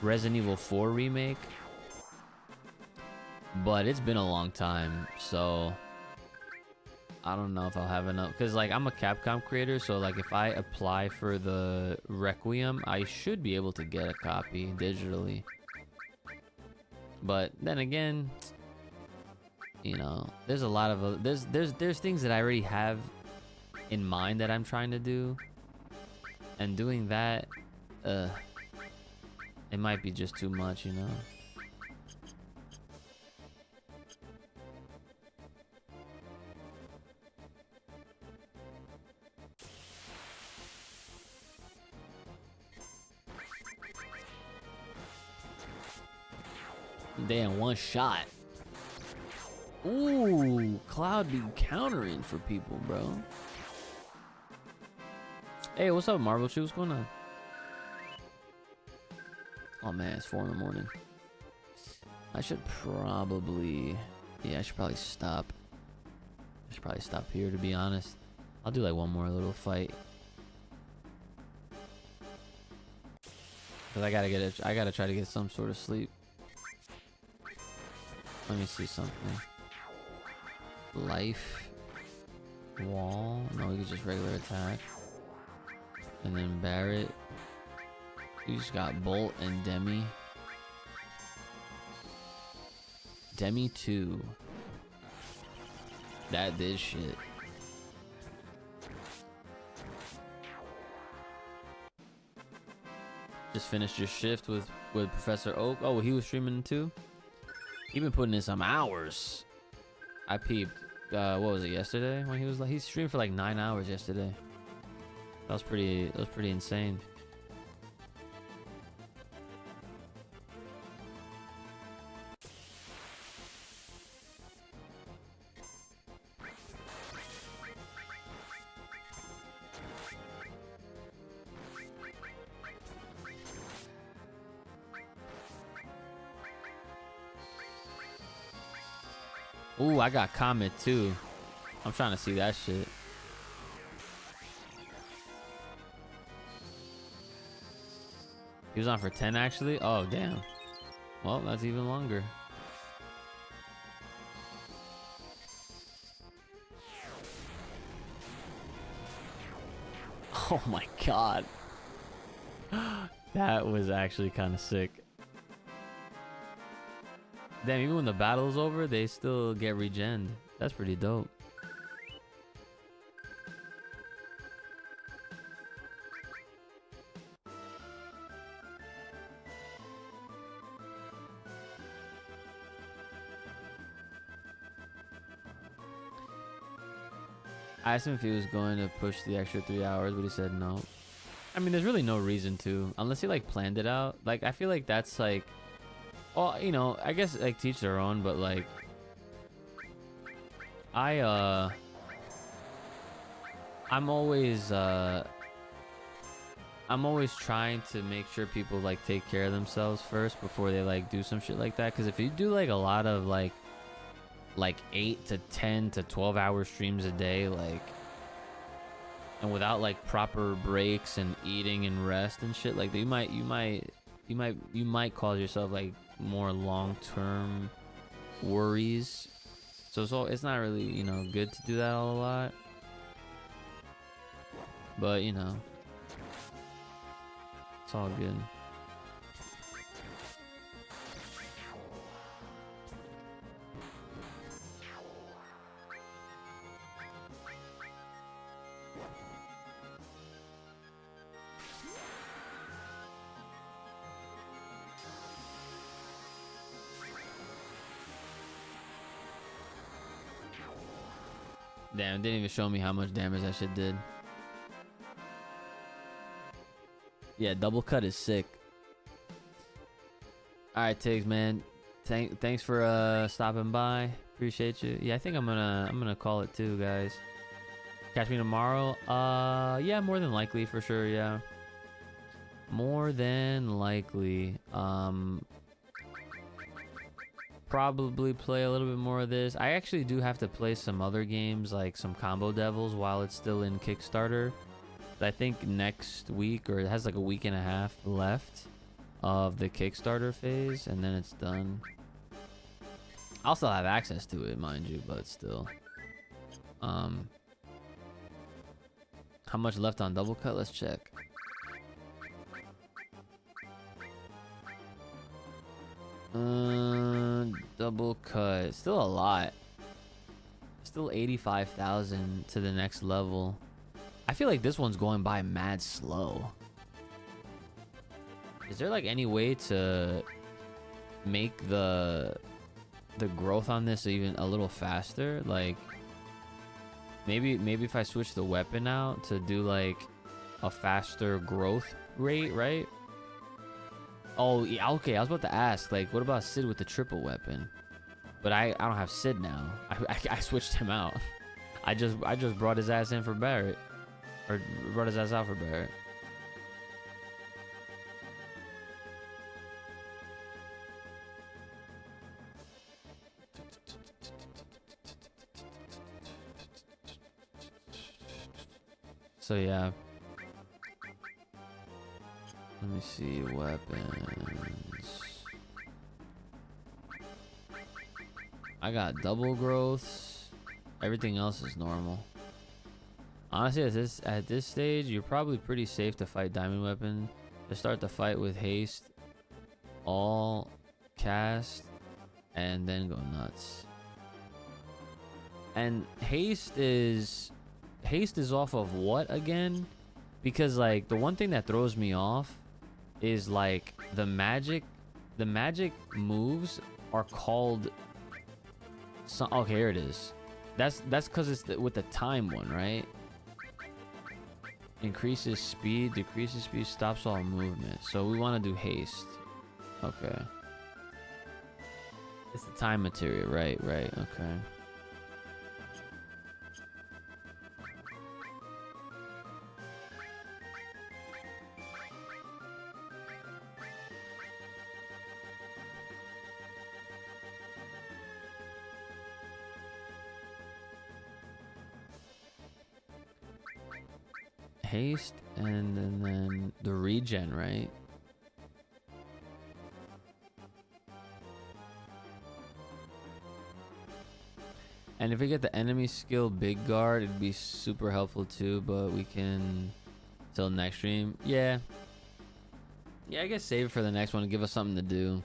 Resident Evil 4 remake. But it's been a long time, so I don't know if I'll have enough, because like I'm a Capcom creator, so like if I apply for the Requiem, I should be able to get a copy digitally. But then again, you know, there's a lot of there's things that I already have in mind that I'm trying to do, and doing that, it might be just too much, you know. Damn, one shot. Ooh, Cloud be countering for people, bro. Hey, what's up, Marvel Chew? What's going on? Oh man, it's 4 in the morning. I should probably, yeah, I should probably stop. I should probably stop here, to be honest. I'll do like one more little fight. Cause I gotta try to get some sort of sleep. Let me see something. Life. Wall. No, we can just regular attack. And then Barret. You just got Bolt and Demi. Demi 2. That did shit. Just finished your shift with Professor Oak. Oh, he was streaming too? He been putting in some hours. I peeped. What was it, yesterday? When he streamed for like 9 hours yesterday. That was pretty insane. Ooh, I got Comet too. I'm trying to see that shit. He was on for 10 actually? Oh, damn. Well, that's even longer. Oh my god. That was actually kind of sick. Damn, even when the battle's over, they still get regened. That's pretty dope. I asked him if he was going to push the extra 3 hours, but he said no. I mean, there's really no reason to, unless he like planned it out. Like, I feel like that's like, well, you know, I guess like teach their own, but like, I'm always I'm always trying to make sure people like take care of themselves first before they like do some shit like that. Because if you do like a lot of like 8 to 10 to 12 hour streams a day, like, and without like proper breaks and eating and rest and shit, like you might cause yourself like more long-term worries. So it's not really, you know, good to do that a lot. But you know, it's all good. Damn, it didn't even show me how much damage that shit did. Yeah, double cut is sick. All right, Tiggs, man. Thanks for stopping by. Appreciate you. Yeah, I think I'm gonna call it too, guys. Catch me tomorrow. Yeah, more than likely, for sure. Yeah, more than likely. Probably play a little bit more of this. I actually do have to play some other games, like some Combo Devils, while it's still in Kickstarter. I think next week, or it has like a week and a half left of the Kickstarter phase, and then it's done. I'll still have access to it, mind you, but still. How much left on double cut? Let's check. Double cut, still a lot. Still 85,000 to the next level. I feel like this one's going by mad slow. Is there like any way to make the growth on this even a little faster? Like maybe if I switch the weapon out to do like a faster growth rate, right? Oh, yeah, okay. I was about to ask, like, what about Sid with the triple weapon? But I don't have Sid now. I switched him out. I just brought his ass in for Barrett, or brought his ass out for Barrett. So yeah. Let me see, weapons. I got double growths. Everything else is normal. Honestly, at this stage, you're probably pretty safe to fight diamond weapon. To start the fight with haste, all cast, and then go nuts. And haste is off of what again? Because like the one thing that throws me off is like the magic moves are called okay, here it is. That's because it's with the time one, right? Increases speed, decreases speed, stops all movement. So we want to do haste. Okay, it's the time material, right? Okay. Haste and then the regen, right? And if we get the enemy skill big guard, it'd be super helpful too, but we can till next stream. Yeah, I guess save it for the next one to give us something to do.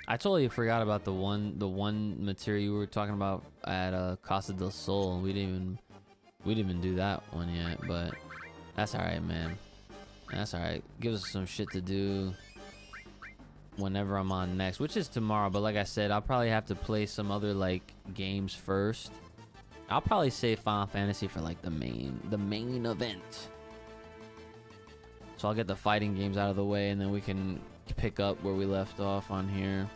I totally forgot about the one material you were talking about at Casa del Sol. We didn't even do that one yet, but that's all right, man. That's all right. Give us some shit to do whenever I'm on next, which is tomorrow. But like I said, I'll probably have to play some other like games first. I'll probably save Final Fantasy for like the main event. So I'll get the fighting games out of the way, and then we can pick up where we left off on here.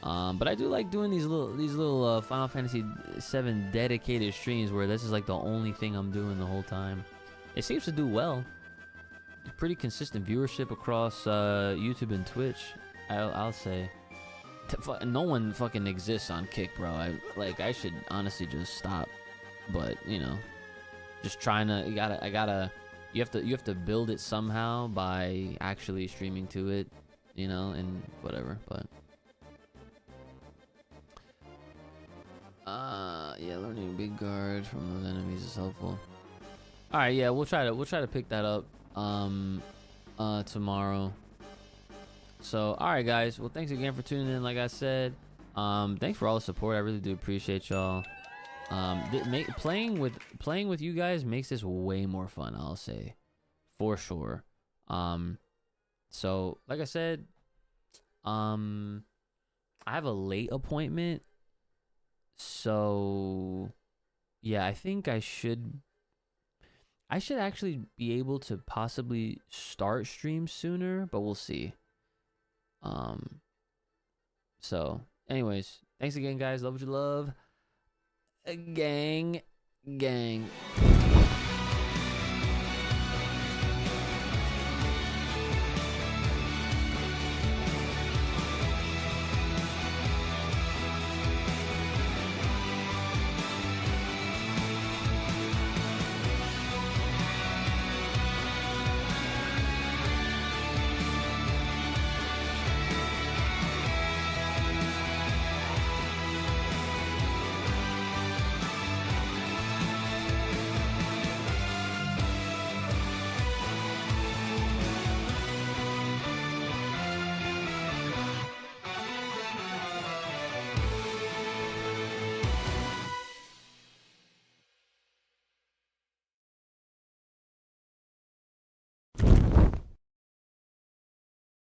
But I do like doing these little Final Fantasy 7 dedicated streams where this is like the only thing I'm doing the whole time. It seems to do well. pretty consistent viewership across YouTube and Twitch. I'll say. No one fucking exists on Kick, bro. I should honestly just stop, but you know, just trying to. You have to build it somehow by actually streaming to it, you know, and whatever. But yeah, learning big guard from those enemies is helpful. All right, yeah, we'll try to pick that up tomorrow. So, all right, guys. Well, thanks again for tuning in. Like I said, thanks for all the support. I really do appreciate y'all. Playing with you guys makes this way more fun. I'll say, for sure. So, like I said, I have a late appointment. So, yeah, I think I should actually be able to possibly start streams sooner, but we'll see. So anyways, thanks again, guys. Love what you love. Gang.